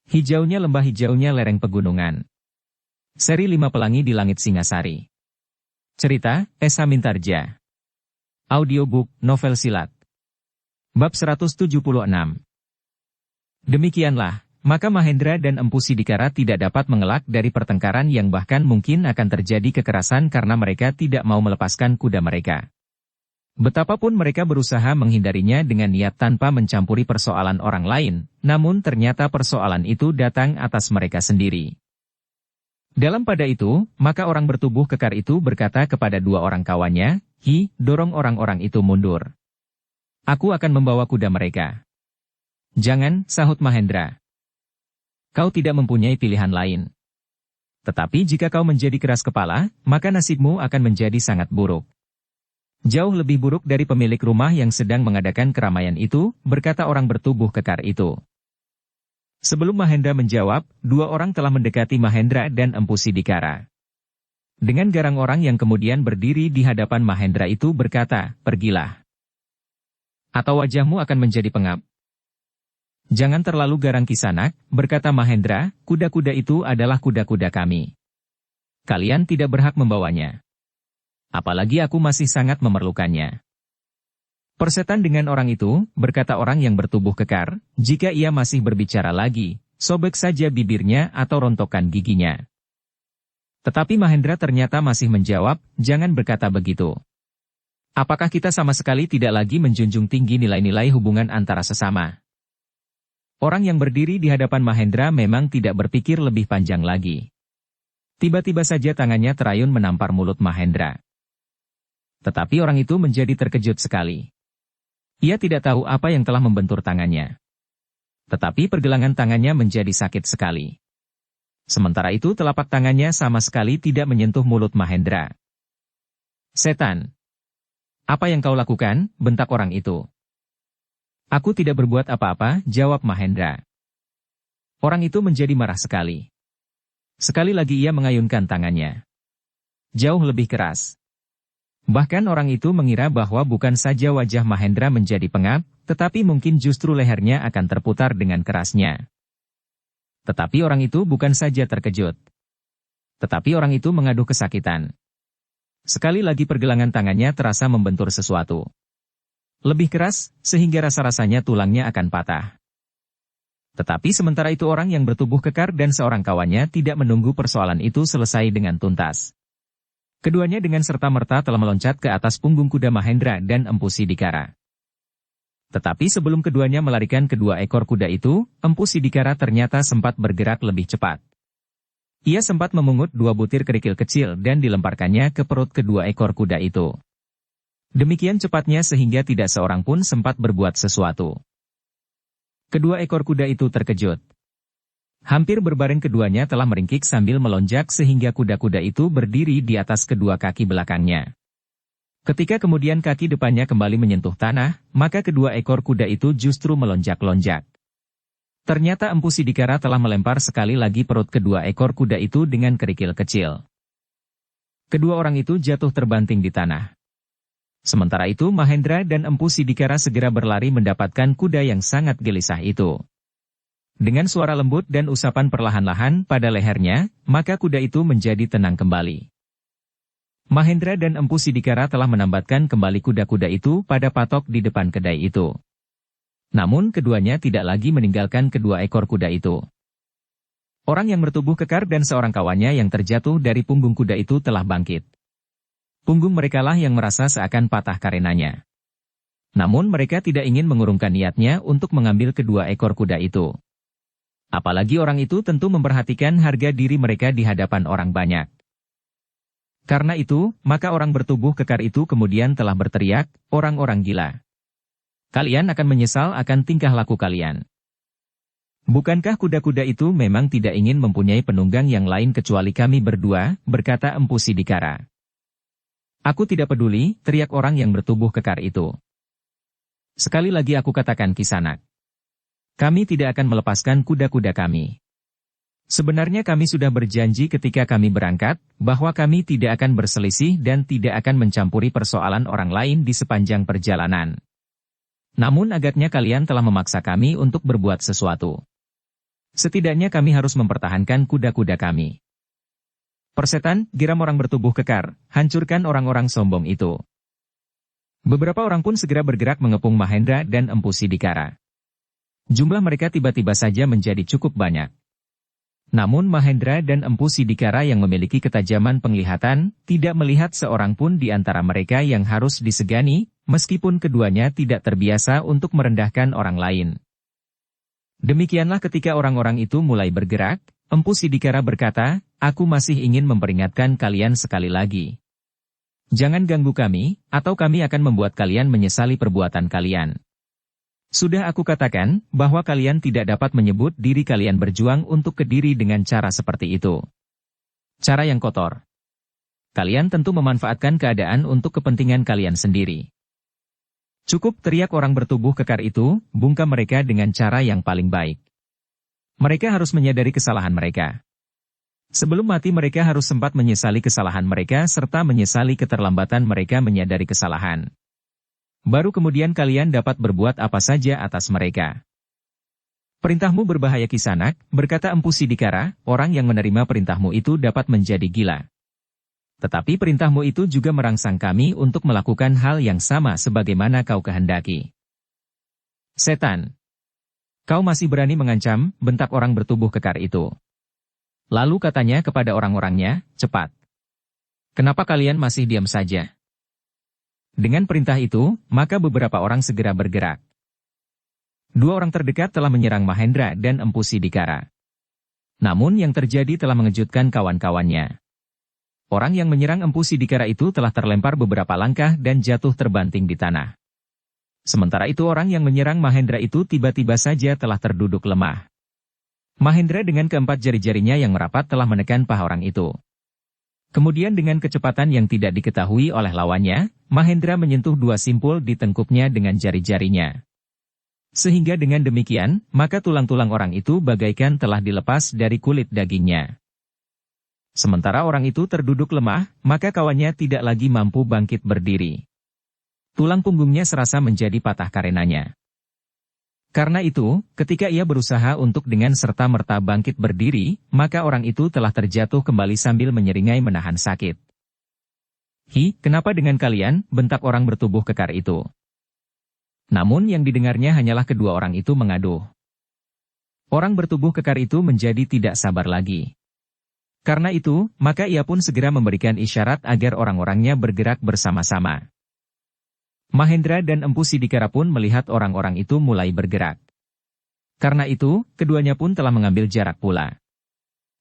Hijaunya lembah, hijaunya lereng pegunungan. Seri 5 Pelangi di Langit Singasari. Cerita, S. Hamintarja. Audiobook, novel silat. Bab 176. Demikianlah, maka Mahendra dan Empu Sidikara tidak dapat mengelak dari pertengkaran yang bahkan mungkin akan terjadi kekerasan karena mereka tidak mau melepaskan kuda mereka. Betapapun mereka berusaha menghindarinya dengan niat tanpa mencampuri persoalan orang lain, namun ternyata persoalan itu datang atas mereka sendiri. Dalam pada itu, maka orang bertubuh kekar itu berkata kepada dua orang kawannya, "Hi, dorong orang-orang itu mundur. Aku akan membawa kuda mereka." "Jangan," sahut Mahendra. "Kau tidak mempunyai pilihan lain. Tetapi jika kau menjadi keras kepala, maka nasibmu akan menjadi sangat buruk. Jauh lebih buruk dari pemilik rumah yang sedang mengadakan keramaian itu," berkata orang bertubuh kekar itu. Sebelum Mahendra menjawab, dua orang telah mendekati Mahendra dan Empu Sidikara. Dengan garang orang yang kemudian berdiri di hadapan Mahendra itu berkata, "Pergilah. Atau wajahmu akan menjadi pengap." "Jangan terlalu garang Kisanak," berkata Mahendra, "kuda-kuda itu adalah kuda-kuda kami. Kalian tidak berhak membawanya. Apalagi aku masih sangat memerlukannya." "Persetan dengan orang itu," berkata orang yang bertubuh kekar, "jika ia masih berbicara lagi, sobek saja bibirnya atau rontokkan giginya." Tetapi Mahendra ternyata masih menjawab, "Jangan berkata begitu. Apakah kita sama sekali tidak lagi menjunjung tinggi nilai-nilai hubungan antara sesama?" Orang yang berdiri di hadapan Mahendra memang tidak berpikir lebih panjang lagi. Tiba-tiba saja tangannya terayun menampar mulut Mahendra. Tetapi orang itu menjadi terkejut sekali. Ia tidak tahu apa yang telah membentur tangannya. Tetapi pergelangan tangannya menjadi sakit sekali. Sementara itu telapak tangannya sama sekali tidak menyentuh mulut Mahendra. "Setan! Apa yang kau lakukan?" bentak orang itu. "Aku tidak berbuat apa-apa," jawab Mahendra. Orang itu menjadi marah sekali. Sekali lagi ia mengayunkan tangannya. Jauh lebih keras. Bahkan orang itu mengira bahwa bukan saja wajah Mahendra menjadi pengap, tetapi mungkin justru lehernya akan terputar dengan kerasnya. Tetapi orang itu bukan saja terkejut. Tetapi orang itu mengaduh kesakitan. Sekali lagi pergelangan tangannya terasa membentur sesuatu. Lebih keras, sehingga rasa-rasanya tulangnya akan patah. Tetapi sementara itu orang yang bertubuh kekar dan seorang kawannya tidak menunggu persoalan itu selesai dengan tuntas. Keduanya dengan serta-merta telah meloncat ke atas punggung kuda Mahendra dan Empu Sidikara. Tetapi sebelum keduanya melarikan kedua ekor kuda itu, Empu Sidikara ternyata sempat bergerak lebih cepat. Ia sempat memungut 2 butir kerikil kecil dan dilemparkannya ke perut kedua ekor kuda itu. Demikian cepatnya sehingga tidak seorang pun sempat berbuat sesuatu. Kedua ekor kuda itu terkejut. Hampir berbaring keduanya telah meringkik sambil melonjak sehingga kuda-kuda itu berdiri di atas kedua kaki belakangnya. Ketika kemudian kaki depannya kembali menyentuh tanah, maka kedua ekor kuda itu justru melonjak-lonjak. Ternyata Empu Sidikara telah melempar sekali lagi perut kedua ekor kuda itu dengan kerikil kecil. Kedua orang itu jatuh terbanting di tanah. Sementara itu Mahendra dan Empu Sidikara segera berlari mendapatkan kuda yang sangat gelisah itu. Dengan suara lembut dan usapan perlahan-lahan pada lehernya, maka kuda itu menjadi tenang kembali. Mahendra dan Empu Sidikara telah menambatkan kembali kuda-kuda itu pada patok di depan kedai itu. Namun keduanya tidak lagi meninggalkan kedua ekor kuda itu. Orang yang bertubuh kekar dan seorang kawannya yang terjatuh dari punggung kuda itu telah bangkit. Punggung merekalah yang merasa seakan patah karenanya. Namun mereka tidak ingin mengurungkan niatnya untuk mengambil kedua ekor kuda itu. Apalagi orang itu tentu memperhatikan harga diri mereka di hadapan orang banyak. Karena itu, maka orang bertubuh kekar itu kemudian telah berteriak, "Orang-orang gila. Kalian akan menyesal akan tingkah laku kalian. Bukankah kuda-kuda itu memang tidak ingin mempunyai penunggang yang lain kecuali kami berdua?" berkata Empu Sidikara. "Aku tidak peduli," teriak orang yang bertubuh kekar itu. "Sekali lagi aku katakan Kisanak. Kami tidak akan melepaskan kuda-kuda kami. Sebenarnya kami sudah berjanji ketika kami berangkat, bahwa kami tidak akan berselisih dan tidak akan mencampuri persoalan orang lain di sepanjang perjalanan. Namun agaknya kalian telah memaksa kami untuk berbuat sesuatu. Setidaknya kami harus mempertahankan kuda-kuda kami. Persetan, geram orang bertubuh kekar, hancurkan orang-orang sombong itu. Beberapa orang pun segera bergerak mengepung Mahendra dan Empu Sidikara. Jumlah mereka tiba-tiba saja menjadi cukup banyak. Namun Mahendra dan Empu Sidikara yang memiliki ketajaman penglihatan, tidak melihat seorang pun di antara mereka yang harus disegani, meskipun keduanya tidak terbiasa untuk merendahkan orang lain. Demikianlah ketika orang-orang itu mulai bergerak, Empu Sidikara berkata, "Aku masih ingin memperingatkan kalian sekali lagi. Jangan ganggu kami, atau kami akan membuat kalian menyesali perbuatan kalian. Sudah aku katakan, bahwa kalian tidak dapat menyebut diri kalian berjuang untuk Kediri dengan cara seperti itu. Cara yang kotor. Kalian tentu memanfaatkan keadaan untuk kepentingan kalian sendiri." Cukup, teriak orang bertubuh kekar itu, bungkam mereka dengan cara yang paling baik. Mereka harus menyadari kesalahan mereka. Sebelum mati mereka harus sempat menyesali kesalahan mereka serta menyesali keterlambatan mereka menyadari kesalahan. Baru kemudian kalian dapat berbuat apa saja atas mereka. "Perintahmu berbahaya Kisanak," berkata Empu Sidikara, "orang yang menerima perintahmu itu dapat menjadi gila. Tetapi perintahmu itu juga merangsang kami untuk melakukan hal yang sama sebagaimana kau kehendaki." "Setan! Kau masih berani mengancam," bentak orang bertubuh kekar itu. Lalu katanya kepada orang-orangnya, "Cepat. Kenapa kalian masih diam saja?" Dengan perintah itu, maka beberapa orang segera bergerak. Dua orang terdekat telah menyerang Mahendra dan Empu Sidikara. Namun yang terjadi telah mengejutkan kawan-kawannya. Orang yang menyerang Empu Sidikara itu telah terlempar beberapa langkah dan jatuh terbanting di tanah. Sementara itu orang yang menyerang Mahendra itu tiba-tiba saja telah terduduk lemah. Mahendra dengan keempat jari-jarinya yang merapat telah menekan paha orang itu. Kemudian dengan kecepatan yang tidak diketahui oleh lawannya, Mahendra menyentuh dua simpul di tengkuknya dengan jari-jarinya. Sehingga dengan demikian, maka tulang-tulang orang itu bagaikan telah dilepas dari kulit dagingnya. Sementara orang itu terduduk lemah, maka kawannya tidak lagi mampu bangkit berdiri. Tulang punggungnya serasa menjadi patah karenanya. Karena itu, ketika ia berusaha untuk dengan serta-merta bangkit berdiri, maka orang itu telah terjatuh kembali sambil menyeringai menahan sakit. "Hi, kenapa dengan kalian?" bentak orang bertubuh kekar itu. Namun yang didengarnya hanyalah kedua orang itu mengaduh. Orang bertubuh kekar itu menjadi tidak sabar lagi. Karena itu, maka ia pun segera memberikan isyarat agar orang-orangnya bergerak bersama-sama. Mahendra dan Empu Sidikara pun melihat orang-orang itu mulai bergerak. Karena itu, keduanya pun telah mengambil jarak pula.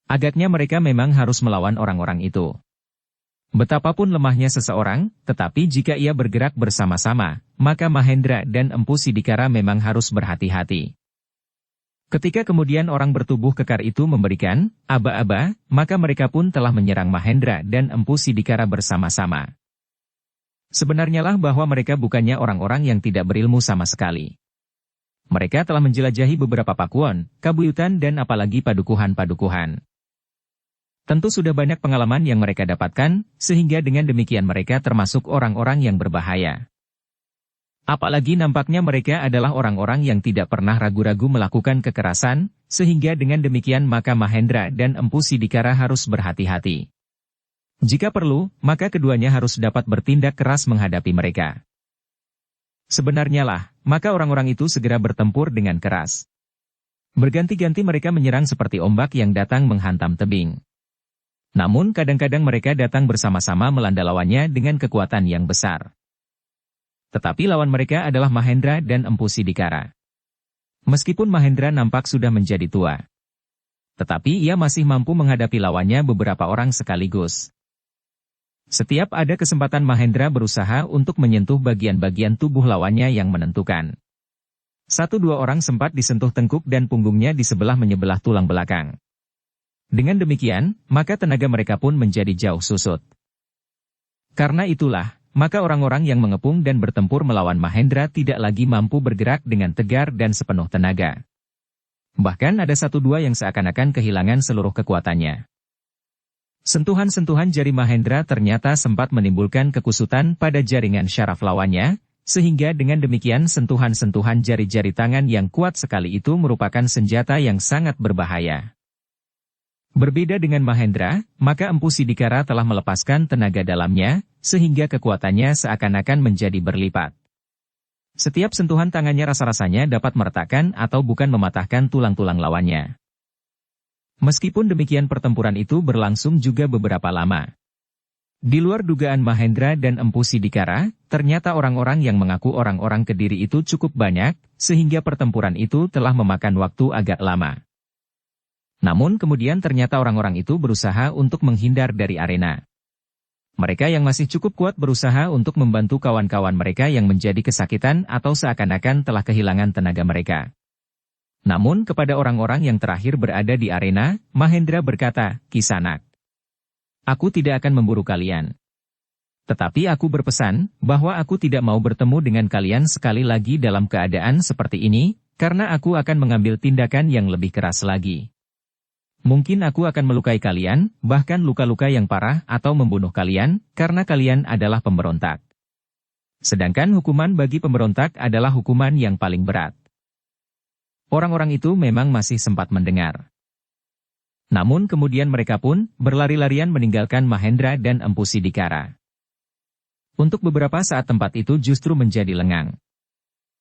Agaknya mereka memang harus melawan orang-orang itu. Betapapun lemahnya seseorang, tetapi jika ia bergerak bersama-sama, maka Mahendra dan Empu Sidikara memang harus berhati-hati. Ketika kemudian orang bertubuh kekar itu memberikan aba-aba, maka mereka pun telah menyerang Mahendra dan Empu Sidikara bersama-sama. Sebenarnya lah bahwa mereka bukannya orang-orang yang tidak berilmu sama sekali. Mereka telah menjelajahi beberapa pakuan, kabuyutan dan apalagi padukuhan-padukuhan. Tentu sudah banyak pengalaman yang mereka dapatkan, sehingga dengan demikian mereka termasuk orang-orang yang berbahaya. Apalagi nampaknya mereka adalah orang-orang yang tidak pernah ragu-ragu melakukan kekerasan, sehingga dengan demikian maka Mahendra dan Empu Sidikara harus berhati-hati. Jika perlu, maka keduanya harus dapat bertindak keras menghadapi mereka. Sebenarnya lah, maka orang-orang itu segera bertempur dengan keras. Berganti-ganti mereka menyerang seperti ombak yang datang menghantam tebing. Namun kadang-kadang mereka datang bersama-sama melanda lawannya dengan kekuatan yang besar. Tetapi lawan mereka adalah Mahendra dan Empu Sidikara. Meskipun Mahendra nampak sudah menjadi tua, tetapi ia masih mampu menghadapi lawannya beberapa orang sekaligus. Setiap ada kesempatan Mahendra berusaha untuk menyentuh bagian-bagian tubuh lawannya yang menentukan. Satu dua orang sempat disentuh tengkuk dan punggungnya di sebelah-menyebelah tulang belakang. Dengan demikian, maka tenaga mereka pun menjadi jauh susut. Karena itulah, maka orang-orang yang mengepung dan bertempur melawan Mahendra tidak lagi mampu bergerak dengan tegar dan sepenuh tenaga. Bahkan ada satu dua yang seakan-akan kehilangan seluruh kekuatannya. Sentuhan-sentuhan jari Mahendra ternyata sempat menimbulkan kekusutan pada jaringan syaraf lawannya, Sehingga dengan demikian sentuhan-sentuhan jari-jari tangan yang kuat sekali itu merupakan senjata yang sangat berbahaya. Berbeda dengan Mahendra, maka Empu Sidikara telah melepaskan tenaga dalamnya, sehingga kekuatannya seakan-akan menjadi berlipat. Setiap sentuhan tangannya rasa-rasanya dapat meretakkan atau bukan mematahkan tulang-tulang lawannya. Meskipun demikian pertempuran itu berlangsung juga beberapa lama. Di luar dugaan Mahendra dan Empu Sidikara, ternyata orang-orang yang mengaku orang-orang Kediri itu cukup banyak, sehingga pertempuran itu telah memakan waktu agak lama. Namun kemudian ternyata orang-orang itu berusaha untuk menghindar dari arena. Mereka yang masih cukup kuat berusaha untuk membantu kawan-kawan mereka yang menjadi kesakitan atau seakan-akan telah kehilangan tenaga mereka. Namun kepada orang-orang yang terakhir berada di arena, Mahendra berkata, "Kisanak, aku tidak akan memburu kalian. Tetapi aku berpesan, bahwa aku tidak mau bertemu dengan kalian sekali lagi dalam keadaan seperti ini, karena aku akan mengambil tindakan yang lebih keras lagi. Mungkin aku akan melukai kalian, bahkan luka-luka yang parah atau membunuh kalian, karena kalian adalah pemberontak. Sedangkan hukuman bagi pemberontak adalah hukuman yang paling berat." Orang-orang itu memang masih sempat mendengar. Namun kemudian mereka pun berlari-larian meninggalkan Mahendra dan Empu Sidikara. Untuk beberapa saat tempat itu justru menjadi lengang.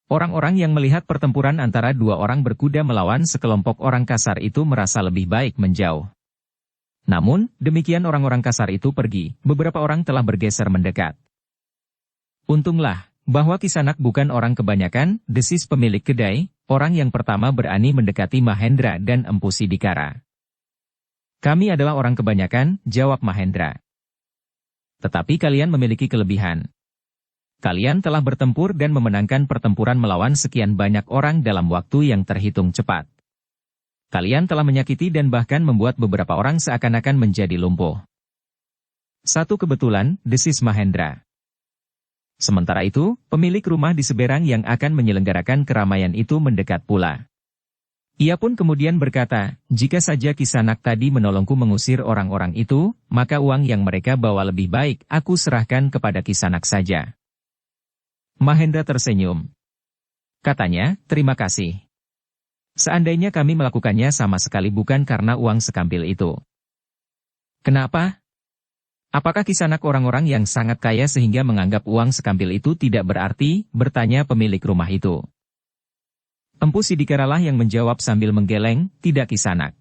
Orang-orang yang melihat pertempuran antara dua orang berkuda melawan sekelompok orang kasar itu merasa lebih baik menjauh. Namun, demikian orang-orang kasar itu pergi, beberapa orang telah bergeser mendekat. Untunglah, bahwa Kisanak bukan orang kebanyakan, desis pemilik kedai, orang yang pertama berani mendekati Mahendra dan Empu Sidikara. "Kami adalah orang kebanyakan," jawab Mahendra. "Tetapi kalian memiliki kelebihan. Kalian telah bertempur dan memenangkan pertempuran melawan sekian banyak orang dalam waktu yang terhitung cepat. Kalian telah menyakiti dan bahkan membuat beberapa orang seakan-akan menjadi lumpuh." "Satu kebetulan," desis Mahendra. Sementara itu, pemilik rumah di seberang yang akan menyelenggarakan keramaian itu mendekat pula. Ia pun kemudian berkata, "Jika saja Kisanak tadi menolongku mengusir orang-orang itu, maka uang yang mereka bawa lebih baik aku serahkan kepada Kisanak saja." Mahendra tersenyum. Katanya, "Terima kasih. Seandainya kami melakukannya sama sekali bukan karena uang sekampil itu." "Kenapa? Apakah Kisanak orang-orang yang sangat kaya sehingga menganggap uang sekampil itu tidak berarti?" bertanya pemilik rumah itu. Empu Sidikara lah yang menjawab sambil menggeleng, "Tidak Kisanak.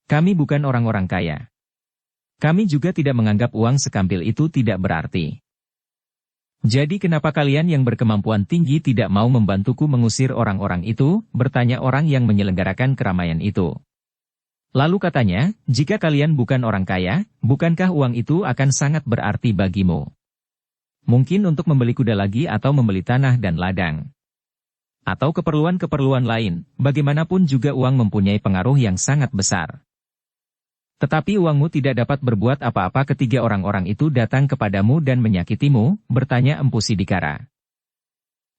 Kami bukan orang-orang kaya. Kami juga tidak menganggap uang sekampil itu tidak berarti. Jadi kenapa kalian yang berkemampuan tinggi tidak mau membantuku mengusir orang-orang itu?" bertanya orang yang menyelenggarakan keramaian itu. Lalu katanya, "Jika kalian bukan orang kaya, bukankah uang itu akan sangat berarti bagimu? Mungkin untuk membeli kuda lagi atau membeli tanah dan ladang. Atau keperluan-keperluan lain, bagaimanapun juga uang mempunyai pengaruh yang sangat besar. Tetapi uangmu tidak dapat berbuat apa-apa ketika orang-orang itu datang kepadamu dan menyakitimu," bertanya Empu Sidikara.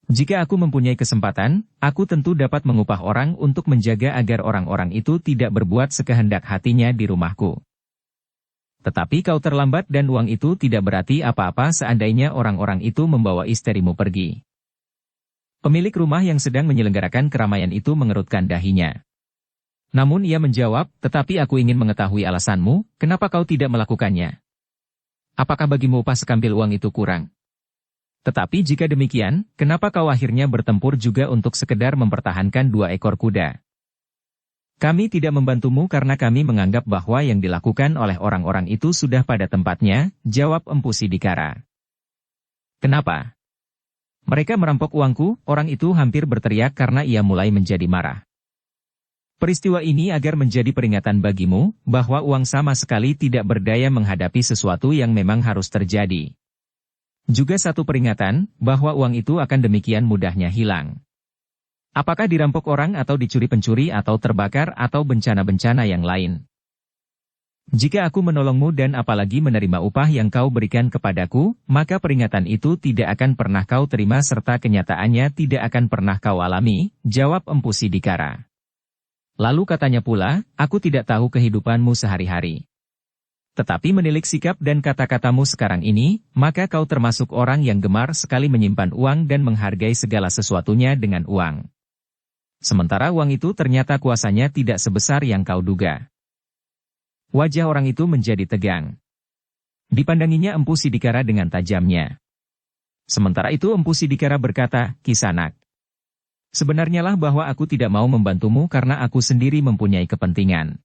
"Jika aku mempunyai kesempatan, aku tentu dapat mengupah orang untuk menjaga agar orang-orang itu tidak berbuat sekehendak hatinya di rumahku. Tetapi kau terlambat dan uang itu tidak berarti apa-apa seandainya orang-orang itu membawa istrimu pergi." Pemilik rumah yang sedang menyelenggarakan keramaian itu mengerutkan dahinya. Namun ia menjawab, "Tetapi aku ingin mengetahui alasanmu, kenapa kau tidak melakukannya? Apakah bagimu upah sekampil uang itu kurang? Tetapi jika demikian, kenapa kau akhirnya bertempur juga untuk sekedar mempertahankan 2 ekor kuda?" "Kami tidak membantumu karena kami menganggap bahwa yang dilakukan oleh orang-orang itu sudah pada tempatnya," jawab Empu Sidikara. "Kenapa?" "Mereka merampok uangku," orang itu hampir berteriak karena ia mulai menjadi marah. "Peristiwa ini agar menjadi peringatan bagimu, bahwa uang sama sekali tidak berdaya menghadapi sesuatu yang memang harus terjadi. Juga satu peringatan, bahwa uang itu akan demikian mudahnya hilang. Apakah dirampok orang atau dicuri pencuri atau terbakar atau bencana-bencana yang lain. Jika aku menolongmu dan apalagi menerima upah yang kau berikan kepadaku, maka peringatan itu tidak akan pernah kau terima serta kenyataannya tidak akan pernah kau alami," jawab Empu Sidikara. Lalu katanya pula, "Aku tidak tahu kehidupanmu sehari-hari. Tetapi menilik sikap dan kata-katamu sekarang ini, maka kau termasuk orang yang gemar sekali menyimpan uang dan menghargai segala sesuatunya dengan uang. Sementara uang itu ternyata kuasanya tidak sebesar yang kau duga. Wajah orang itu menjadi tegang. Dipandanginya Empu Sidikara dengan tajamnya. Sementara itu Empu Sidikara berkata, Kisanak. Sebenarnya lah bahwa aku tidak mau membantumu karena aku sendiri mempunyai kepentingan.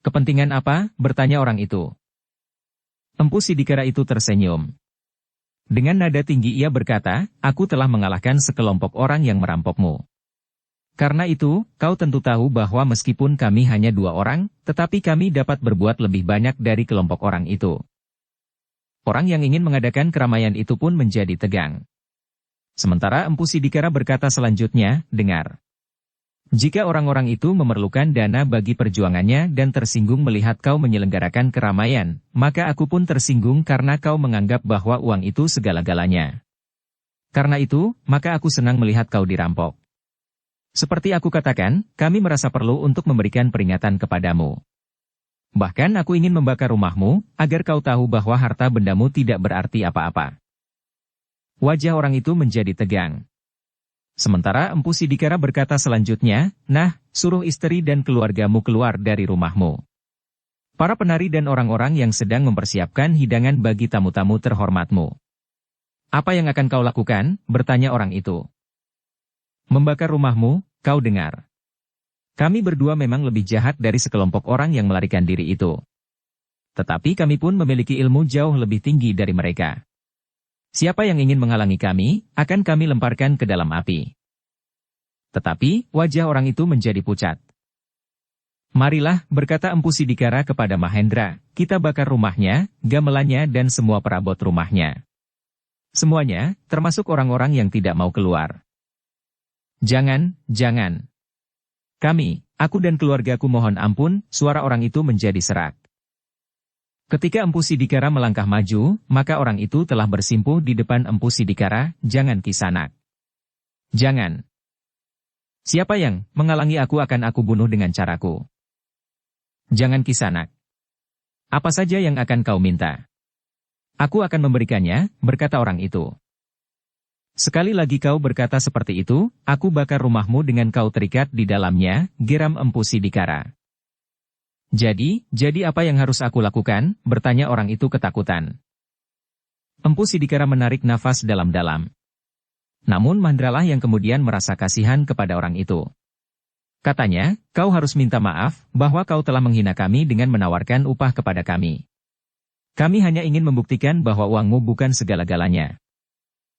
Kepentingan apa? Bertanya orang itu. Empu Sidikara itu tersenyum. Dengan nada tinggi ia berkata, aku telah mengalahkan sekelompok orang yang merampokmu. Karena itu, kau tentu tahu bahwa meskipun kami hanya 2 orang, tetapi kami dapat berbuat lebih banyak dari kelompok orang itu. Orang yang ingin mengadakan keramaian itu pun menjadi tegang. Sementara Empu Sidikara berkata selanjutnya, dengar. Jika orang-orang itu memerlukan dana bagi perjuangannya dan tersinggung melihat kau menyelenggarakan keramaian, maka aku pun tersinggung karena kau menganggap bahwa uang itu segala-galanya. Karena itu, maka aku senang melihat kau dirampok. Seperti aku katakan, kami merasa perlu untuk memberikan peringatan kepadamu. Bahkan aku ingin membakar rumahmu, agar kau tahu bahwa harta bendamu tidak berarti apa-apa. Wajah orang itu menjadi tegang. Sementara Empu Sidikara berkata selanjutnya, nah, suruh istri dan keluargamu keluar dari rumahmu. Para penari dan orang-orang yang sedang mempersiapkan hidangan bagi tamu-tamu terhormatmu. Apa yang akan kau lakukan? Bertanya orang itu. Membakar rumahmu, kau dengar. Kami berdua memang lebih jahat dari sekelompok orang yang melarikan diri itu. Tetapi kami pun memiliki ilmu jauh lebih tinggi dari mereka. Siapa yang ingin menghalangi kami, akan kami lemparkan ke dalam api. Tetapi, wajah orang itu menjadi pucat. Marilah, berkata Empu Sidikara kepada Mahendra, kita bakar rumahnya, gamelannya dan semua perabot rumahnya. Semuanya, termasuk orang-orang yang tidak mau keluar. Jangan, jangan. Aku dan keluargaku mohon ampun, suara orang itu menjadi serak. Ketika Empu Sidikara melangkah maju, maka orang itu telah bersimpuh di depan Empu Sidikara, jangan Kisanak. Jangan. Siapa yang menghalangi aku akan aku bunuh dengan caraku. Jangan Kisanak. Apa saja yang akan kau minta? Aku akan memberikannya, berkata orang itu. Sekali lagi kau berkata seperti itu, aku bakar rumahmu dengan kau terikat di dalamnya, geram Empu Sidikara. Jadi apa yang harus aku lakukan? Bertanya orang itu ketakutan. Empu Sidikara menarik nafas dalam-dalam. Namun Mahendralah yang kemudian merasa kasihan kepada orang itu. Katanya, kau harus minta maaf, bahwa kau telah menghina kami dengan menawarkan upah kepada kami. Kami hanya ingin membuktikan bahwa uangmu bukan segala-galanya.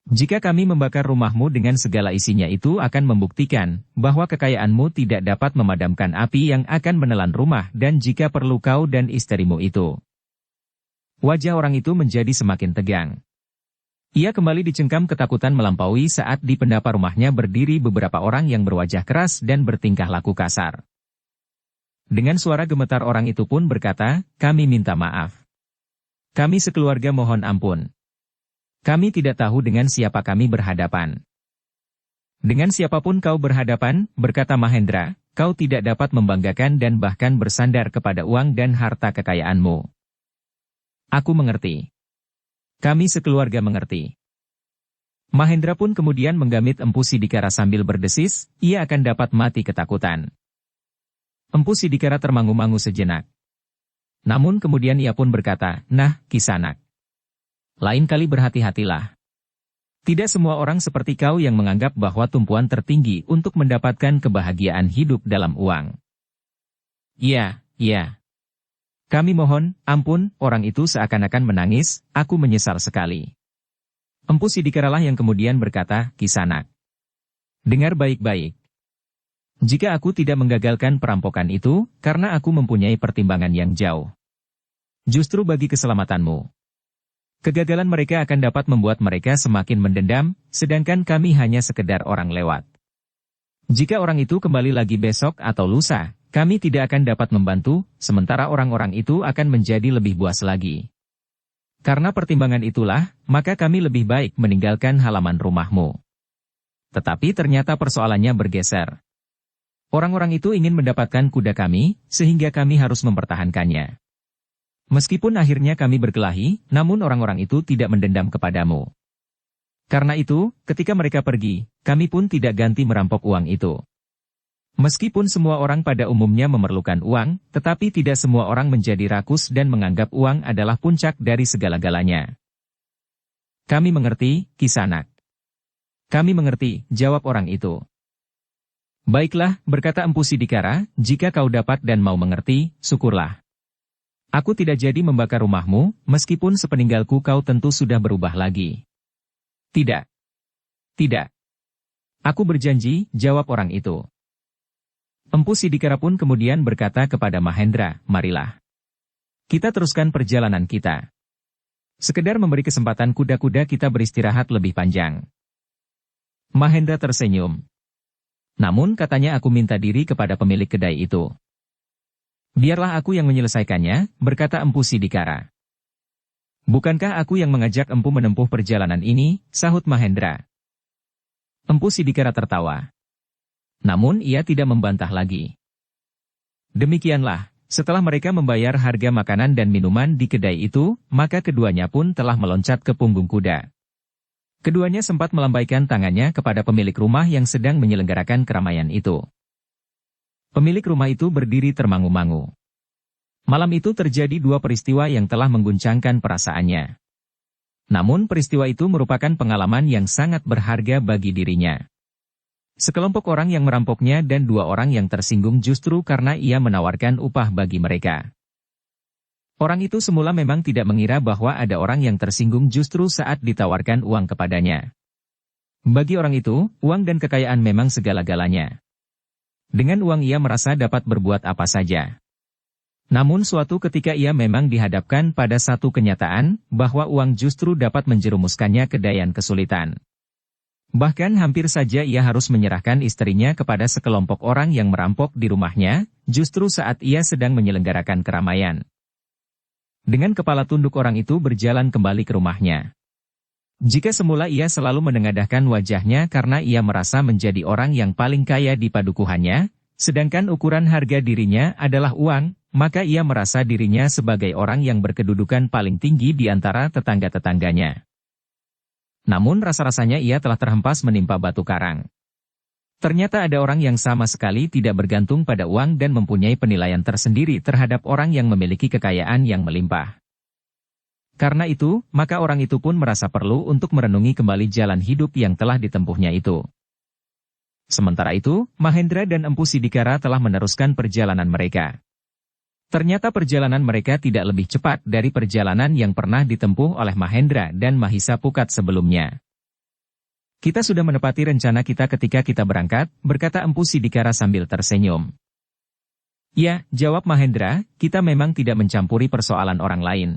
Jika kami membakar rumahmu dengan segala isinya itu akan membuktikan bahwa kekayaanmu tidak dapat memadamkan api yang akan menelan rumah dan jika perlu kau dan istrimu itu. Wajah orang itu menjadi semakin tegang. Ia kembali dicengkam ketakutan melampaui saat di pendapa rumahnya berdiri beberapa orang yang berwajah keras dan bertingkah laku kasar. Dengan suara gemetar orang itu pun berkata, kami minta maaf. Kami sekeluarga mohon ampun. Kami tidak tahu dengan siapa kami berhadapan. Dengan siapapun kau berhadapan, berkata Mahendra, kau tidak dapat membanggakan dan bahkan bersandar kepada uang dan harta kekayaanmu. Aku mengerti. Kami sekeluarga mengerti. Mahendra pun kemudian menggamit Empu Sidikara sambil berdesis, ia akan dapat mati ketakutan. Empu Sidikara termangu-mangu sejenak. Namun kemudian ia pun berkata, nah, Kisanak. Lain kali berhati-hatilah. Tidak semua orang seperti kau yang menganggap bahwa tumpuan tertinggi untuk mendapatkan kebahagiaan hidup dalam uang. Iya. Kami mohon, ampun, orang itu seakan-akan menangis, aku menyesal sekali. Empu Sidikaralah yang kemudian berkata, Kisanak. Dengar baik-baik. Jika aku tidak menggagalkan perampokan itu, karena aku mempunyai pertimbangan yang jauh. Justru bagi keselamatanmu. Kegagalan mereka akan dapat membuat mereka semakin mendendam, sedangkan kami hanya sekedar orang lewat. Jika orang itu kembali lagi besok atau lusa, kami tidak akan dapat membantu, sementara orang-orang itu akan menjadi lebih buas lagi. Karena pertimbangan itulah, maka kami lebih baik meninggalkan halaman rumahmu. Tetapi ternyata persoalannya bergeser. Orang-orang itu ingin mendapatkan kuda kami, sehingga kami harus mempertahankannya. Meskipun akhirnya kami berkelahi, namun orang-orang itu tidak mendendam kepadamu. Karena itu, ketika mereka pergi, kami pun tidak ganti merampok uang itu. Meskipun semua orang pada umumnya memerlukan uang, tetapi tidak semua orang menjadi rakus dan menganggap uang adalah puncak dari segala-galanya. Kami mengerti, Kisanak. Kami mengerti, jawab orang itu. Baiklah, berkata Empu Sidikara, jika kau dapat dan mau mengerti, syukurlah. Aku tidak jadi membakar rumahmu, meskipun sepeninggalku kau tentu sudah berubah lagi. Tidak. Tidak. Aku berjanji, jawab orang itu. Empu Sidikara pun kemudian berkata kepada Mahendra, marilah. Kita teruskan perjalanan kita. Sekedar memberi kesempatan kuda-kuda kita beristirahat lebih panjang. Mahendra tersenyum. Namun katanya aku minta diri kepada pemilik kedai itu. Biarlah aku yang menyelesaikannya, berkata Empu Sidikara. Bukankah aku yang mengajak Empu menempuh perjalanan ini, sahut Mahendra. Empu Sidikara tertawa. Namun ia tidak membantah lagi. Demikianlah, setelah mereka membayar harga makanan dan minuman di kedai itu, maka keduanya pun telah meloncat ke punggung kuda. Keduanya sempat melambaikan tangannya kepada pemilik rumah yang sedang menyelenggarakan keramaian itu. Pemilik rumah itu berdiri termangu-mangu. Malam itu terjadi dua peristiwa yang telah mengguncangkan perasaannya. Namun peristiwa itu merupakan pengalaman yang sangat berharga bagi dirinya. Sekelompok orang yang merampoknya dan dua orang yang tersinggung justru karena ia menawarkan upah bagi mereka. Orang itu semula memang tidak mengira bahwa ada orang yang tersinggung justru saat ditawarkan uang kepadanya. Bagi orang itu, uang dan kekayaan memang segala-galanya. Dengan uang ia merasa dapat berbuat apa saja. Namun suatu ketika ia memang dihadapkan pada satu kenyataan, bahwa uang justru dapat menjerumuskannya ke dayan kesulitan. Bahkan hampir saja ia harus menyerahkan istrinya kepada sekelompok orang yang merampok di rumahnya, justru saat ia sedang menyelenggarakan keramaian. Dengan kepala tunduk orang itu berjalan kembali ke rumahnya. Jika semula ia selalu menengadahkan wajahnya karena ia merasa menjadi orang yang paling kaya di padukuhannya, sedangkan ukuran harga dirinya adalah uang, maka ia merasa dirinya sebagai orang yang berkedudukan paling tinggi di antara tetangga-tetangganya. Namun rasa-rasanya ia telah terhempas menimpa batu karang. Ternyata ada orang yang sama sekali tidak bergantung pada uang dan mempunyai penilaian tersendiri terhadap orang yang memiliki kekayaan yang melimpah. Karena itu, maka orang itu pun merasa perlu untuk merenungi kembali jalan hidup yang telah ditempuhnya itu. Sementara itu, Mahendra dan Empu Sidikara telah meneruskan perjalanan mereka. Ternyata perjalanan mereka tidak lebih cepat dari perjalanan yang pernah ditempuh oleh Mahendra dan Mahisa Pukat sebelumnya. Kita sudah menepati rencana kita ketika kita berangkat, berkata Empu Sidikara sambil tersenyum. Ya, jawab Mahendra, kita memang tidak mencampuri persoalan orang lain.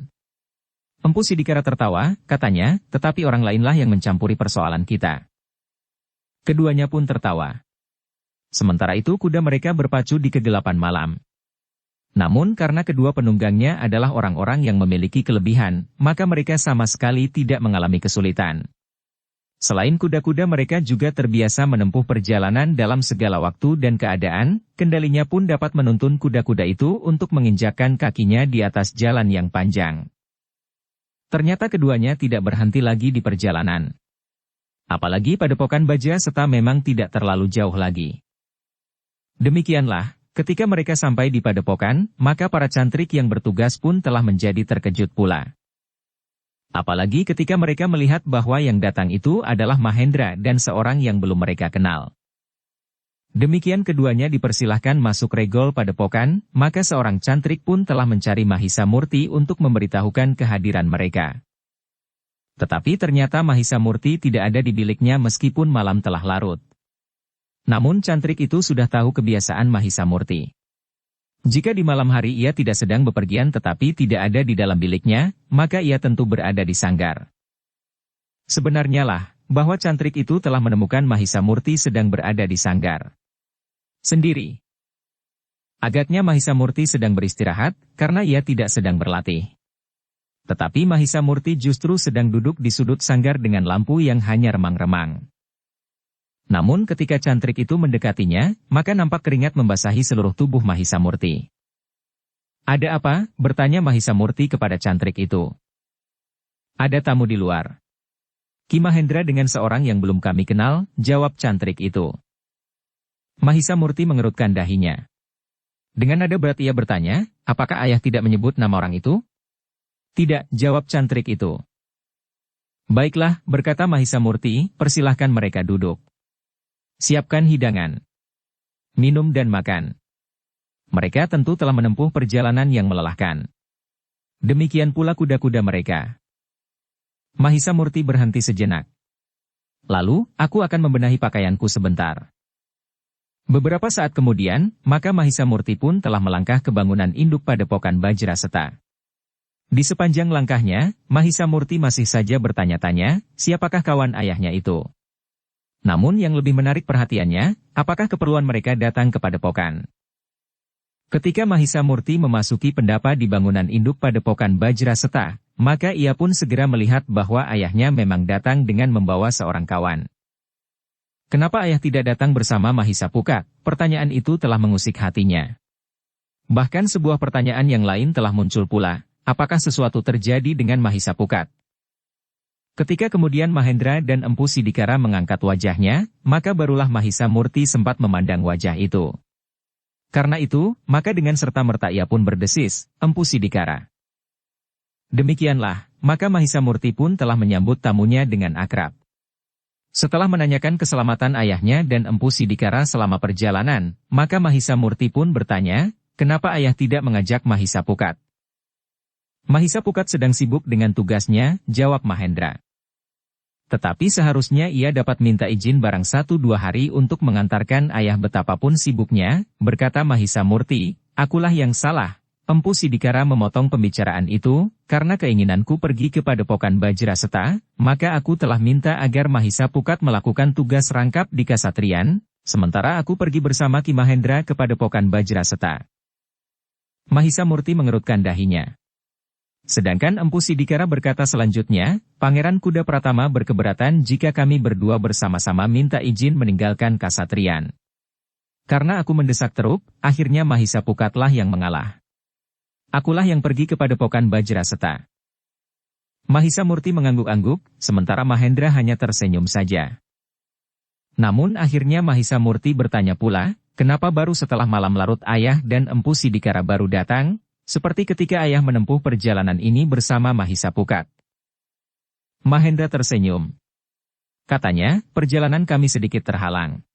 Empu Sidikara tertawa, katanya, tetapi orang lainlah yang mencampuri persoalan kita. Keduanya pun tertawa. Sementara itu kuda mereka berpacu di kegelapan malam. Namun karena kedua penunggangnya adalah orang-orang yang memiliki kelebihan, maka mereka sama sekali tidak mengalami kesulitan. Selain kuda-kuda mereka juga terbiasa menempuh perjalanan dalam segala waktu dan keadaan, kendalinya pun dapat menuntun kuda-kuda itu untuk menginjakkan kakinya di atas jalan yang panjang. Ternyata keduanya tidak berhenti lagi di perjalanan. Apalagi padepokan Baja Seta memang tidak terlalu jauh lagi. Demikianlah, ketika mereka sampai di padepokan, maka para cantrik yang bertugas pun telah menjadi terkejut pula. Apalagi ketika mereka melihat bahwa yang datang itu adalah Mahendra dan seorang yang belum mereka kenal. Demikian keduanya dipersilahkan masuk regol padepokan, maka seorang cantrik pun telah mencari Mahisa Murti untuk memberitahukan kehadiran mereka. Tetapi ternyata Mahisa Murti tidak ada di biliknya meskipun malam telah larut. Namun cantrik itu sudah tahu kebiasaan Mahisa Murti. Jika di malam hari ia tidak sedang bepergian tetapi tidak ada di dalam biliknya, maka ia tentu berada di sanggar. Sebenarnya lah, bahwa cantrik itu telah menemukan Mahisa Murti sedang berada di sanggar sendiri. Agaknya Mahisa Murti sedang beristirahat, karena ia tidak sedang berlatih. Tetapi Mahisa Murti justru sedang duduk di sudut sanggar dengan lampu yang hanya remang-remang. Namun ketika cantrik itu mendekatinya, maka nampak keringat membasahi seluruh tubuh Mahisa Murti. Ada apa? Bertanya Mahisamurti kepada cantrik itu. Ada tamu di luar. Ki Mahendra dengan seorang yang belum kami kenal, jawab cantrik itu. Mahisamurti mengerutkan dahinya. Dengan nada berat ia bertanya, apakah ayah tidak menyebut nama orang itu? Tidak, jawab cantrik itu. Baiklah, berkata Mahisamurti, persilahkan mereka duduk. Siapkan hidangan. Minum dan makan. Mereka tentu telah menempuh perjalanan yang melelahkan. Demikian pula kuda-kuda mereka. Mahisamurti berhenti sejenak. Lalu, aku akan membenahi pakaianku sebentar. Beberapa saat kemudian, maka Mahisamurti pun telah melangkah ke bangunan induk Padepokan Bajraseta. Di sepanjang langkahnya, Mahisamurti masih saja bertanya-tanya, siapakah kawan ayahnya itu? Namun yang lebih menarik perhatiannya, apakah keperluan mereka datang ke Padepokan? Ketika Mahisamurti memasuki pendapa di bangunan induk Padepokan Bajraseta, maka ia pun segera melihat bahwa ayahnya memang datang dengan membawa seorang kawan. Kenapa ayah tidak datang bersama Mahisapukat? Pertanyaan itu telah mengusik hatinya. Bahkan sebuah pertanyaan yang lain telah muncul pula, apakah sesuatu terjadi dengan Mahisapukat? Ketika kemudian Mahendra dan Empu Sidikara mengangkat wajahnya, maka barulah Mahisamurti sempat memandang wajah itu. Karena itu, maka dengan serta-merta ia pun berdesis, Empu Sidikara. Demikianlah, maka Mahisamurti pun telah menyambut tamunya dengan akrab. Setelah menanyakan keselamatan ayahnya dan Empu Sidikara selama perjalanan, maka Mahisamurti pun bertanya, kenapa ayah tidak mengajak Mahisapukat? Mahisapukat sedang sibuk dengan tugasnya, jawab Mahendra. Tetapi seharusnya ia dapat minta izin barang 1-2 hari untuk mengantarkan ayah betapapun sibuknya, berkata Mahisamurti, akulah yang salah. Empu Sidikara memotong pembicaraan itu, karena keinginanku pergi ke Padepokan Bajraseta, maka aku telah minta agar Mahisapukat melakukan tugas rangkap di Kasatriyan, sementara aku pergi bersama Ki Mahendra ke Padepokan Bajraseta. Mahisamurti mengerutkan dahinya. Sedangkan Empu Sidikara berkata selanjutnya, Pangeran Kuda Pratama berkeberatan jika kami berdua bersama-sama minta izin meninggalkan Kasatriyan. Karena aku mendesak teruk, akhirnya Mahisapukatlah yang mengalah. Akulah yang pergi ke Padepokan Bajraseta. Mahisamurti mengangguk-angguk, sementara Mahendra hanya tersenyum saja. Namun akhirnya Mahisamurti bertanya pula, kenapa baru setelah malam larut ayah dan Empu Sidikara baru datang, seperti ketika ayah menempuh perjalanan ini bersama Mahisapukat. Mahendra tersenyum. Katanya, perjalanan kami sedikit terhalang.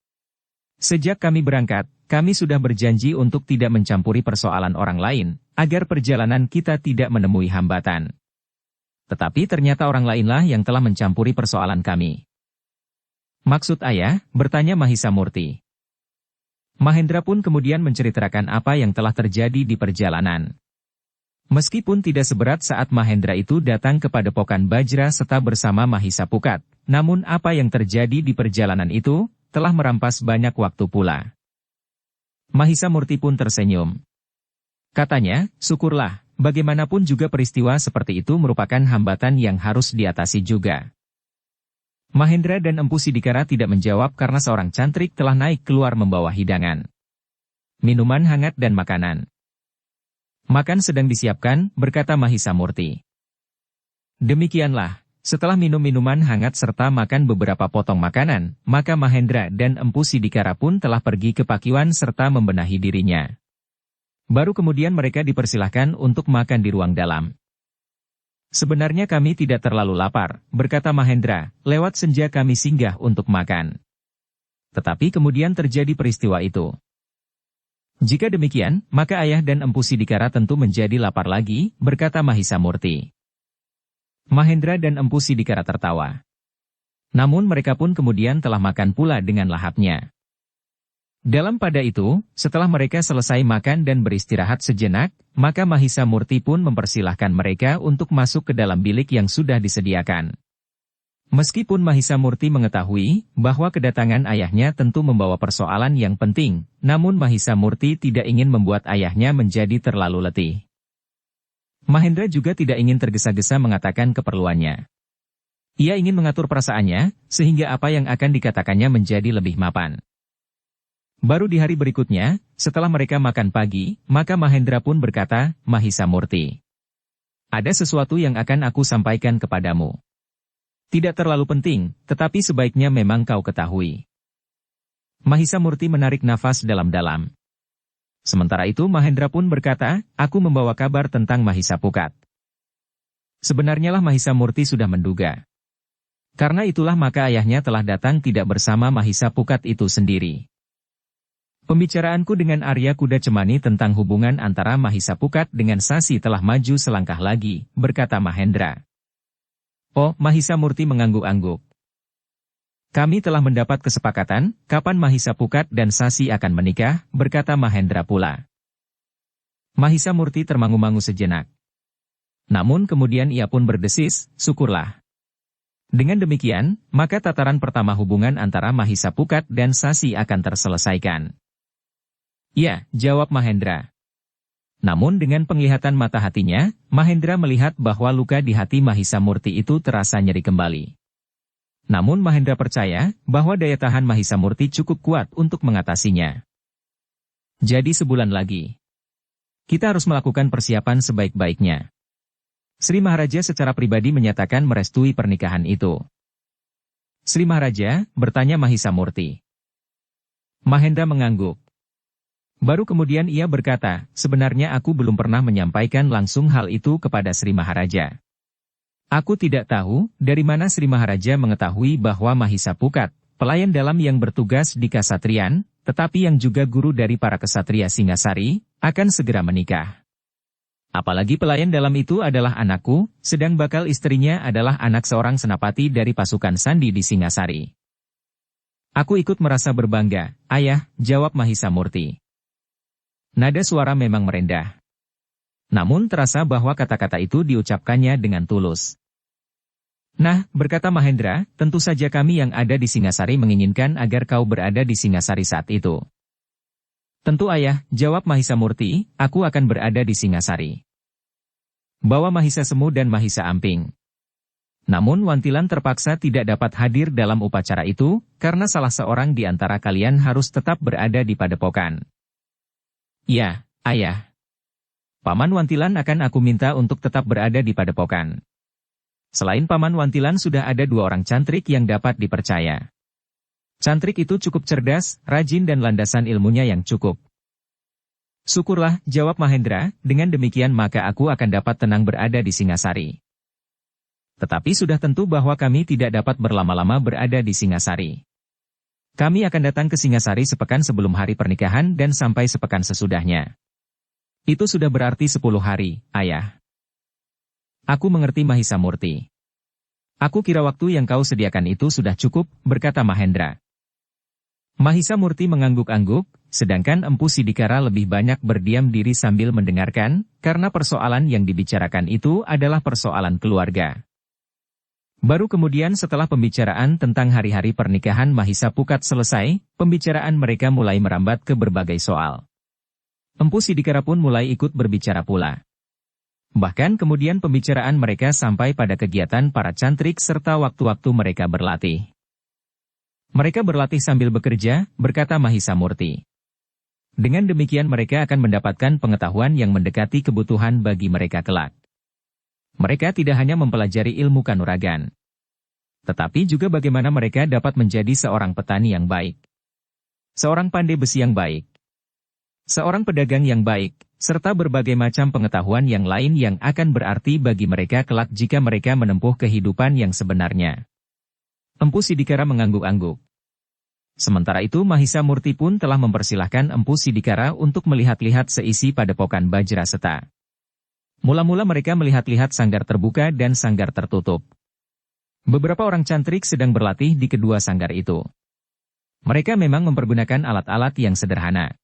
Sejak kami berangkat, kami sudah berjanji untuk tidak mencampuri persoalan orang lain, agar perjalanan kita tidak menemui hambatan. Tetapi ternyata orang lainlah yang telah mencampuri persoalan kami. Maksud ayah? Bertanya Mahisamurti. Mahendra pun kemudian menceritakan apa yang telah terjadi di perjalanan. Meskipun tidak seberat saat Mahendra itu datang ke Padepokan Bajraseta bersama Mahisapukat, namun apa yang terjadi di perjalanan itu, telah merampas banyak waktu pula. Mahisamurti pun tersenyum. Katanya, syukurlah, bagaimanapun juga peristiwa seperti itu merupakan hambatan yang harus diatasi juga. Mahendra dan Empu Sidikara tidak menjawab karena seorang cantrik telah naik keluar membawa hidangan. Minuman hangat dan makanan. Makan sedang disiapkan, berkata Mahisamurti. Demikianlah, setelah minum minuman hangat serta makan beberapa potong makanan, maka Mahendra dan Empu Sidikara pun telah pergi ke pakiwan serta membenahi dirinya. Baru kemudian mereka dipersilahkan untuk makan di ruang dalam. Sebenarnya kami tidak terlalu lapar, berkata Mahendra, lewat senja kami singgah untuk makan. Tetapi kemudian terjadi peristiwa itu. Jika demikian, maka ayah dan Empu Sidikara tentu menjadi lapar lagi, berkata Mahisamurti. Mahendra dan Empu Sidikara tertawa. Namun mereka pun kemudian telah makan pula dengan lahapnya. Dalam pada itu, setelah mereka selesai makan dan beristirahat sejenak, maka Mahisamurti pun mempersilahkan mereka untuk masuk ke dalam bilik yang sudah disediakan. Meskipun Mahisamurti mengetahui bahwa kedatangan ayahnya tentu membawa persoalan yang penting, namun Mahisamurti tidak ingin membuat ayahnya menjadi terlalu letih. Mahendra juga tidak ingin tergesa-gesa mengatakan keperluannya. Ia ingin mengatur perasaannya, sehingga apa yang akan dikatakannya menjadi lebih mapan. Baru di hari berikutnya, setelah mereka makan pagi, maka Mahendra pun berkata, Mahisa Murti, ada sesuatu yang akan aku sampaikan kepadamu. Tidak terlalu penting, tetapi sebaiknya memang kau ketahui. Mahisa Murti menarik nafas dalam-dalam. Sementara itu Mahendra pun berkata, aku membawa kabar tentang Mahisa Pukat. Sebenarnya lah Mahisa Murti sudah menduga. Karena itulah maka ayahnya telah datang tidak bersama Mahisa Pukat itu sendiri. Pembicaraanku dengan Arya Kuda Cemani tentang hubungan antara Mahisa Pukat dengan Sasi telah maju selangkah lagi, berkata Mahendra. Oh, Mahisa Murti mengangguk-angguk. Kami telah mendapat kesepakatan, kapan Mahisa Pukat dan Sasi akan menikah, berkata Mahendra pula. Mahisa Murti termangu-mangu sejenak. Namun kemudian ia pun berdesis, syukurlah. Dengan demikian, maka tataran pertama hubungan antara Mahisa Pukat dan Sasi akan terselesaikan. Ya, jawab Mahendra. Namun dengan penglihatan mata hatinya, Mahendra melihat bahwa luka di hati Mahisa Murti itu terasa nyeri kembali. Namun Mahendra percaya bahwa daya tahan Mahisa Murti cukup kuat untuk mengatasinya. Jadi sebulan lagi, kita harus melakukan persiapan sebaik-baiknya. Sri Maharaja secara pribadi menyatakan merestui pernikahan itu. Sri Maharaja, bertanya Mahisa Murti. Mahendra mengangguk. Baru kemudian ia berkata, sebenarnya aku belum pernah menyampaikan langsung hal itu kepada Sri Maharaja. Aku tidak tahu dari mana Sri Maharaja mengetahui bahwa Mahisa Pukat, pelayan dalam yang bertugas di Kasatrian, tetapi yang juga guru dari para kesatria Singasari, akan segera menikah. Apalagi pelayan dalam itu adalah anakku, sedang bakal istrinya adalah anak seorang senapati dari pasukan Sandi di Singasari. Aku ikut merasa berbangga, ayah, jawab Mahisa Murti. Nada suara memang merendah. Namun terasa bahwa kata-kata itu diucapkannya dengan tulus. Nah, berkata Mahendra, tentu saja kami yang ada di Singasari menginginkan agar kau berada di Singasari saat itu. Tentu ayah, jawab Mahisa Murti, aku akan berada di Singasari. Bawa Mahisa Semu dan Mahisa Amping. Namun Wantilan terpaksa tidak dapat hadir dalam upacara itu, karena salah seorang di antara kalian harus tetap berada di padepokan. Ya, ayah. Paman Wantilan akan aku minta untuk tetap berada di padepokan. Selain Paman Wantilan sudah ada 2 orang cantrik yang dapat dipercaya. Cantrik itu cukup cerdas, rajin dan landasan ilmunya yang cukup. Syukurlah, jawab Mahendra, dengan demikian maka aku akan dapat tenang berada di Singasari. Tetapi sudah tentu bahwa kami tidak dapat berlama-lama berada di Singasari. Kami akan datang ke Singasari sepekan sebelum hari pernikahan dan sampai sepekan sesudahnya. Itu sudah berarti 10 hari, ayah. Aku mengerti Mahisa Murti. Aku kira waktu yang kau sediakan itu sudah cukup, berkata Mahendra. Mahisa Murti mengangguk-angguk, sedangkan Empu Sidikara lebih banyak berdiam diri sambil mendengarkan, karena persoalan yang dibicarakan itu adalah persoalan keluarga. Baru kemudian setelah pembicaraan tentang hari-hari pernikahan Mahisa Pukat selesai, pembicaraan mereka mulai merambat ke berbagai soal. Empu Sidikara pun mulai ikut berbicara pula. Bahkan kemudian pembicaraan mereka sampai pada kegiatan para cantrik serta waktu-waktu mereka berlatih. Mereka berlatih sambil bekerja, berkata Mahisa Murti. Dengan demikian mereka akan mendapatkan pengetahuan yang mendekati kebutuhan bagi mereka kelak. Mereka tidak hanya mempelajari ilmu kanuragan, tetapi juga bagaimana mereka dapat menjadi seorang petani yang baik, seorang pandai besi yang baik, seorang pedagang yang baik, serta berbagai macam pengetahuan yang lain yang akan berarti bagi mereka kelak jika mereka menempuh kehidupan yang sebenarnya. Empu Sidikara mengangguk-angguk. Sementara itu Mahisa Murti pun telah mempersilahkan Empu Sidikara untuk melihat-lihat seisi padepokan Bajraseta. Mula-mula mereka melihat-lihat sanggar terbuka dan sanggar tertutup. Beberapa orang cantrik sedang berlatih di kedua sanggar itu. Mereka memang mempergunakan alat-alat yang sederhana.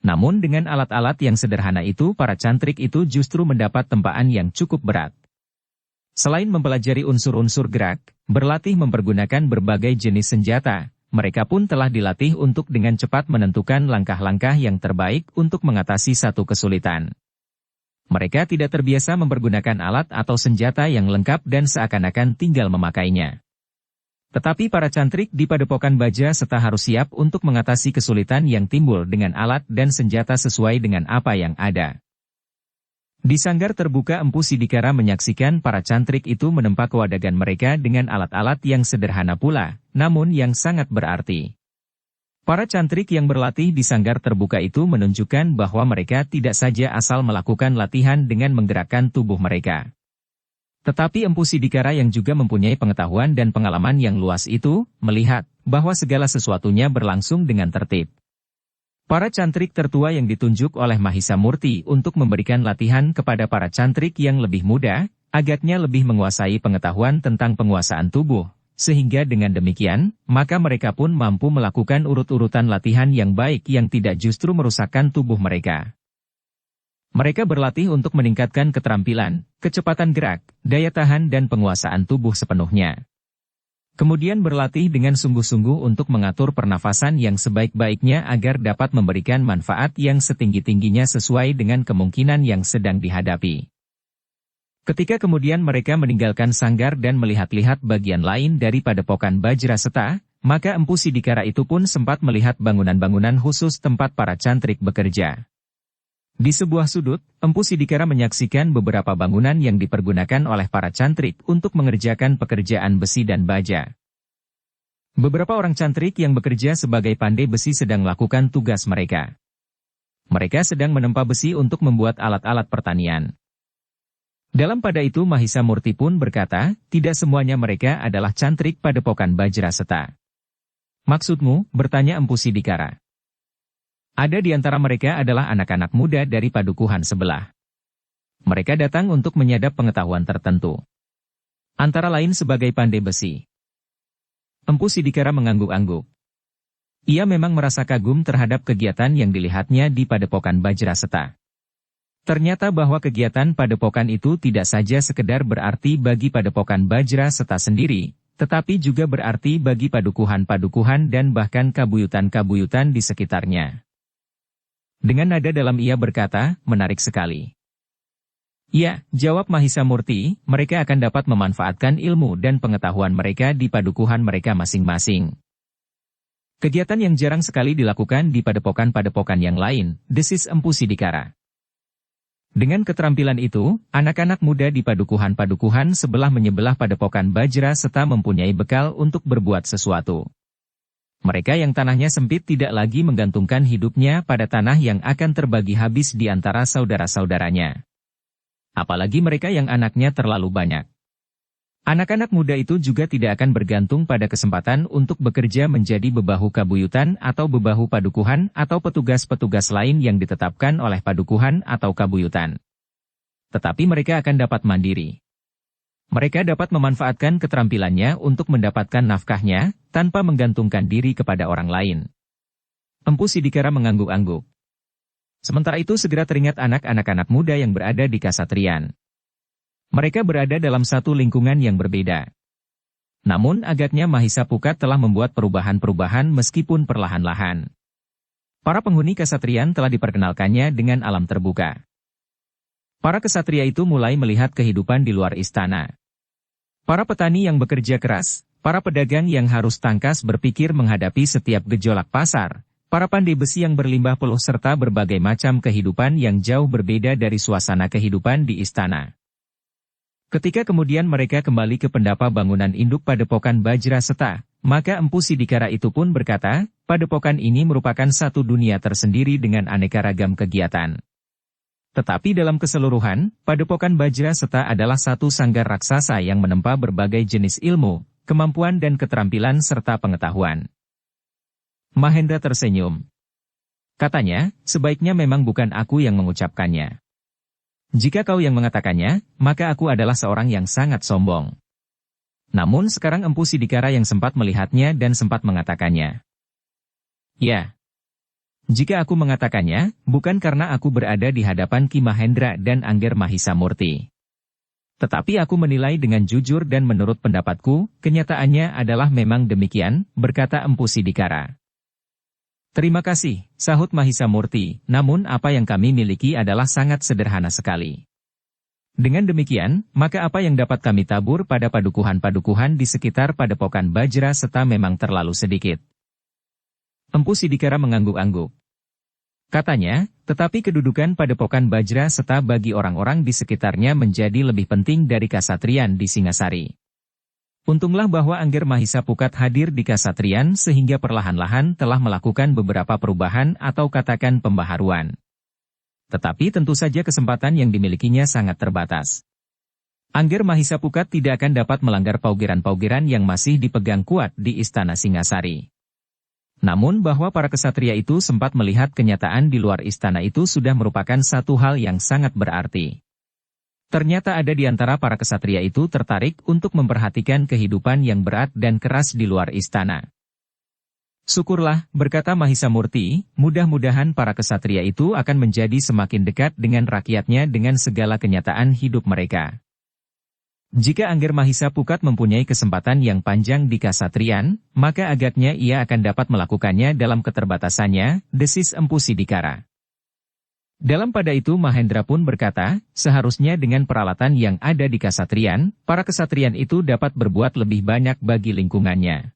Namun dengan alat-alat yang sederhana itu para cantrik itu justru mendapat tempaan yang cukup berat. Selain mempelajari unsur-unsur gerak, berlatih mempergunakan berbagai jenis senjata, mereka pun telah dilatih untuk dengan cepat menentukan langkah-langkah yang terbaik untuk mengatasi satu kesulitan. Mereka tidak terbiasa mempergunakan alat atau senjata yang lengkap dan seakan-akan tinggal memakainya. Tetapi para cantrik di Padepokan Baja Seta harus siap untuk mengatasi kesulitan yang timbul dengan alat dan senjata sesuai dengan apa yang ada. Di sanggar terbuka Empu Sidikara menyaksikan para cantrik itu menempa kewadagan mereka dengan alat-alat yang sederhana pula, namun yang sangat berarti. Para cantrik yang berlatih di sanggar terbuka itu menunjukkan bahwa mereka tidak saja asal melakukan latihan dengan menggerakkan tubuh mereka. Tetapi Empu Sidikara yang juga mempunyai pengetahuan dan pengalaman yang luas itu, melihat bahwa segala sesuatunya berlangsung dengan tertib. Para cantrik tertua yang ditunjuk oleh Mahisa Murti untuk memberikan latihan kepada para cantrik yang lebih muda, agaknya lebih menguasai pengetahuan tentang penguasaan tubuh, sehingga dengan demikian, maka mereka pun mampu melakukan urut-urutan latihan yang baik yang tidak justru merusakkan tubuh mereka. Mereka berlatih untuk meningkatkan keterampilan, kecepatan gerak, daya tahan dan penguasaan tubuh sepenuhnya. Kemudian berlatih dengan sungguh-sungguh untuk mengatur pernafasan yang sebaik-baiknya agar dapat memberikan manfaat yang setinggi-tingginya sesuai dengan kemungkinan yang sedang dihadapi. Ketika kemudian mereka meninggalkan sanggar dan melihat-lihat bagian lain dari Padepokan Bajra Seta, maka Empu Sidikara itu pun sempat melihat bangunan-bangunan khusus tempat para cantrik bekerja. Di sebuah sudut, Empu Sidikara menyaksikan beberapa bangunan yang dipergunakan oleh para cantrik untuk mengerjakan pekerjaan besi dan baja. Beberapa orang cantrik yang bekerja sebagai pandai besi sedang melakukan tugas mereka. Mereka sedang menempa besi untuk membuat alat-alat pertanian. Dalam pada itu Mahisa Murti pun berkata, tidak semuanya mereka adalah cantrik Padepokan Bajra Seta. Maksudmu, bertanya Empu Sidikara. Ada di antara mereka adalah anak-anak muda dari padukuhan sebelah. Mereka datang untuk menyadap pengetahuan tertentu. Antara lain sebagai pandai besi. Empu Sidikara mengangguk-angguk. Ia memang merasa kagum terhadap kegiatan yang dilihatnya di Padepokan Bajra Seta. Ternyata bahwa kegiatan Padepokan itu tidak saja sekedar berarti bagi Padepokan Bajra Seta sendiri, tetapi juga berarti bagi padukuhan-padukuhan dan bahkan kabuyutan-kabuyutan di sekitarnya. Dengan nada dalam ia berkata, menarik sekali. Ya, jawab Mahisa Murti, mereka akan dapat memanfaatkan ilmu dan pengetahuan mereka di padukuhan mereka masing-masing. Kegiatan yang jarang sekali dilakukan di padepokan-padepokan yang lain, desis Empu Sidikara. Dengan keterampilan itu, anak-anak muda di padukuhan-padukuhan sebelah menyebelah Padepokan Bajra Seta mempunyai bekal untuk berbuat sesuatu. Mereka yang tanahnya sempit tidak lagi menggantungkan hidupnya pada tanah yang akan terbagi habis di antara saudara-saudaranya. Apalagi mereka yang anaknya terlalu banyak. Anak-anak muda itu juga tidak akan bergantung pada kesempatan untuk bekerja menjadi bebahu kabuyutan atau bebahu padukuhan atau petugas-petugas lain yang ditetapkan oleh padukuhan atau kabuyutan. Tetapi mereka akan dapat mandiri. Mereka dapat memanfaatkan keterampilannya untuk mendapatkan nafkahnya, tanpa menggantungkan diri kepada orang lain. Empu Sidikara mengangguk-angguk. Sementara itu segera teringat anak-anak muda yang berada di Kasatriyan. Mereka berada dalam satu lingkungan yang berbeda. Namun agaknya Mahisa Pukat telah membuat perubahan-perubahan meskipun perlahan-lahan. Para penghuni Kasatriyan telah diperkenalkannya dengan alam terbuka. Para kesatria itu mulai melihat kehidupan di luar istana. Para petani yang bekerja keras, para pedagang yang harus tangkas berpikir menghadapi setiap gejolak pasar, para pandai besi yang berlimbah peluh serta berbagai macam kehidupan yang jauh berbeda dari suasana kehidupan di istana. Ketika kemudian mereka kembali ke pendapa bangunan induk Padepokan Bajra Seta, maka Empu Sidikara itu pun berkata, Padepokan ini merupakan satu dunia tersendiri dengan aneka ragam kegiatan. Tetapi dalam keseluruhan, Padepokan Bajra Seta adalah satu sanggar raksasa yang menempa berbagai jenis ilmu, kemampuan dan keterampilan serta pengetahuan. Mahendra tersenyum. Katanya, sebaiknya memang bukan aku yang mengucapkannya. Jika kau yang mengatakannya, maka aku adalah seorang yang sangat sombong. Namun sekarang Empu Sidikara yang sempat melihatnya dan sempat mengatakannya. Ya. Jika aku mengatakannya, bukan karena aku berada di hadapan Ki Mahendra dan Angger Mahisa Murti. Tetapi aku menilai dengan jujur dan menurut pendapatku, kenyataannya adalah memang demikian, berkata Empu Sidikara. Terima kasih, sahut Mahisa Murti, namun apa yang kami miliki adalah sangat sederhana sekali. Dengan demikian, maka apa yang dapat kami tabur pada padukuhan-padukuhan di sekitar Padepokan Bajra Seta memang terlalu sedikit. Empu Sidikara mengangguk-angguk. Katanya, tetapi kedudukan Padepokan Bajra Seta bagi orang-orang di sekitarnya menjadi lebih penting dari kasatrian di Singasari. Untunglah bahwa Angger Mahisa Pukat hadir di kasatrian sehingga perlahan-lahan telah melakukan beberapa perubahan atau katakan pembaharuan. Tetapi tentu saja kesempatan yang dimilikinya sangat terbatas. Angger Mahisa Pukat tidak akan dapat melanggar paugeran-paugeran yang masih dipegang kuat di Istana Singasari. Namun bahwa para kesatria itu sempat melihat kenyataan di luar istana itu sudah merupakan satu hal yang sangat berarti. Ternyata ada di antara para kesatria itu tertarik untuk memperhatikan kehidupan yang berat dan keras di luar istana. Syukurlah, berkata Mahisa Murti, mudah-mudahan para kesatria itu akan menjadi semakin dekat dengan rakyatnya dengan segala kenyataan hidup mereka. Jika Angger Mahisa Pukat mempunyai kesempatan yang panjang di kasatrian, maka agaknya ia akan dapat melakukannya dalam keterbatasannya, desis Empu Sidikara. Dalam pada itu Mahendra pun berkata, seharusnya dengan peralatan yang ada di kasatrian, para kesatrian itu dapat berbuat lebih banyak bagi lingkungannya.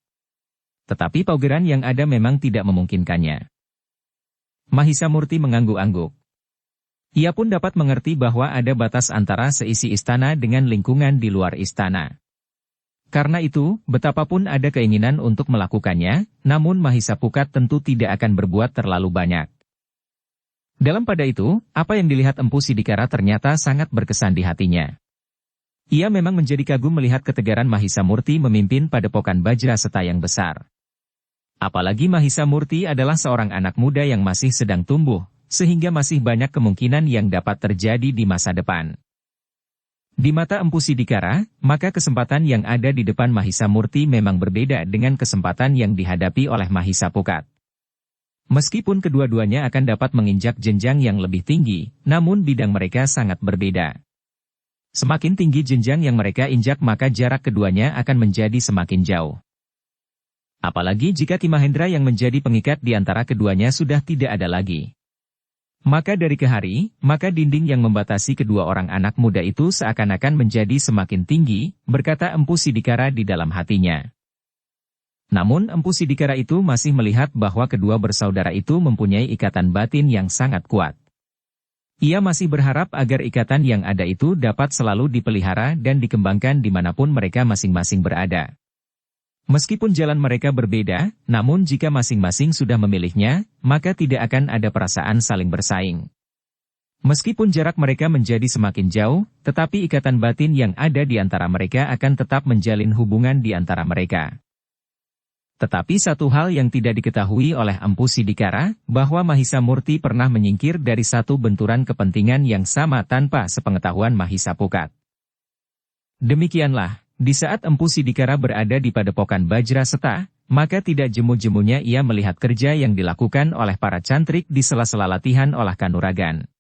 Tetapi paugeran yang ada memang tidak memungkinkannya. Mahisa Murti mengangguk-angguk. Ia pun dapat mengerti bahwa ada batas antara seisi istana dengan lingkungan di luar istana. Karena itu, betapapun ada keinginan untuk melakukannya, namun Mahisa Pukat tentu tidak akan berbuat terlalu banyak. Dalam pada itu, apa yang dilihat Empu Sidikara ternyata sangat berkesan di hatinya. Ia memang menjadi kagum melihat ketegaran Mahisa Murti memimpin Padepokan Bajra Seta yang besar. Apalagi Mahisa Murti adalah seorang anak muda yang masih sedang tumbuh, sehingga masih banyak kemungkinan yang dapat terjadi di masa depan. Di mata Empu Sidikara, maka kesempatan yang ada di depan Mahisa Murti memang berbeda dengan kesempatan yang dihadapi oleh Mahisa Pukat. Meskipun kedua-duanya akan dapat menginjak jenjang yang lebih tinggi, namun bidang mereka sangat berbeda. Semakin tinggi jenjang yang mereka injak maka jarak keduanya akan menjadi semakin jauh. Apalagi jika Ki Mahendra yang menjadi pengikat di antara keduanya sudah tidak ada lagi. Maka dari ke hari, maka dinding yang membatasi kedua orang anak muda itu seakan-akan menjadi semakin tinggi, berkata Empu Sidikara di dalam hatinya. Namun Empu Sidikara itu masih melihat bahwa kedua bersaudara itu mempunyai ikatan batin yang sangat kuat. Ia masih berharap agar ikatan yang ada itu dapat selalu dipelihara dan dikembangkan dimanapun mereka masing-masing berada. Meskipun jalan mereka berbeda, namun jika masing-masing sudah memilihnya, maka tidak akan ada perasaan saling bersaing. Meskipun jarak mereka menjadi semakin jauh, tetapi ikatan batin yang ada di antara mereka akan tetap menjalin hubungan di antara mereka. Tetapi satu hal yang tidak diketahui oleh Empu Sidikara, bahwa Mahisa Murti pernah menyingkir dari satu benturan kepentingan yang sama tanpa sepengetahuan Mahisa Pukat. Demikianlah. Di saat Empu Sidikara berada di Padepokan Bajra Seta, maka tidak jemu-jemunya ia melihat kerja yang dilakukan oleh para cantrik di sela-sela latihan olah kanuragan.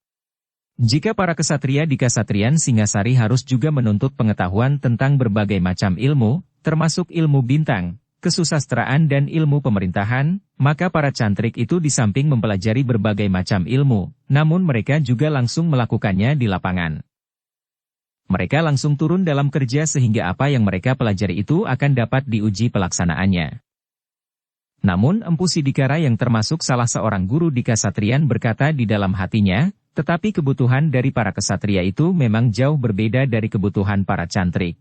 Jika para kesatria di kasatrian Singasari harus juga menuntut pengetahuan tentang berbagai macam ilmu, termasuk ilmu bintang, kesusastraan dan ilmu pemerintahan, maka para cantrik itu di samping mempelajari berbagai macam ilmu, namun mereka juga langsung melakukannya di lapangan. Mereka langsung turun dalam kerja sehingga apa yang mereka pelajari itu akan dapat diuji pelaksanaannya. Namun Empu Sidikara yang termasuk salah seorang guru di kasatrian berkata di dalam hatinya, tetapi kebutuhan dari para kesatria itu memang jauh berbeda dari kebutuhan para cantrik.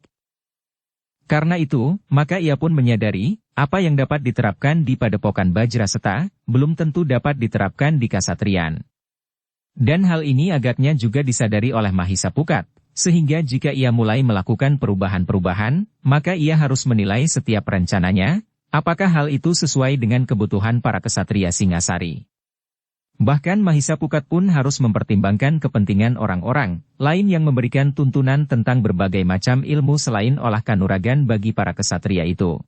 Karena itu, maka ia pun menyadari, apa yang dapat diterapkan di Padepokan Bajra Seta, belum tentu dapat diterapkan di kasatrian. Dan hal ini agaknya juga disadari oleh Mahisa Pukat. Sehingga jika ia mulai melakukan perubahan-perubahan, maka ia harus menilai setiap rencananya, apakah hal itu sesuai dengan kebutuhan para kesatria Singasari. Bahkan Mahisa Pukat pun harus mempertimbangkan kepentingan orang-orang lain yang memberikan tuntunan tentang berbagai macam ilmu selain olah kanuragan bagi para kesatria itu.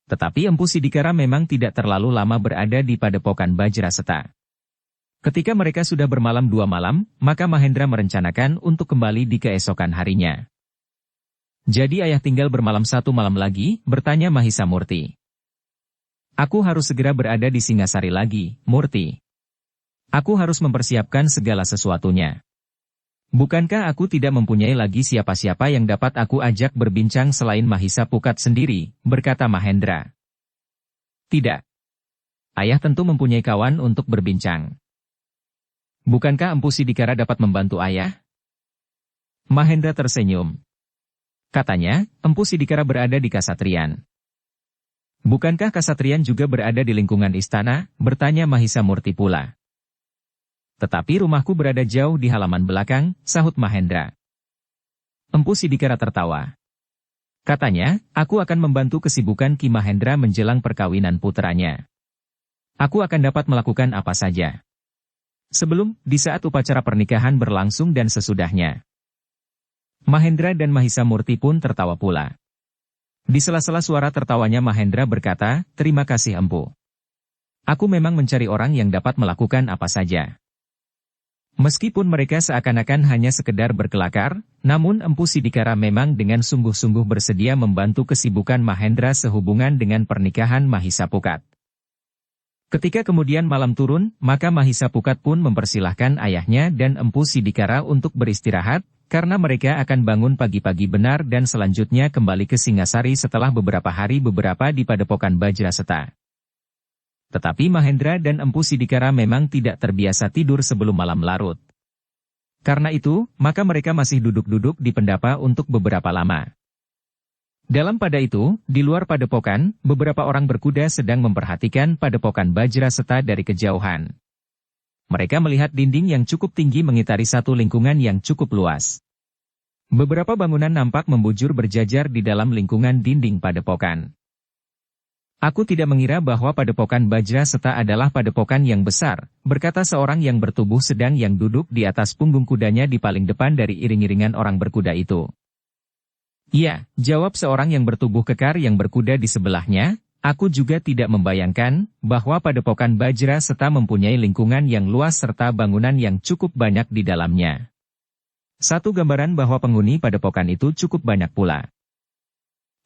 Tetapi Empu Sidikara memang tidak terlalu lama berada di Padepokan Bajra Seta. Ketika mereka sudah bermalam 2 malam, maka Mahendra merencanakan untuk kembali di keesokan harinya. Jadi ayah tinggal bermalam 1 malam lagi, bertanya Mahisa Murti. Aku harus segera berada di Singasari lagi, Murti. Aku harus mempersiapkan segala sesuatunya. Bukankah aku tidak mempunyai lagi siapa-siapa yang dapat aku ajak berbincang selain Mahisa Pukat sendiri, berkata Mahendra. Tidak. Ayah tentu mempunyai kawan untuk berbincang. Bukankah Empu Sidikara dapat membantu ayah? Mahendra tersenyum. Katanya, Empu Sidikara berada di Kasatrian. Bukankah Kasatrian juga berada di lingkungan istana? Bertanya Mahisa Murti pula. Tetapi rumahku berada jauh di halaman belakang, sahut Mahendra. Empu Sidikara tertawa. Katanya, aku akan membantu kesibukan Ki Mahendra menjelang perkawinan putranya. Aku akan dapat melakukan apa saja. Sebelum, di saat upacara pernikahan berlangsung dan sesudahnya. Mahendra dan Mahisa Murti pun tertawa pula. Di sela-sela suara tertawanya Mahendra berkata, terima kasih Empu. Aku memang mencari orang yang dapat melakukan apa saja. Meskipun mereka seakan-akan hanya sekedar berkelakar, namun Empu Sidikara memang dengan sungguh-sungguh bersedia membantu kesibukan Mahendra sehubungan dengan pernikahan Mahisa Pukat. Ketika kemudian malam turun, maka Mahisa Pukat pun mempersilahkan ayahnya dan Empu Sidikara untuk beristirahat, karena mereka akan bangun pagi-pagi benar dan selanjutnya kembali ke Singasari setelah beberapa hari di Padepokan Bajraseta. Tetapi Mahendra dan Empu Sidikara memang tidak terbiasa tidur sebelum malam larut. Karena itu, maka mereka masih duduk-duduk di pendapa untuk beberapa lama. Dalam pada itu, di luar padepokan, beberapa orang berkuda sedang memperhatikan Padepokan Bajraseta dari kejauhan. Mereka melihat dinding yang cukup tinggi mengitari satu lingkungan yang cukup luas. Beberapa bangunan nampak membujur berjajar di dalam lingkungan dinding padepokan. Aku tidak mengira bahwa Padepokan Bajraseta adalah padepokan yang besar, berkata seorang yang bertubuh sedang yang duduk di atas punggung kudanya di paling depan dari iring-iringan orang berkuda itu. Iya, jawab seorang yang bertubuh kekar yang berkuda di sebelahnya, aku juga tidak membayangkan bahwa Padepokan Bajraseta mempunyai lingkungan yang luas serta bangunan yang cukup banyak di dalamnya. Satu gambaran bahwa penghuni padepokan itu cukup banyak pula.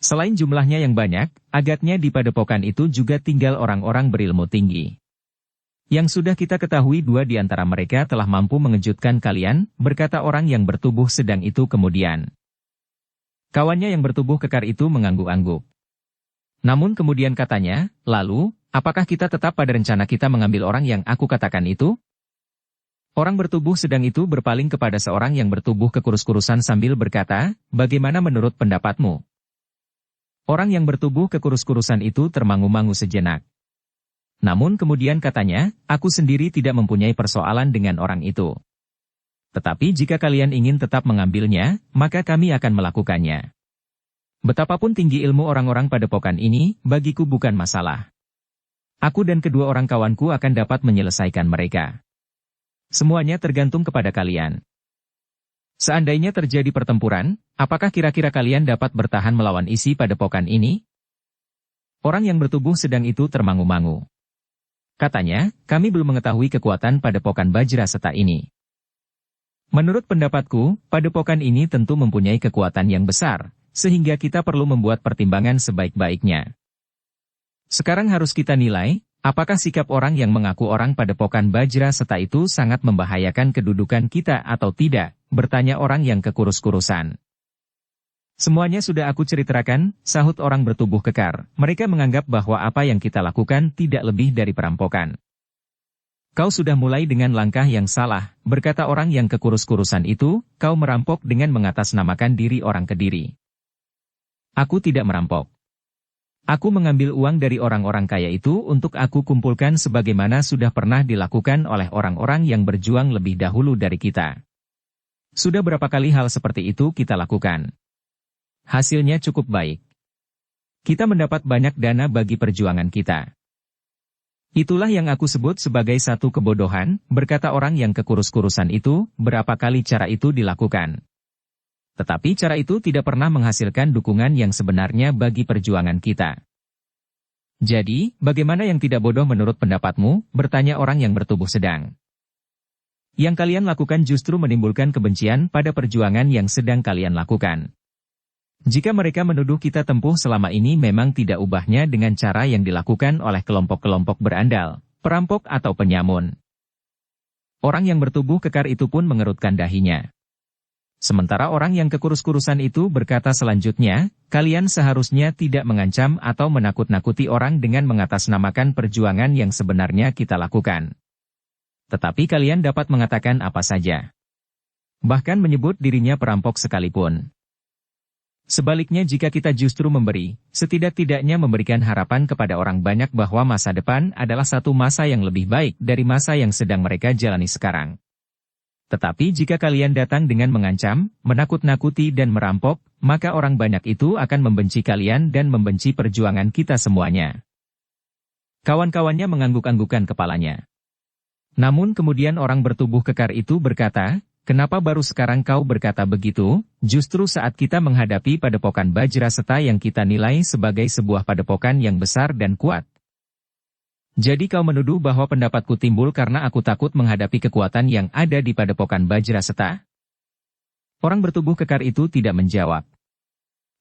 Selain jumlahnya yang banyak, agaknya di padepokan itu juga tinggal orang-orang berilmu tinggi. Yang sudah kita ketahui dua di antara mereka telah mampu mengejutkan kalian, berkata orang yang bertubuh sedang itu kemudian. Kawannya yang bertubuh kekar itu mengangguk-angguk. Namun kemudian katanya, lalu, apakah kita tetap pada rencana kita mengambil orang yang aku katakan itu? Orang bertubuh sedang itu berpaling kepada seorang yang bertubuh kekurus-kurusan sambil berkata, bagaimana menurut pendapatmu? Orang yang bertubuh kekurus-kurusan itu termangu-mangu sejenak. Namun kemudian katanya, aku sendiri tidak mempunyai persoalan dengan orang itu. Tetapi jika kalian ingin tetap mengambilnya, maka kami akan melakukannya. Betapapun tinggi ilmu orang-orang padepokan ini, bagiku bukan masalah. Aku dan kedua orang kawanku akan dapat menyelesaikan mereka. Semuanya tergantung kepada kalian. Seandainya terjadi pertempuran, apakah kira-kira kalian dapat bertahan melawan isi padepokan ini? Orang yang bertubuh sedang itu termangu-mangu. Katanya, kami belum mengetahui kekuatan padepokan Bajraseta ini. Menurut pendapatku, padepokan ini tentu mempunyai kekuatan yang besar, sehingga kita perlu membuat pertimbangan sebaik-baiknya. Sekarang harus kita nilai, apakah sikap orang yang mengaku orang Padepokan Bajraseta itu sangat membahayakan kedudukan kita atau tidak, bertanya orang yang kekurus-kurusan. Semuanya sudah aku ceritakan, sahut orang bertubuh kekar. Mereka menganggap bahwa apa yang kita lakukan tidak lebih dari perampokan. Kau sudah mulai dengan langkah yang salah, berkata orang yang kekurus-kurusan itu, kau merampok dengan mengatasnamakan diri orang Kediri. Aku tidak merampok. Aku mengambil uang dari orang-orang kaya itu untuk aku kumpulkan sebagaimana sudah pernah dilakukan oleh orang-orang yang berjuang lebih dahulu dari kita. Sudah berapa kali hal seperti itu kita lakukan. Hasilnya cukup baik. Kita mendapat banyak dana bagi perjuangan kita. Itulah yang aku sebut sebagai satu kebodohan, berkata orang yang kekurus-kurusan itu, berapa kali cara itu dilakukan. Tetapi cara itu tidak pernah menghasilkan dukungan yang sebenarnya bagi perjuangan kita. Jadi, bagaimana yang tidak bodoh menurut pendapatmu, bertanya orang yang bertubuh sedang. Yang kalian lakukan justru menimbulkan kebencian pada perjuangan yang sedang kalian lakukan. Jika mereka menuduh kita tempuh selama ini memang tidak ubahnya dengan cara yang dilakukan oleh kelompok-kelompok berandal, perampok atau penyamun. Orang yang bertubuh kekar itu pun mengerutkan dahinya. Sementara orang yang kekurus-kurusan itu berkata selanjutnya, kalian seharusnya tidak mengancam atau menakut-nakuti orang dengan mengatasnamakan perjuangan yang sebenarnya kita lakukan. Tetapi kalian dapat mengatakan apa saja. Bahkan menyebut dirinya perampok sekalipun. Sebaliknya jika kita justru memberi, setidak-tidaknya memberikan harapan kepada orang banyak bahwa masa depan adalah satu masa yang lebih baik dari masa yang sedang mereka jalani sekarang. Tetapi jika kalian datang dengan mengancam, menakut-nakuti dan merampok, maka orang banyak itu akan membenci kalian dan membenci perjuangan kita semuanya. Kawan-kawannya mengangguk-anggukan kepalanya. Namun kemudian orang bertubuh kekar itu berkata, kenapa baru sekarang kau berkata begitu, justru saat kita menghadapi padepokan Bajraseta yang kita nilai sebagai sebuah padepokan yang besar dan kuat. Jadi kau menuduh bahwa pendapatku timbul karena aku takut menghadapi kekuatan yang ada di padepokan Bajraseta? Orang bertubuh kekar itu tidak menjawab.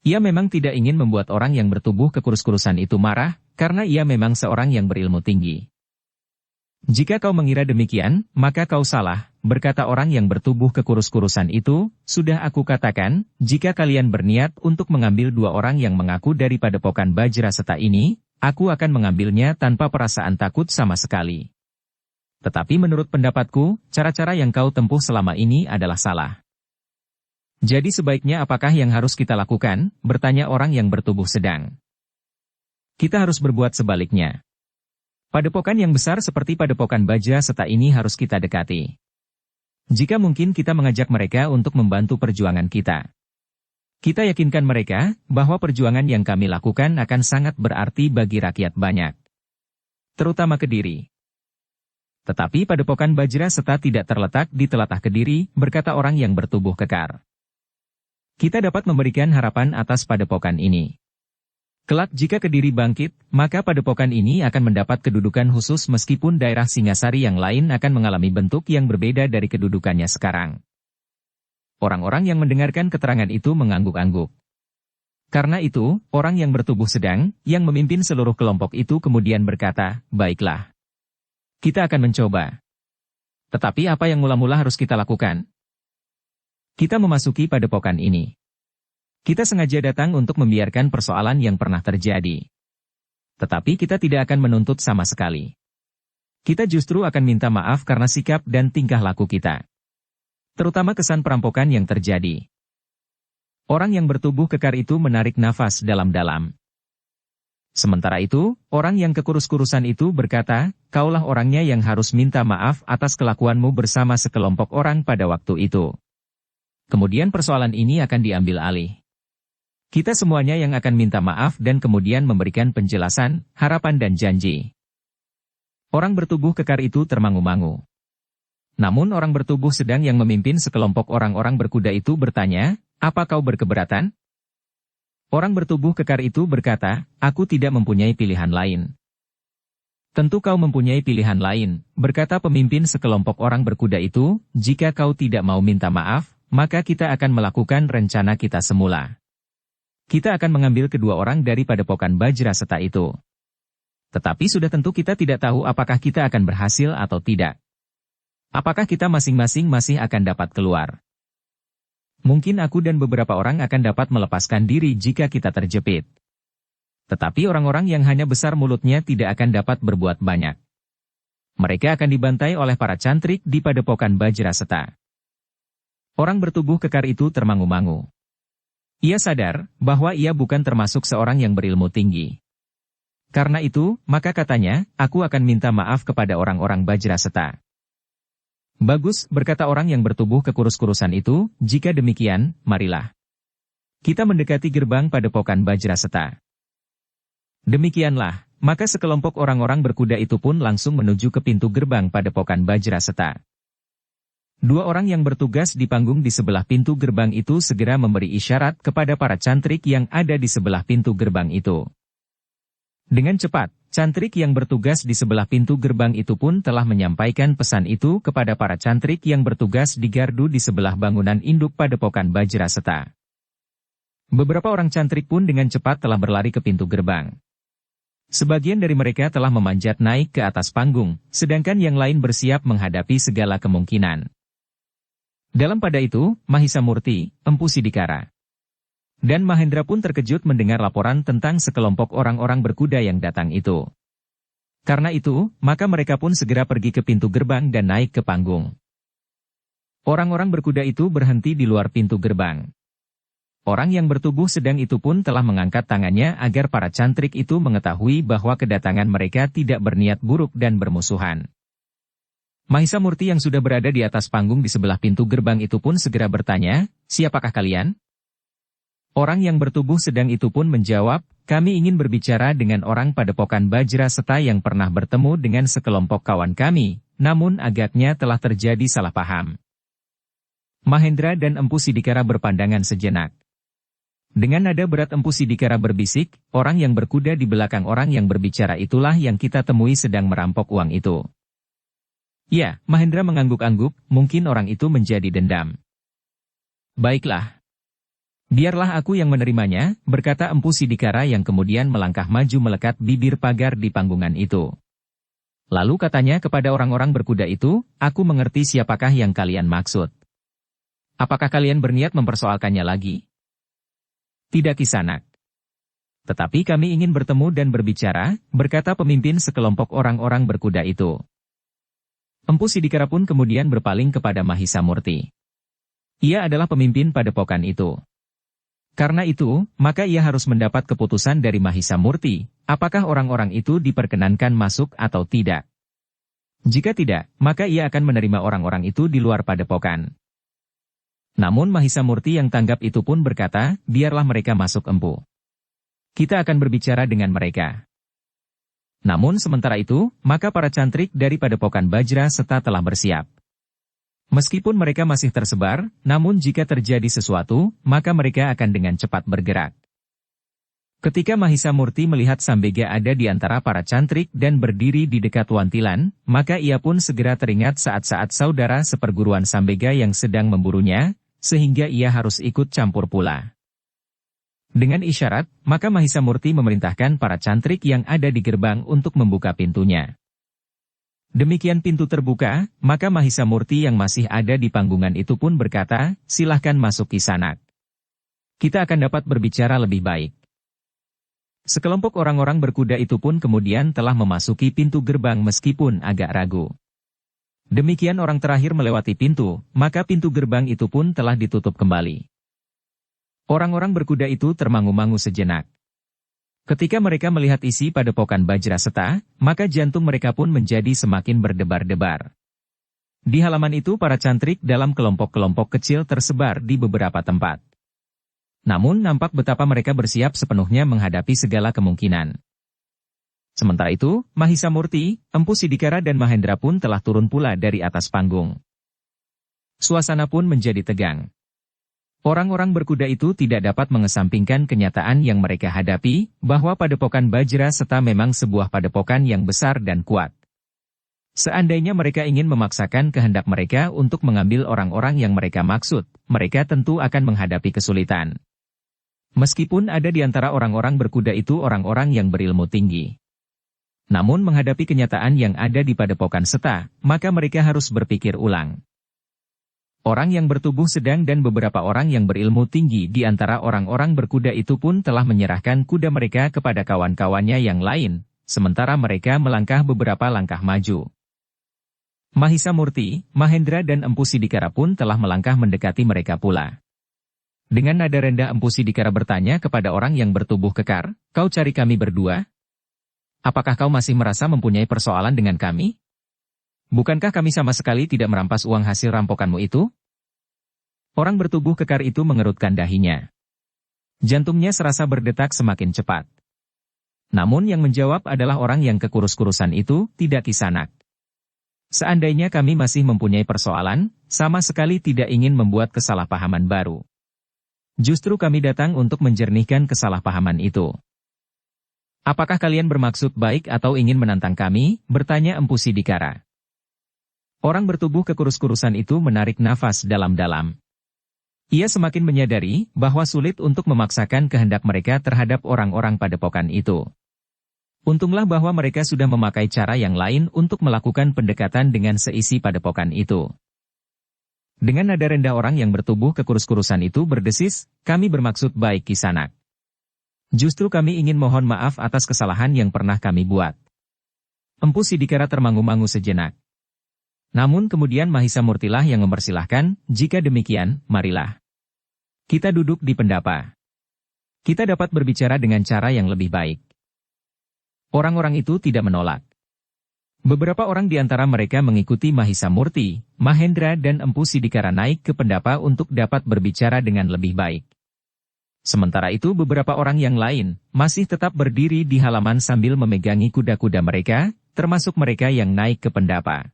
Ia memang tidak ingin membuat orang yang bertubuh kekurus-kurusan itu marah, karena ia memang seorang yang berilmu tinggi. Jika kau mengira demikian, maka kau salah, berkata orang yang bertubuh kekurus-kurusan itu, sudah aku katakan, jika kalian berniat untuk mengambil dua orang yang mengaku dari padepokan Bajraseta ini, aku akan mengambilnya tanpa perasaan takut sama sekali. Tetapi menurut pendapatku, cara-cara yang kau tempuh selama ini adalah salah. Jadi sebaiknya apakah yang harus kita lakukan? Bertanya orang yang bertubuh sedang. Kita harus berbuat sebaliknya. Padepokan yang besar seperti padepokan Bajraseta ini harus kita dekati. Jika mungkin kita mengajak mereka untuk membantu perjuangan kita. Kita yakinkan mereka bahwa perjuangan yang kami lakukan akan sangat berarti bagi rakyat banyak. Terutama Kediri. Tetapi padepokan Bajraseta tidak terletak di telatah Kediri, berkata orang yang bertubuh kekar. Kita dapat memberikan harapan atas padepokan ini. Kelak jika Kediri bangkit, maka padepokan ini akan mendapat kedudukan khusus meskipun daerah Singasari yang lain akan mengalami bentuk yang berbeda dari kedudukannya sekarang. Orang-orang yang mendengarkan keterangan itu mengangguk-angguk. Karena itu, orang yang bertubuh sedang, yang memimpin seluruh kelompok itu kemudian berkata, baiklah. Kita akan mencoba. Tetapi apa yang mula-mula harus kita lakukan? Kita memasuki padepokan ini. Kita sengaja datang untuk membiarkan persoalan yang pernah terjadi. Tetapi kita tidak akan menuntut sama sekali. Kita justru akan minta maaf karena sikap dan tingkah laku kita. Terutama kesan perampokan yang terjadi. Orang yang bertubuh kekar itu menarik nafas dalam-dalam. Sementara itu, orang yang kekurus-kurusan itu berkata, kaulah orangnya yang harus minta maaf atas kelakuanmu bersama sekelompok orang pada waktu itu. Kemudian persoalan ini akan diambil alih. Kita semuanya yang akan minta maaf dan kemudian memberikan penjelasan, harapan dan janji. Orang bertubuh kekar itu termangu-mangu. Namun orang bertubuh sedang yang memimpin sekelompok orang-orang berkuda itu bertanya, apa kau berkeberatan? Orang bertubuh kekar itu berkata, aku tidak mempunyai pilihan lain. Tentu kau mempunyai pilihan lain, berkata pemimpin sekelompok orang berkuda itu, jika kau tidak mau minta maaf, maka kita akan melakukan rencana kita semula. Kita akan mengambil kedua orang dari padepokan Bajraseta itu. Tetapi sudah tentu kita tidak tahu apakah kita akan berhasil atau tidak. Apakah kita masing-masing masih akan dapat keluar? Mungkin aku dan beberapa orang akan dapat melepaskan diri jika kita terjepit. Tetapi orang-orang yang hanya besar mulutnya tidak akan dapat berbuat banyak. Mereka akan dibantai oleh para cantrik di padepokan Bajraseta. Orang bertubuh kekar itu termangu-mangu. Ia sadar bahwa ia bukan termasuk seorang yang berilmu tinggi. Karena itu, maka katanya, aku akan minta maaf kepada orang-orang Bajraseta. Bagus, berkata orang yang bertubuh kekurus-kurusan itu, jika demikian, marilah. Kita mendekati gerbang padepokan Bajraseta. Demikianlah, maka sekelompok orang-orang berkuda itu pun langsung menuju ke pintu gerbang padepokan Bajraseta. Dua orang yang bertugas di panggung di sebelah pintu gerbang itu segera memberi isyarat kepada para cantrik yang ada di sebelah pintu gerbang itu. Dengan cepat, cantrik yang bertugas di sebelah pintu gerbang itu pun telah menyampaikan pesan itu kepada para cantrik yang bertugas di gardu di sebelah bangunan induk padepokan Bajraseta. Beberapa orang cantrik pun dengan cepat telah berlari ke pintu gerbang. Sebagian dari mereka telah memanjat naik ke atas panggung, sedangkan yang lain bersiap menghadapi segala kemungkinan. Dalam pada itu, Mahisamurti, Empu Sidikara, dan Mahendra pun terkejut mendengar laporan tentang sekelompok orang-orang berkuda yang datang itu. Karena itu, maka mereka pun segera pergi ke pintu gerbang dan naik ke panggung. Orang-orang berkuda itu berhenti di luar pintu gerbang. Orang yang bertubuh sedang itu pun telah mengangkat tangannya agar para cantrik itu mengetahui bahwa kedatangan mereka tidak berniat buruk dan bermusuhan. Mahisamurti yang sudah berada di atas panggung di sebelah pintu gerbang itu pun segera bertanya, "Siapakah kalian?" Orang yang bertubuh sedang itu pun menjawab, "Kami ingin berbicara dengan orang padepokan Bajra Seta yang pernah bertemu dengan sekelompok kawan kami, namun agaknya telah terjadi salah paham." Mahendra dan Empu Sidikara berpandangan sejenak. Dengan nada berat Empu Sidikara berbisik, "Orang yang berkuda di belakang orang yang berbicara itulah yang kita temui sedang merampok uang itu." Ya, Mahendra mengangguk-angguk, mungkin orang itu menjadi dendam. "Baiklah. Biarlah aku yang menerimanya," berkata Empu Sidikara yang kemudian melangkah maju melekat bibir pagar di panggungan itu. Lalu katanya kepada orang-orang berkuda itu, "Aku mengerti siapakah yang kalian maksud. Apakah kalian berniat mempersoalkannya lagi?" "Tidak, Kisanak. Tetapi kami ingin bertemu dan berbicara," berkata pemimpin sekelompok orang-orang berkuda itu. Empu Sidikara pun kemudian berpaling kepada Mahisamurti. Ia adalah pemimpin padepokan itu. Karena itu, maka ia harus mendapat keputusan dari Mahisamurti, apakah orang-orang itu diperkenankan masuk atau tidak. Jika tidak, maka ia akan menerima orang-orang itu di luar padepokan. Namun Mahisamurti yang tanggap itu pun berkata, "Biarlah mereka masuk, Empu. Kita akan berbicara dengan mereka." Namun sementara itu, maka para cantrik dari padepokan Bajra Seta telah bersiap. Meskipun mereka masih tersebar, namun jika terjadi sesuatu, maka mereka akan dengan cepat bergerak. Ketika Mahisamurti melihat Sambega ada di antara para cantrik dan berdiri di dekat wantilan, maka ia pun segera teringat saat-saat saudara seperguruan Sambega yang sedang memburunya, sehingga ia harus ikut campur pula. Dengan isyarat, maka Mahisamurti memerintahkan para cantrik yang ada di gerbang untuk membuka pintunya. Demikian pintu terbuka, maka Mahisamurti yang masih ada di panggungan itu pun berkata, "Silahkan masuk, Kisanak. Kita akan dapat berbicara lebih baik." Sekelompok orang-orang berkuda itu pun kemudian telah memasuki pintu gerbang meskipun agak ragu. Demikian orang terakhir melewati pintu, maka pintu gerbang itu pun telah ditutup kembali. Orang-orang berkuda itu termangu-mangu sejenak. Ketika mereka melihat isi padepokan Bajra Seta, maka jantung mereka pun menjadi semakin berdebar-debar. Di halaman itu para cantrik dalam kelompok-kelompok kecil tersebar di beberapa tempat. Namun nampak betapa mereka bersiap sepenuhnya menghadapi segala kemungkinan. Sementara itu, Mahisamurti, Empu Sidikara dan Mahendra pun telah turun pula dari atas panggung. Suasana pun menjadi tegang. Orang-orang berkuda itu tidak dapat mengesampingkan kenyataan yang mereka hadapi, bahwa padepokan Bajra Seta memang sebuah padepokan yang besar dan kuat. Seandainya mereka ingin memaksakan kehendak mereka untuk mengambil orang-orang yang mereka maksud, mereka tentu akan menghadapi kesulitan. Meskipun ada di antara orang-orang berkuda itu orang-orang yang berilmu tinggi. Namun menghadapi kenyataan yang ada di padepokan Seta, maka mereka harus berpikir ulang. Orang yang bertubuh sedang dan beberapa orang yang berilmu tinggi di antara orang-orang berkuda itu pun telah menyerahkan kuda mereka kepada kawan-kawannya yang lain, sementara mereka melangkah beberapa langkah maju. Mahisamurti, Mahendra dan Empu Sidikara pun telah melangkah mendekati mereka pula. Dengan nada rendah Empu Sidikara bertanya kepada orang yang bertubuh kekar, "Kau cari kami berdua? Apakah kau masih merasa mempunyai persoalan dengan kami? Bukankah kami sama sekali tidak merampas uang hasil rampokanmu itu?" Orang bertubuh kekar itu mengerutkan dahinya. Jantungnya serasa berdetak semakin cepat. Namun yang menjawab adalah orang yang kekurus-kurusan itu, "Tidak, Kisanak. Seandainya kami masih mempunyai persoalan, sama sekali tidak ingin membuat kesalahpahaman baru. Justru kami datang untuk menjernihkan kesalahpahaman itu." "Apakah kalian bermaksud baik atau ingin menantang kami?" bertanya Empu Sidikara. Orang bertubuh kekurus-kurusan itu menarik nafas dalam-dalam. Ia semakin menyadari bahwa sulit untuk memaksakan kehendak mereka terhadap orang-orang padepokan itu. Untunglah bahwa mereka sudah memakai cara yang lain untuk melakukan pendekatan dengan seisi padepokan itu. Dengan nada rendah orang yang bertubuh kekurus-kurusan itu berdesis, kami bermaksud baik Kisanak. Justru kami ingin mohon maaf atas kesalahan yang pernah kami buat. Empu Sidikara termangu-mangu sejenak. Namun kemudian Mahisa Murtilah yang mempersilahkan, jika demikian, marilah. Kita duduk di pendapa. Kita dapat berbicara dengan cara yang lebih baik. Orang-orang itu tidak menolak. Beberapa orang di antara mereka mengikuti Mahisa Murti, Mahendra dan Empu Sidikara naik ke pendapa untuk dapat berbicara dengan lebih baik. Sementara itu beberapa orang yang lain, masih tetap berdiri di halaman sambil memegangi kuda-kuda mereka, termasuk mereka yang naik ke pendapa.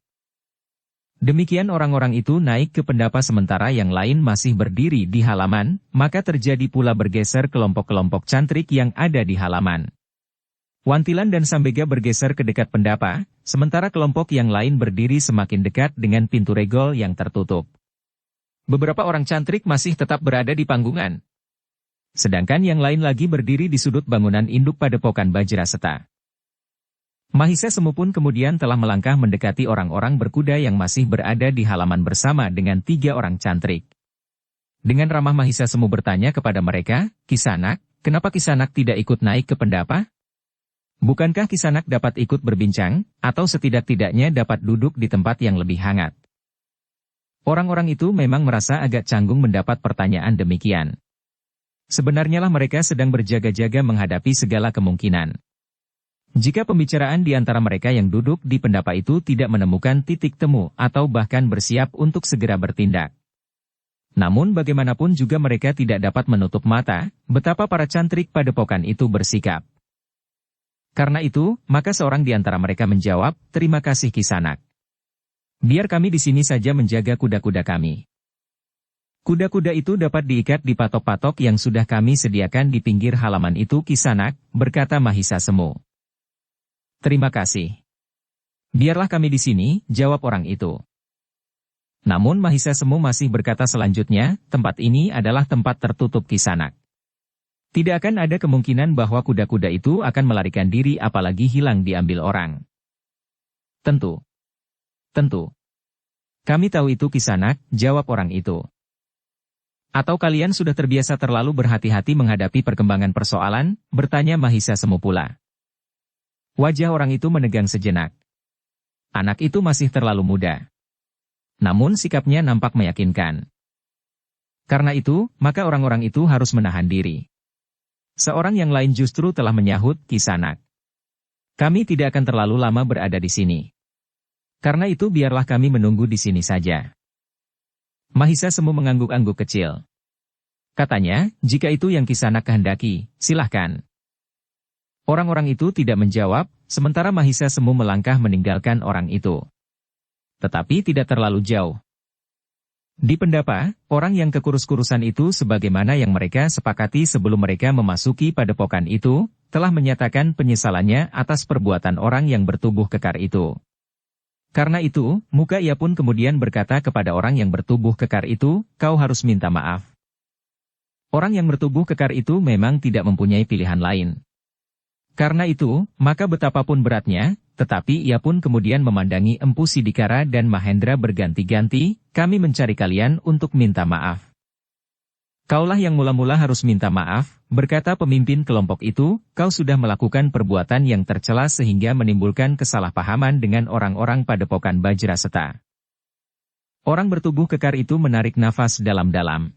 Demikian orang-orang itu naik ke pendapa sementara yang lain masih berdiri di halaman, maka terjadi pula bergeser kelompok-kelompok cantrik yang ada di halaman. Wantilan dan Sambega bergeser ke dekat pendapa, sementara kelompok yang lain berdiri semakin dekat dengan pintu regol yang tertutup. Beberapa orang cantrik masih tetap berada di panggungan. Sedangkan yang lain lagi berdiri di sudut bangunan induk padepokan Bajraseta. Mahisa Semu pun kemudian telah melangkah mendekati orang-orang berkuda yang masih berada di halaman bersama dengan 3 orang cantrik. Dengan ramah Mahisa Semu bertanya kepada mereka, Kisanak, kenapa Kisanak tidak ikut naik ke pendapa? Bukankah Kisanak dapat ikut berbincang, atau setidak-tidaknya dapat duduk di tempat yang lebih hangat? Orang-orang itu memang merasa agak canggung mendapat pertanyaan demikian. Sebenarnya lah mereka sedang berjaga-jaga menghadapi segala kemungkinan. Jika pembicaraan di antara mereka yang duduk di pendapa itu tidak menemukan titik temu atau bahkan bersiap untuk segera bertindak. Namun bagaimanapun juga mereka tidak dapat menutup mata, betapa para cantrik padepokan itu bersikap. Karena itu, maka seorang di antara mereka menjawab, terima kasih Kisanak. Biar kami di sini saja menjaga kuda-kuda kami. Kuda-kuda itu dapat diikat di patok-patok yang sudah kami sediakan di pinggir halaman itu Kisanak, berkata Mahisa Semu. Terima kasih. Biarlah kami di sini, jawab orang itu. Namun Mahisa Semu masih berkata selanjutnya, tempat ini adalah tempat tertutup Kisanak. Tidak akan ada kemungkinan bahwa kuda-kuda itu akan melarikan diri apalagi hilang diambil orang. Tentu. Tentu. Kami tahu itu Kisanak, jawab orang itu. Atau kalian sudah terbiasa terlalu berhati-hati menghadapi perkembangan persoalan, bertanya Mahisa Semu pula. Wajah orang itu menegang sejenak. Anak itu masih terlalu muda. Namun sikapnya nampak meyakinkan. Karena itu, maka orang-orang itu harus menahan diri. Seorang yang lain justru telah menyahut, Kisanak. Kami tidak akan terlalu lama berada di sini. Karena itu biarlah kami menunggu di sini saja. Mahisa Semu mengangguk-angguk kecil. Katanya, jika itu yang Kisanak kehendaki, silahkan. Orang-orang itu tidak menjawab, sementara Mahisa Semu melangkah meninggalkan orang itu. Tetapi tidak terlalu jauh. Di pendapa, orang yang kekurus-kurusan itu sebagaimana yang mereka sepakati sebelum mereka memasuki padepokan itu, telah menyatakan penyesalannya atas perbuatan orang yang bertubuh kekar itu. Karena itu, muka ia pun kemudian berkata kepada orang yang bertubuh kekar itu, kau harus minta maaf. Orang yang bertubuh kekar itu memang tidak mempunyai pilihan lain. Karena itu, maka betapapun beratnya, tetapi ia pun kemudian memandangi Empu Sidikara dan Mahendra berganti-ganti, kami mencari kalian untuk minta maaf. Kaulah yang mula-mula harus minta maaf, berkata pemimpin kelompok itu, kau sudah melakukan perbuatan yang tercela sehingga menimbulkan kesalahpahaman dengan orang-orang padepokan Bajraseta. Orang bertubuh kekar itu menarik nafas dalam-dalam.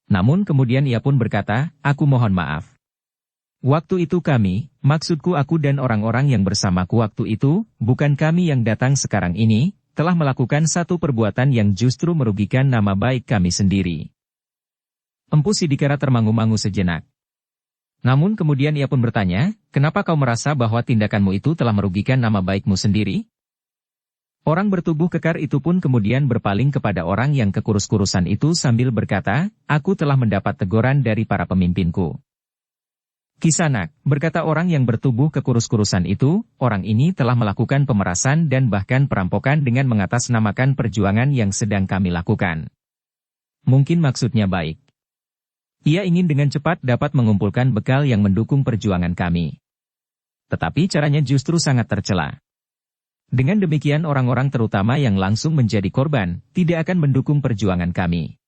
Namun kemudian ia pun berkata, aku mohon maaf. Waktu itu kami, maksudku aku dan orang-orang yang bersamaku waktu itu, bukan kami yang datang sekarang ini, telah melakukan satu perbuatan yang justru merugikan nama baik kami sendiri. Empu Sidikara termangu-mangu sejenak. Namun kemudian ia pun bertanya, kenapa kau merasa bahwa tindakanmu itu telah merugikan nama baikmu sendiri? Orang bertubuh kekar itu pun kemudian berpaling kepada orang yang kekurus-kurusan itu sambil berkata, aku telah mendapat teguran dari para pemimpinku. Kisanak, berkata orang yang bertubuh kekurus-kurusan itu, orang ini telah melakukan pemerasan dan bahkan perampokan dengan mengatasnamakan perjuangan yang sedang kami lakukan. Mungkin maksudnya baik. Ia ingin dengan cepat dapat mengumpulkan bekal yang mendukung perjuangan kami. Tetapi caranya justru sangat tercela. Dengan demikian orang-orang terutama yang langsung menjadi korban, tidak akan mendukung perjuangan kami.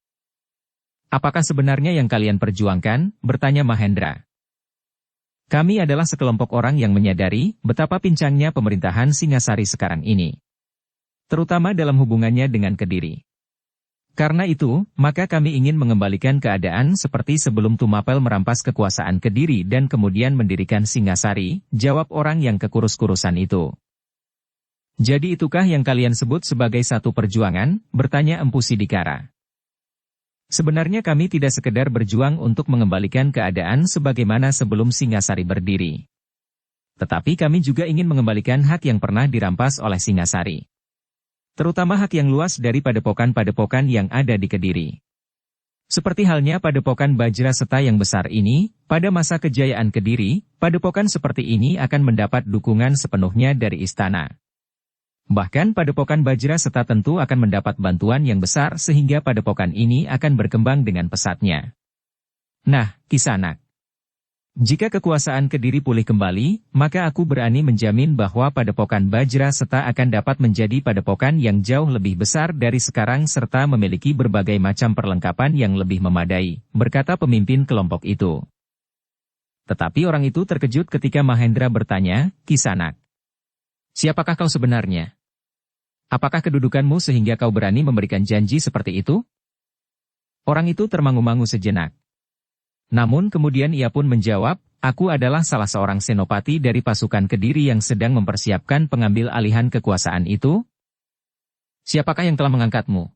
Apakah sebenarnya yang kalian perjuangkan? Bertanya Mahendra. Kami adalah sekelompok orang yang menyadari betapa pincangnya pemerintahan Singasari sekarang ini. Terutama dalam hubungannya dengan Kediri. Karena itu, maka kami ingin mengembalikan keadaan seperti sebelum Tumapel merampas kekuasaan Kediri dan kemudian mendirikan Singasari, jawab orang yang kekurus-kurusan itu. Jadi itukah yang kalian sebut sebagai satu perjuangan? Bertanya Empu Sidikara. Sebenarnya kami tidak sekedar berjuang untuk mengembalikan keadaan sebagaimana sebelum Singasari berdiri. Tetapi kami juga ingin mengembalikan hak yang pernah dirampas oleh Singasari. Terutama hak yang luas dari padepokan-padepokan yang ada di Kediri. Seperti halnya padepokan Bajra Seta yang besar ini, pada masa kejayaan Kediri, padepokan seperti ini akan mendapat dukungan sepenuhnya dari istana. Bahkan padepokan Bajra Seta tentu akan mendapat bantuan yang besar sehingga padepokan ini akan berkembang dengan pesatnya. Nah, Kisanak. Jika kekuasaan Kediri pulih kembali, maka aku berani menjamin bahwa padepokan Bajra Seta akan dapat menjadi padepokan yang jauh lebih besar dari sekarang serta memiliki berbagai macam perlengkapan yang lebih memadai, berkata pemimpin kelompok itu. Tetapi orang itu terkejut ketika Mahendra bertanya, Kisanak. Siapakah kau sebenarnya? Apakah kedudukanmu sehingga kau berani memberikan janji seperti itu? Orang itu termangu-mangu sejenak. Namun kemudian ia pun menjawab, aku adalah salah seorang senopati dari pasukan Kediri yang sedang mempersiapkan pengambil alihan kekuasaan itu. Siapakah yang telah mengangkatmu?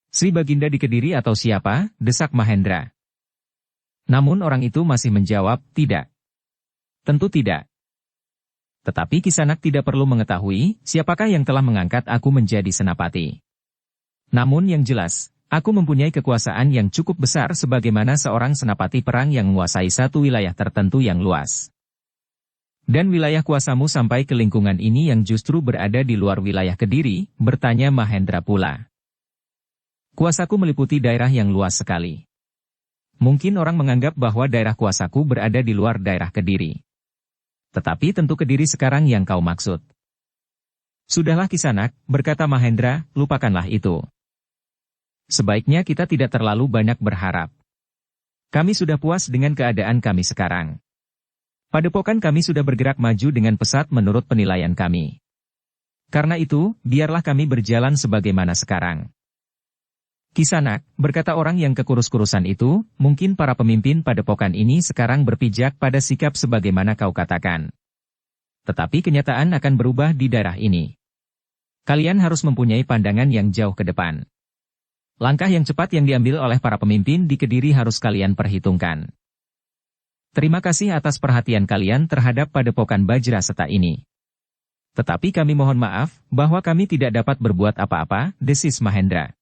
Sri Baginda di Kediri atau siapa? Desak Mahendra. Namun orang itu masih menjawab, tidak. Tentu tidak. Tetapi Kisanak tidak perlu mengetahui, siapakah yang telah mengangkat aku menjadi senapati. Namun yang jelas, aku mempunyai kekuasaan yang cukup besar sebagaimana seorang senapati perang yang menguasai satu wilayah tertentu yang luas. Dan wilayah kuasamu sampai ke lingkungan ini yang justru berada di luar wilayah Kediri, bertanya Mahendra pula. Kuasaku meliputi daerah yang luas sekali. Mungkin orang menganggap bahwa daerah kuasaku berada di luar daerah Kediri. Tetapi tentu Kediri sekarang yang kau maksud. Sudahlah Kisanak, berkata Mahendra, lupakanlah itu. Sebaiknya kita tidak terlalu banyak berharap. Kami sudah puas dengan keadaan kami sekarang. Padepokan kami sudah bergerak maju dengan pesat menurut penilaian kami. Karena itu, biarlah kami berjalan sebagaimana sekarang. Kisanak, berkata orang yang kekurus-kurusan itu, mungkin para pemimpin padepokan ini sekarang berpijak pada sikap sebagaimana kau katakan. Tetapi kenyataan akan berubah di daerah ini. Kalian harus mempunyai pandangan yang jauh ke depan. Langkah yang cepat yang diambil oleh para pemimpin di Kediri harus kalian perhitungkan. Terima kasih atas perhatian kalian terhadap padepokan Bajra Seta ini. Tetapi kami mohon maaf, bahwa kami tidak dapat berbuat apa-apa, desis Mahendra.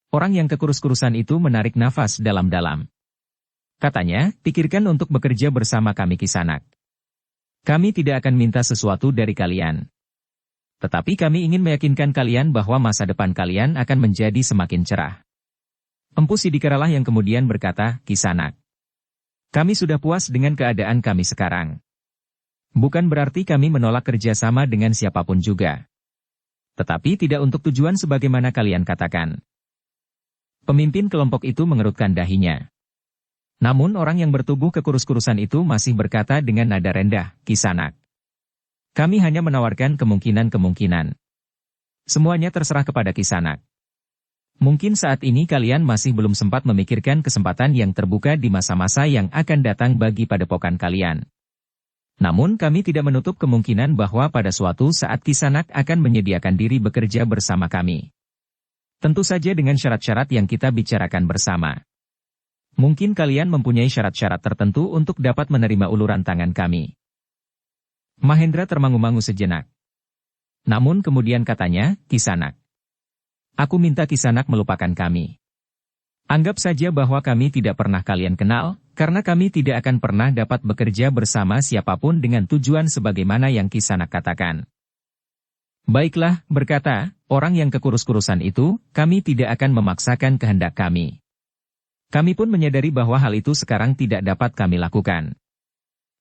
Orang yang kekurus-kurusan itu menarik nafas dalam-dalam. Katanya, pikirkan untuk bekerja bersama kami Kisanak. Kami tidak akan minta sesuatu dari kalian. Tetapi kami ingin meyakinkan kalian bahwa masa depan kalian akan menjadi semakin cerah. Empu Sidikaralah yang kemudian berkata, Kisanak. Kami sudah puas dengan keadaan kami sekarang. Bukan berarti kami menolak kerjasama dengan siapapun juga. Tetapi tidak untuk tujuan sebagaimana kalian katakan. Pemimpin kelompok itu mengerutkan dahinya. Namun orang yang bertubuh kekurus-kurusan itu masih berkata dengan nada rendah, Kisanak. Kami hanya menawarkan kemungkinan-kemungkinan. Semuanya terserah kepada Kisanak. Mungkin saat ini kalian masih belum sempat memikirkan kesempatan yang terbuka di masa-masa yang akan datang bagi padepokan kalian. Namun kami tidak menutup kemungkinan bahwa pada suatu saat Kisanak akan menyediakan diri bekerja bersama kami. Tentu saja dengan syarat-syarat yang kita bicarakan bersama. Mungkin kalian mempunyai syarat-syarat tertentu untuk dapat menerima uluran tangan kami. Mahendra termangu-mangu sejenak. Namun kemudian katanya, Kisanak. Aku minta Kisanak melupakan kami. Anggap saja bahwa kami tidak pernah kalian kenal, karena kami tidak akan pernah dapat bekerja bersama siapapun dengan tujuan sebagaimana yang Kisanak katakan. Baiklah, berkata, orang yang kekurus-kurusan itu, kami tidak akan memaksakan kehendak kami. Kami pun menyadari bahwa hal itu sekarang tidak dapat kami lakukan.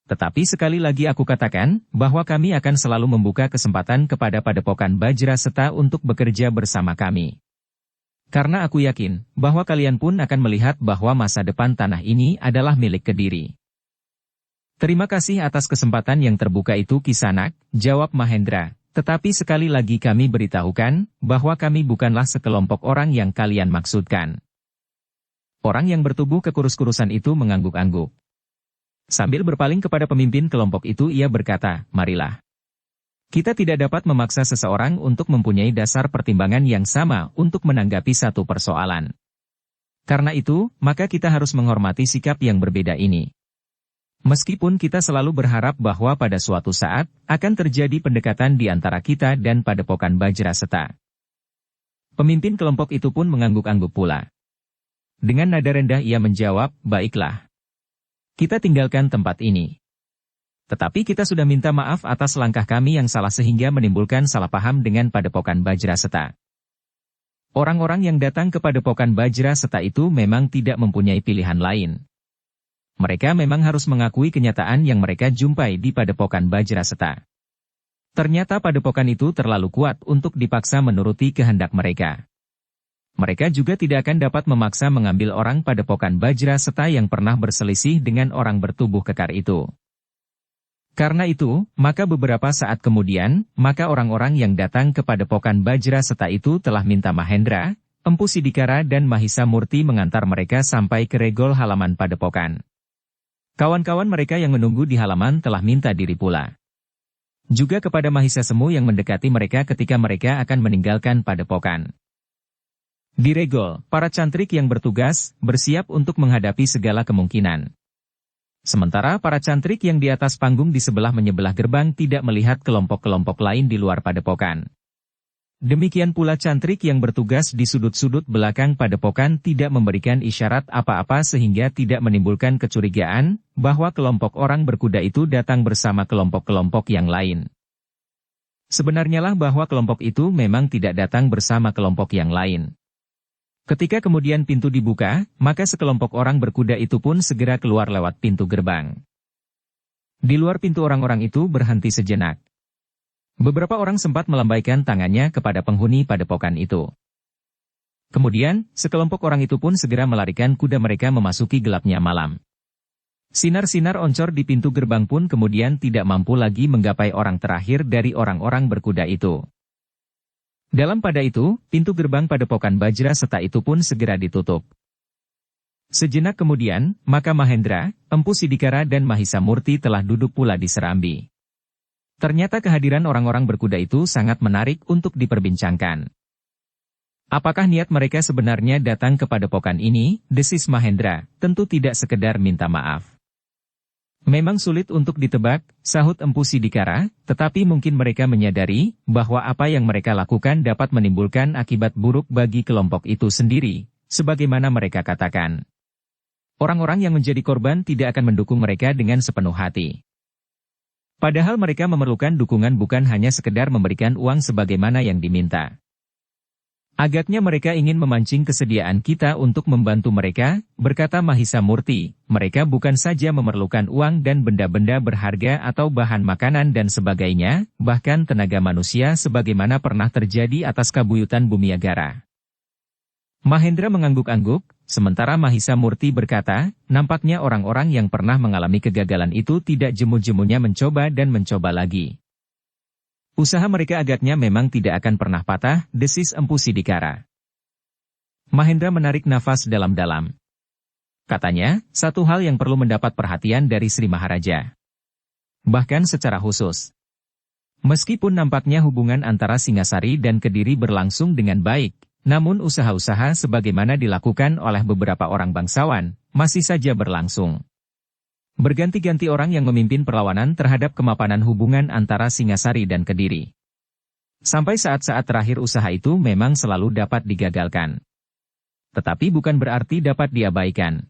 Tetapi sekali lagi aku katakan, bahwa kami akan selalu membuka kesempatan kepada Padepokan Bajra Seta untuk bekerja bersama kami. Karena aku yakin, bahwa kalian pun akan melihat bahwa masa depan tanah ini adalah milik Kediri. Terima kasih atas kesempatan yang terbuka itu Kisanak, jawab Mahendra. Tetapi sekali lagi kami beritahukan, bahwa kami bukanlah sekelompok orang yang kalian maksudkan. Orang yang bertubuh kekurus-kurusan itu mengangguk-angguk. Sambil berpaling kepada pemimpin kelompok itu ia berkata, marilah. Kita tidak dapat memaksa seseorang untuk mempunyai dasar pertimbangan yang sama untuk menanggapi satu persoalan. Karena itu, maka kita harus menghormati sikap yang berbeda ini. Meskipun kita selalu berharap bahwa pada suatu saat, akan terjadi pendekatan di antara kita dan Padepokan Bajra Seta. Pemimpin kelompok itu pun mengangguk-angguk pula. Dengan nada rendah ia menjawab, baiklah. Kita tinggalkan tempat ini. Tetapi kita sudah minta maaf atas langkah kami yang salah sehingga menimbulkan salah paham dengan Padepokan Bajra Seta. Orang-orang yang datang ke Padepokan Bajra Seta itu memang tidak mempunyai pilihan lain. Mereka memang harus mengakui kenyataan yang mereka jumpai di Padepokan Bajra Seta. Ternyata Padepokan itu terlalu kuat untuk dipaksa menuruti kehendak mereka. Mereka juga tidak akan dapat memaksa mengambil orang Padepokan Bajra Seta yang pernah berselisih dengan orang bertubuh kekar itu. Karena itu, maka beberapa saat kemudian, maka orang-orang yang datang ke Padepokan Bajra Seta itu telah minta Mahendra, Empu Sidikara dan Mahisa Murti mengantar mereka sampai ke regol halaman Padepokan. Kawan-kawan mereka yang menunggu di halaman telah minta diri pula. Juga kepada Mahisa Semu yang mendekati mereka ketika mereka akan meninggalkan Padepokan. Di regol, para cantrik yang bertugas, bersiap untuk menghadapi segala kemungkinan. Sementara para cantrik yang di atas panggung di sebelah menyebelah gerbang tidak melihat kelompok-kelompok lain di luar Padepokan. Demikian pula cantrik yang bertugas di sudut-sudut belakang Padepokan tidak memberikan isyarat apa-apa sehingga tidak menimbulkan kecurigaan, bahwa kelompok orang berkuda itu datang bersama kelompok-kelompok yang lain. Sebenarnya lah bahwa kelompok itu memang tidak datang bersama kelompok yang lain. Ketika kemudian pintu dibuka, maka sekelompok orang berkuda itu pun segera keluar lewat pintu gerbang. Di luar pintu orang-orang itu berhenti sejenak. Beberapa orang sempat melambaikan tangannya kepada penghuni Padepokan itu. Kemudian, sekelompok orang itu pun segera melarikan kuda mereka memasuki gelapnya malam. Sinar-sinar oncor di pintu gerbang pun kemudian tidak mampu lagi menggapai orang terakhir dari orang-orang berkuda itu. Dalam pada itu, pintu gerbang Padepokan Bajra Seta itu pun segera ditutup. Sejenak kemudian, maka Mahendra, Empu Sidikara dan Mahisa Murti telah duduk pula di serambi. Ternyata kehadiran orang-orang berkuda itu sangat menarik untuk diperbincangkan. Apakah niat mereka sebenarnya datang ke Padepokan ini, desis Mahendra, tentu tidak sekedar minta maaf. Memang sulit untuk ditebak, sahut Empu Sidikara, tetapi mungkin mereka menyadari, bahwa apa yang mereka lakukan dapat menimbulkan akibat buruk bagi kelompok itu sendiri, sebagaimana mereka katakan. Orang-orang yang menjadi korban tidak akan mendukung mereka dengan sepenuh hati. Padahal mereka memerlukan dukungan bukan hanya sekedar memberikan uang sebagaimana yang diminta. Agaknya mereka ingin memancing kesediaan kita untuk membantu mereka, berkata Mahisa Murti. Mereka bukan saja memerlukan uang dan benda-benda berharga atau bahan makanan dan sebagainya, bahkan tenaga manusia sebagaimana pernah terjadi atas kabuyutan Bumiagara. Mahendra mengangguk-angguk, sementara Mahisa Murti berkata, nampaknya orang-orang yang pernah mengalami kegagalan itu tidak jemu-jemunya mencoba dan mencoba lagi. Usaha mereka agaknya memang tidak akan pernah patah, desis Empu Sidikara. Mahendra menarik nafas dalam-dalam. Katanya, satu hal yang perlu mendapat perhatian dari Sri Maharaja. Bahkan secara khusus. Meskipun nampaknya hubungan antara Singasari dan Kediri berlangsung dengan baik, namun usaha-usaha sebagaimana dilakukan oleh beberapa orang bangsawan, masih saja berlangsung. Berganti-ganti orang yang memimpin perlawanan terhadap kemapanan hubungan antara Singasari dan Kediri. Sampai saat-saat terakhir usaha itu memang selalu dapat digagalkan. Tetapi bukan berarti dapat diabaikan.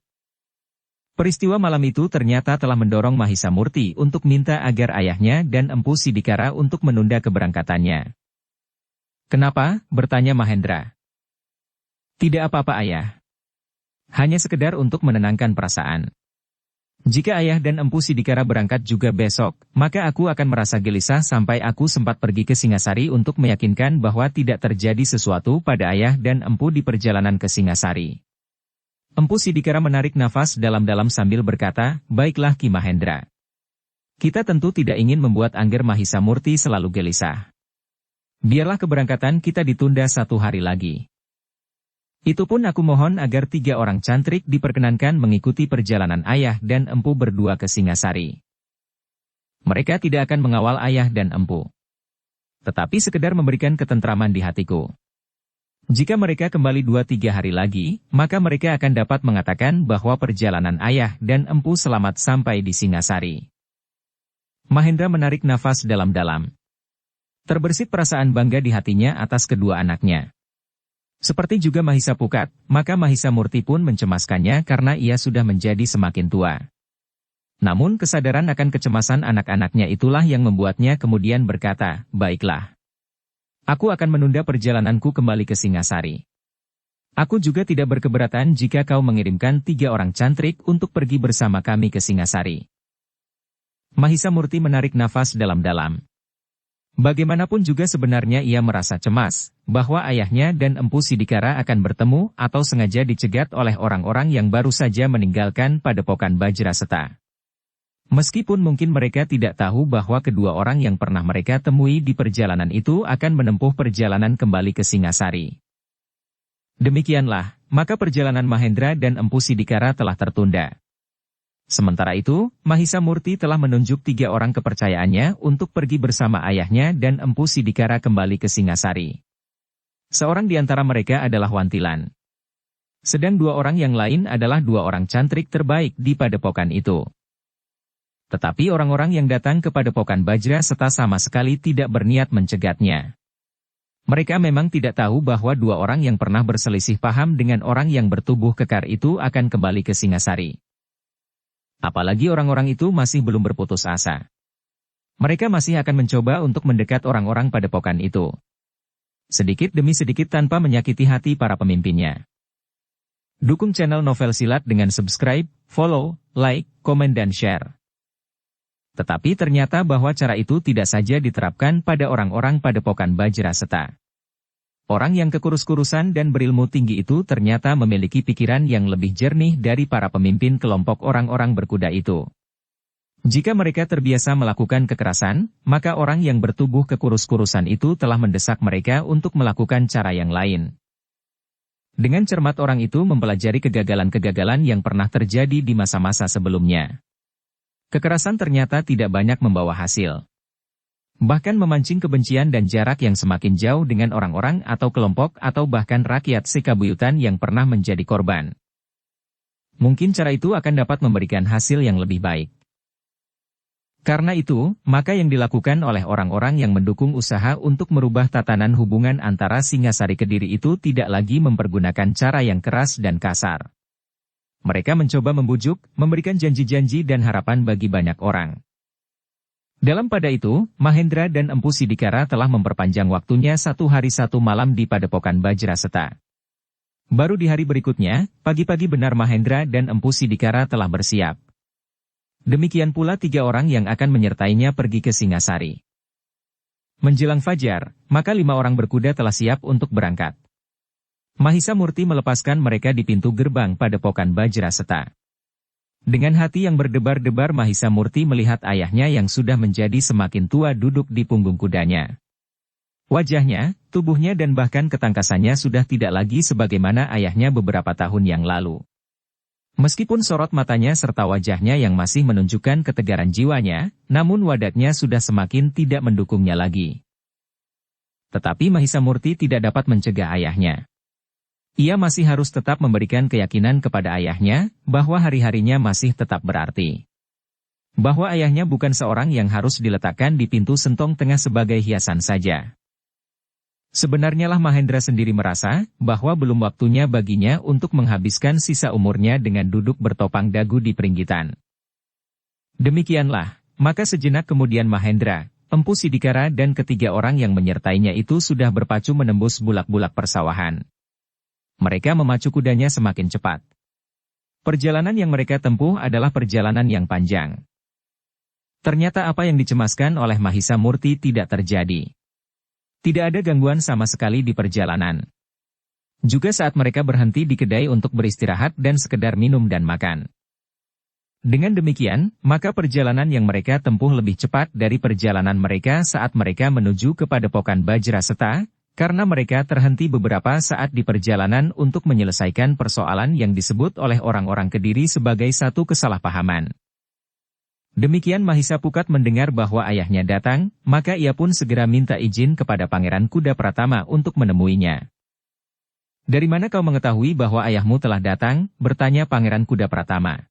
Peristiwa malam itu ternyata telah mendorong Mahisa Murti untuk minta agar ayahnya dan Empu Sidikara untuk menunda keberangkatannya. Kenapa? Bertanya Mahendra. Tidak apa-apa ayah. Hanya sekedar untuk menenangkan perasaan. Jika ayah dan empu Sidikara berangkat juga besok, maka aku akan merasa gelisah sampai aku sempat pergi ke Singasari untuk meyakinkan bahwa tidak terjadi sesuatu pada ayah dan empu di perjalanan ke Singasari. Empu Sidikara menarik nafas dalam-dalam sambil berkata, "Baiklah Ki Mahendra. Kita tentu tidak ingin membuat Angger Mahisa Murti selalu gelisah. Biarlah keberangkatan kita ditunda 1 hari lagi. Itu pun aku mohon agar 3 orang cantrik diperkenankan mengikuti perjalanan ayah dan empu berdua ke Singasari. Mereka tidak akan mengawal ayah dan empu, tetapi sekedar memberikan ketentraman di hatiku. Jika mereka kembali 2-3 hari lagi, maka mereka akan dapat mengatakan bahwa perjalanan ayah dan empu selamat sampai di Singasari." Mahendra menarik nafas dalam-dalam. Terbersit perasaan bangga di hatinya atas kedua anaknya. Seperti juga Mahisa Pukat, maka Mahisa Murti pun mencemaskannya karena ia sudah menjadi semakin tua. Namun kesadaran akan kecemasan anak-anaknya itulah yang membuatnya kemudian berkata, "Baiklah. Aku akan menunda perjalananku kembali ke Singasari. Aku juga tidak berkeberatan jika kau mengirimkan 3 orang cantrik untuk pergi bersama kami ke Singasari." Mahisa Murti menarik nafas dalam-dalam. Bagaimanapun juga sebenarnya ia merasa cemas, bahwa ayahnya dan empu Sidikara akan bertemu atau sengaja dicegat oleh orang-orang yang baru saja meninggalkan padepokan Bajraseta. Meskipun mungkin mereka tidak tahu bahwa kedua orang yang pernah mereka temui di perjalanan itu akan menempuh perjalanan kembali ke Singasari. Demikianlah, maka perjalanan Mahendra dan empu Sidikara telah tertunda. Sementara itu, Mahisa Murti telah menunjuk 3 orang kepercayaannya untuk pergi bersama ayahnya dan empu Sidikara kembali ke Singasari. Seorang di antara mereka adalah Wantilan. Sedang 2 orang yang lain adalah 2 orang cantrik terbaik di padepokan itu. Tetapi orang-orang yang datang ke padepokan Bajraseta sama sekali tidak berniat mencegatnya. Mereka memang tidak tahu bahwa 2 orang yang pernah berselisih paham dengan orang yang bertubuh kekar itu akan kembali ke Singasari. Apalagi orang-orang itu masih belum berputus asa. Mereka masih akan mencoba untuk mendekat orang-orang padepokan itu. Sedikit demi sedikit tanpa menyakiti hati para pemimpinnya. Dukung channel Novel Silat dengan subscribe, follow, like, komen dan share. Tetapi ternyata bahwa cara itu tidak saja diterapkan pada orang-orang padepokan Bajraseta. Orang yang kekurus-kurusan dan berilmu tinggi itu ternyata memiliki pikiran yang lebih jernih dari para pemimpin kelompok orang-orang berkuda itu. Jika mereka terbiasa melakukan kekerasan, maka orang yang bertubuh kekurus-kurusan itu telah mendesak mereka untuk melakukan cara yang lain. Dengan cermat orang itu mempelajari kegagalan-kegagalan yang pernah terjadi di masa-masa sebelumnya. Kekerasan ternyata tidak banyak membawa hasil. Bahkan memancing kebencian dan jarak yang semakin jauh dengan orang-orang atau kelompok atau bahkan rakyat sekabuyutan yang pernah menjadi korban. Mungkin cara itu akan dapat memberikan hasil yang lebih baik. Karena itu, maka yang dilakukan oleh orang-orang yang mendukung usaha untuk merubah tatanan hubungan antara Singasari Kediri itu tidak lagi mempergunakan cara yang keras dan kasar. Mereka mencoba membujuk, memberikan janji-janji dan harapan bagi banyak orang. Dalam pada itu, Mahendra dan empu Sidikara telah memperpanjang waktunya 1 hari 1 malam di padepokan Bajraseta. Baru di hari berikutnya, pagi-pagi benar Mahendra dan empu Sidikara telah bersiap. Demikian pula 3 orang yang akan menyertainya pergi ke Singasari. Menjelang fajar, maka 5 orang berkuda telah siap untuk berangkat. Mahisa Murti melepaskan mereka di pintu gerbang padepokan Bajraseta. Dengan hati yang berdebar-debar Mahisa Murti melihat ayahnya yang sudah menjadi semakin tua duduk di punggung kudanya. Wajahnya, tubuhnya dan bahkan ketangkasannya sudah tidak lagi sebagaimana ayahnya beberapa tahun yang lalu. Meskipun sorot matanya serta wajahnya yang masih menunjukkan ketegaran jiwanya, namun wadatnya sudah semakin tidak mendukungnya lagi. Tetapi Mahisa Murti tidak dapat mencegah ayahnya. Ia masih harus tetap memberikan keyakinan kepada ayahnya, bahwa hari-harinya masih tetap berarti. Bahwa ayahnya bukan seorang yang harus diletakkan di pintu sentong tengah sebagai hiasan saja. Sebenarnya lah Mahendra sendiri merasa, bahwa belum waktunya baginya untuk menghabiskan sisa umurnya dengan duduk bertopang dagu di peringgitan. Demikianlah, maka sejenak kemudian Mahendra, empu Sidikara dan ketiga orang yang menyertainya itu sudah berpacu menembus bulak-bulak persawahan. Mereka memacu kudanya semakin cepat. Perjalanan yang mereka tempuh adalah perjalanan yang panjang. Ternyata apa yang dicemaskan oleh Mahisa Murti tidak terjadi. Tidak ada gangguan sama sekali di perjalanan. Juga saat mereka berhenti di kedai untuk beristirahat dan sekedar minum dan makan. Dengan demikian, maka perjalanan yang mereka tempuh lebih cepat dari perjalanan mereka saat mereka menuju ke Padepokan Bajraseta, karena mereka terhenti beberapa saat di perjalanan untuk menyelesaikan persoalan yang disebut oleh orang-orang Kediri sebagai satu kesalahpahaman. Demikian Mahisa Pukat mendengar bahwa ayahnya datang, maka ia pun segera minta izin kepada Pangeran Kuda Pratama untuk menemuinya. "Dari mana kau mengetahui bahwa ayahmu telah datang?" bertanya Pangeran Kuda Pratama.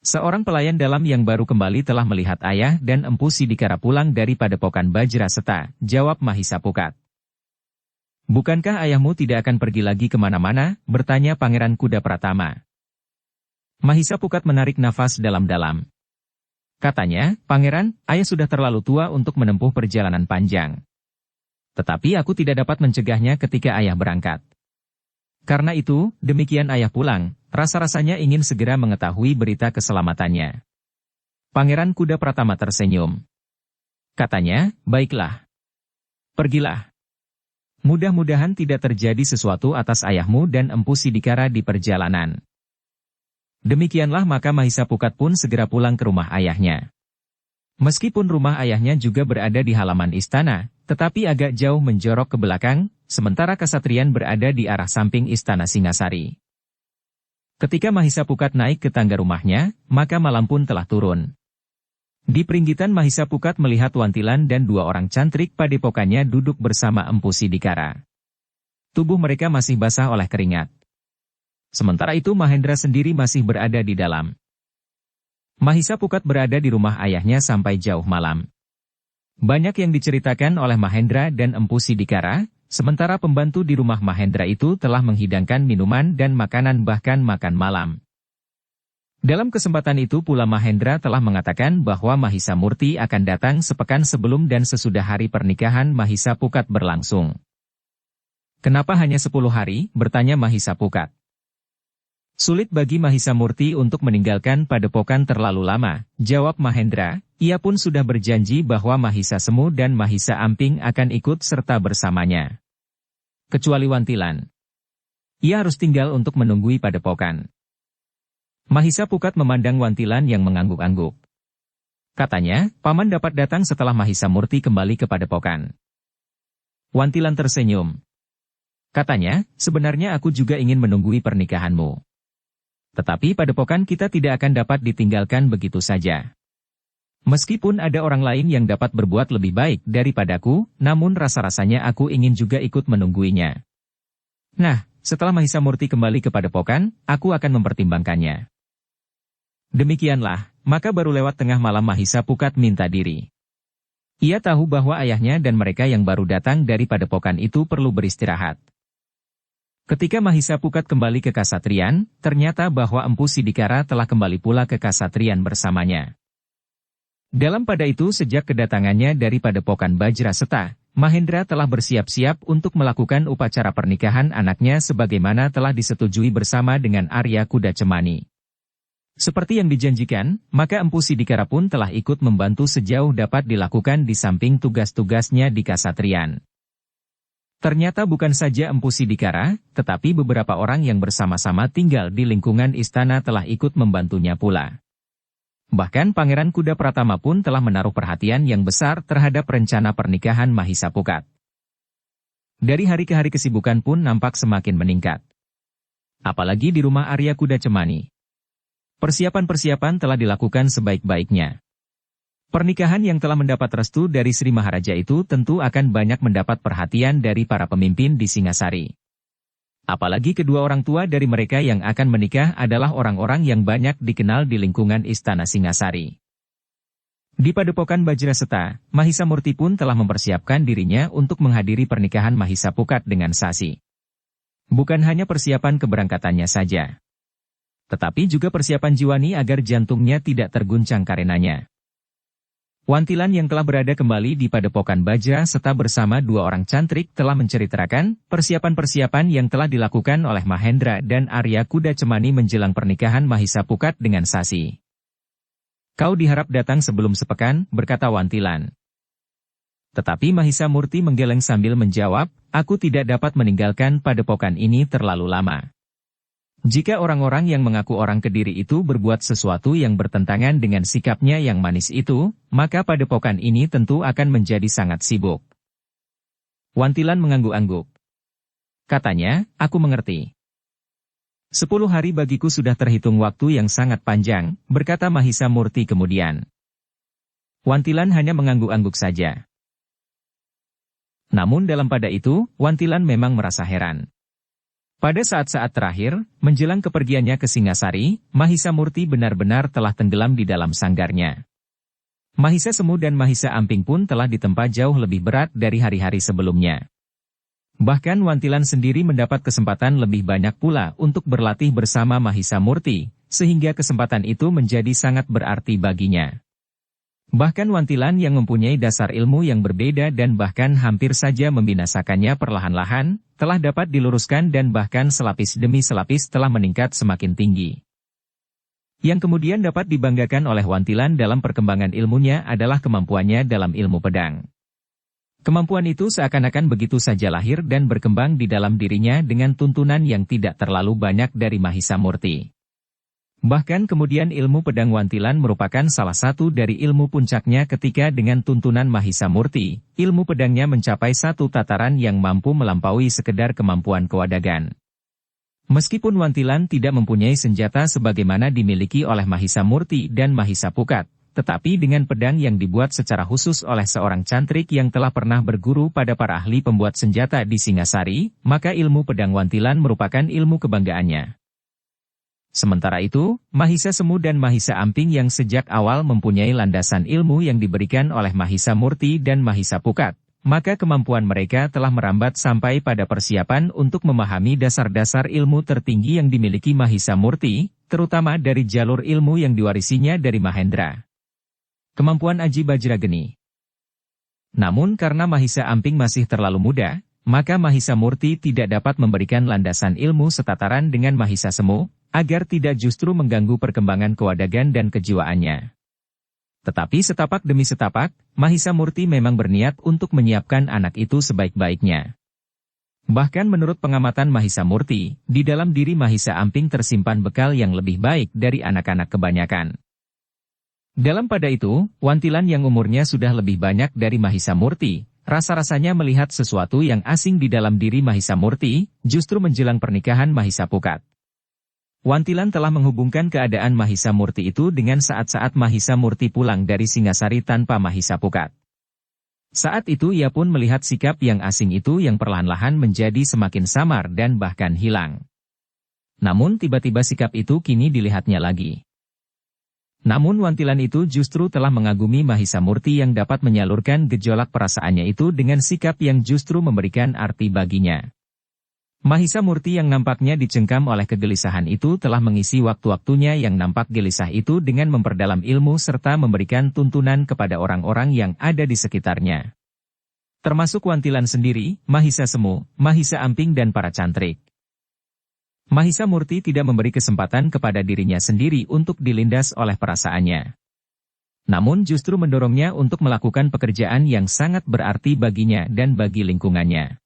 "Seorang pelayan dalam yang baru kembali telah melihat ayah dan Empu Sidikara pulang dari Padepokan Bajraseta," jawab Mahisa Pukat. "Bukankah ayahmu tidak akan pergi lagi kemana-mana?" bertanya Pangeran Kuda Pratama. Mahisa Pukat menarik nafas dalam-dalam. Katanya, "Pangeran, ayah sudah terlalu tua untuk menempuh perjalanan panjang. Tetapi aku tidak dapat mencegahnya ketika ayah berangkat. Karena itu, demikian ayah pulang, rasa-rasanya ingin segera mengetahui berita keselamatannya." Pangeran Kuda Pratama tersenyum. Katanya, "Baiklah. Pergilah. Mudah-mudahan tidak terjadi sesuatu atas ayahmu dan Empu Sidikara di perjalanan." Demikianlah maka Mahisa Pukat pun segera pulang ke rumah ayahnya. Meskipun rumah ayahnya juga berada di halaman istana, tetapi agak jauh menjorok ke belakang, sementara Kasatriyan berada di arah samping istana Singasari. Ketika Mahisa Pukat naik ke tangga rumahnya, maka malam pun telah turun. Di peringgitan Mahisa Pukat melihat Wantilan dan dua orang cantrik padepokannya duduk bersama Empu Sidikara. Tubuh mereka masih basah oleh keringat. Sementara itu Mahendra sendiri masih berada di dalam. Mahisa Pukat berada di rumah ayahnya sampai jauh malam. Banyak yang diceritakan oleh Mahendra dan Empu Sidikara, sementara pembantu di rumah Mahendra itu telah menghidangkan minuman dan makanan bahkan makan malam. Dalam kesempatan itu pula Mahendra telah mengatakan bahwa Mahisa Murti akan datang sepekan sebelum dan sesudah hari pernikahan Mahisa Pukat berlangsung. "Kenapa hanya 10 hari?" bertanya Mahisa Pukat. "Sulit bagi Mahisa Murti untuk meninggalkan padepokan terlalu lama," jawab Mahendra. Ia pun sudah berjanji bahwa Mahisa Semu dan Mahisa Amping akan ikut serta bersamanya. Kecuali Wantilan. Ia harus tinggal untuk menunggui padepokan. Mahisa Pukat memandang Wantilan yang mengangguk-angguk. Katanya, "Paman dapat datang setelah Mahisa Murti kembali ke padepokan." Wantilan tersenyum. Katanya, "Sebenarnya aku juga ingin menunggui pernikahanmu. Tetapi padepokan kita tidak akan dapat ditinggalkan begitu saja. Meskipun ada orang lain yang dapat berbuat lebih baik daripadaku, namun rasa-rasanya aku ingin juga ikut menungguinya. Nah, setelah Mahisa Murti kembali ke padepokan, aku akan mempertimbangkannya." Demikianlah, maka baru lewat tengah malam Mahisa Pukat minta diri. Ia tahu bahwa ayahnya dan mereka yang baru datang dari padepokan itu perlu beristirahat. Ketika Mahisa Pukat kembali ke Kasatriyan, ternyata bahwa Empu Sidikara telah kembali pula ke Kasatriyan bersamanya. Dalam pada itu sejak kedatangannya dari Padepokan Bajraseta, Mahendra telah bersiap-siap untuk melakukan upacara pernikahan anaknya sebagaimana telah disetujui bersama dengan Arya Kuda Cemani. Seperti yang dijanjikan, maka Empu Sidikara pun telah ikut membantu sejauh dapat dilakukan di samping tugas-tugasnya di Kasatriyan. Ternyata bukan saja Empu Sidikara, tetapi beberapa orang yang bersama-sama tinggal di lingkungan istana telah ikut membantunya pula. Bahkan Pangeran Kuda Pratama pun telah menaruh perhatian yang besar terhadap rencana pernikahan Mahisa Pukat. Dari hari ke hari kesibukan pun nampak semakin meningkat. Apalagi di rumah Arya Kuda Cemani. Persiapan-persiapan telah dilakukan sebaik-baiknya. Pernikahan yang telah mendapat restu dari Sri Maharaja itu tentu akan banyak mendapat perhatian dari para pemimpin di Singasari. Apalagi kedua orang tua dari mereka yang akan menikah adalah orang-orang yang banyak dikenal di lingkungan istana Singasari. Di Padepokan Bajraseta, Mahisa Murti pun telah mempersiapkan dirinya untuk menghadiri pernikahan Mahisa Pukat dengan Sasi. Bukan hanya persiapan keberangkatannya saja, tetapi juga persiapan jiwani agar jantungnya tidak terguncang karenanya. Wantilan yang telah berada kembali di Padepokan Bajra serta bersama dua orang cantrik telah menceritakan persiapan-persiapan yang telah dilakukan oleh Mahendra dan Arya Kuda Cemani menjelang pernikahan Mahisa Pukat dengan Sasi. Kau diharap datang sebelum sepekan, berkata Wantilan. Tetapi Mahisa Murti menggeleng sambil menjawab, aku tidak dapat meninggalkan Padepokan ini terlalu lama. Jika orang-orang yang mengaku orang Kediri itu berbuat sesuatu yang bertentangan dengan sikapnya yang manis itu, maka Padepokan ini tentu akan menjadi sangat sibuk. Wantilan mengangguk-angguk. Katanya, aku mengerti. 10 hari bagiku sudah terhitung waktu yang sangat panjang, berkata Mahisa Murti kemudian. Wantilan hanya mengangguk-angguk saja. Namun dalam pada itu, Wantilan memang merasa heran. Pada saat-saat terakhir, menjelang kepergiannya ke Singasari, Mahisa Murti benar-benar telah tenggelam di dalam sanggarnya. Mahisa Semu dan Mahisa Amping pun telah ditempa jauh lebih berat dari hari-hari sebelumnya. Bahkan Wantilan sendiri mendapat kesempatan lebih banyak pula untuk berlatih bersama Mahisa Murti, sehingga kesempatan itu menjadi sangat berarti baginya. Bahkan Wantilan yang mempunyai dasar ilmu yang berbeda dan bahkan hampir saja membinasakannya perlahan-lahan, telah dapat diluruskan dan bahkan selapis demi selapis telah meningkat semakin tinggi. Yang kemudian dapat dibanggakan oleh Wantilan dalam perkembangan ilmunya adalah kemampuannya dalam ilmu pedang. Kemampuan itu seakan-akan begitu saja lahir dan berkembang di dalam dirinya dengan tuntunan yang tidak terlalu banyak dari Mahisa Murti. Bahkan kemudian ilmu pedang Wantilan merupakan salah satu dari ilmu puncaknya ketika dengan tuntunan Mahisa Murti, ilmu pedangnya mencapai satu tataran yang mampu melampaui sekedar kemampuan kewadagan. Meskipun Wantilan tidak mempunyai senjata sebagaimana dimiliki oleh Mahisa Murti dan Mahisa Pukat, tetapi dengan pedang yang dibuat secara khusus oleh seorang cantrik yang telah pernah berguru pada para ahli pembuat senjata di Singasari, maka ilmu pedang Wantilan merupakan ilmu kebanggaannya. Sementara itu, Mahisa Semu dan Mahisa Amping yang sejak awal mempunyai landasan ilmu yang diberikan oleh Mahisa Murti dan Mahisa Pukat, maka kemampuan mereka telah merambat sampai pada persiapan untuk memahami dasar-dasar ilmu tertinggi yang dimiliki Mahisa Murti, terutama dari jalur ilmu yang diwarisinya dari Mahendra. Kemampuan Aji Bajrageni. Namun karena Mahisa Amping masih terlalu muda, maka Mahisa Murti tidak dapat memberikan landasan ilmu setataran dengan Mahisa Semu, agar tidak justru mengganggu perkembangan kewadagan dan kejiwaannya. Tetapi setapak demi setapak, Mahisa Murti memang berniat untuk menyiapkan anak itu sebaik-baiknya. Bahkan menurut pengamatan Mahisa Murti, di dalam diri Mahisa Amping tersimpan bekal yang lebih baik dari anak-anak kebanyakan. Dalam pada itu, Wantilan yang umurnya sudah lebih banyak dari Mahisa Murti, rasa-rasanya melihat sesuatu yang asing di dalam diri Mahisa Murti, justru menjelang pernikahan Mahisa Pukat. Wantilan telah menghubungkan keadaan Mahisa Murti itu dengan saat-saat Mahisa Murti pulang dari Singasari tanpa Mahisa Pukat. Saat itu ia pun melihat sikap yang asing itu yang perlahan-lahan menjadi semakin samar dan bahkan hilang. Namun tiba-tiba sikap itu kini dilihatnya lagi. Namun Wantilan itu justru telah mengagumi Mahisa Murti yang dapat menyalurkan gejolak perasaannya itu dengan sikap yang justru memberikan arti baginya. Mahisa Murti yang nampaknya dicengkam oleh kegelisahan itu telah mengisi waktu-waktunya yang nampak gelisah itu dengan memperdalam ilmu serta memberikan tuntunan kepada orang-orang yang ada di sekitarnya. Termasuk Wantilan sendiri, Mahisa Semu, Mahisa Amping dan para cantrik. Mahisa Murti tidak memberi kesempatan kepada dirinya sendiri untuk dilindas oleh perasaannya. Namun justru mendorongnya untuk melakukan pekerjaan yang sangat berarti baginya dan bagi lingkungannya.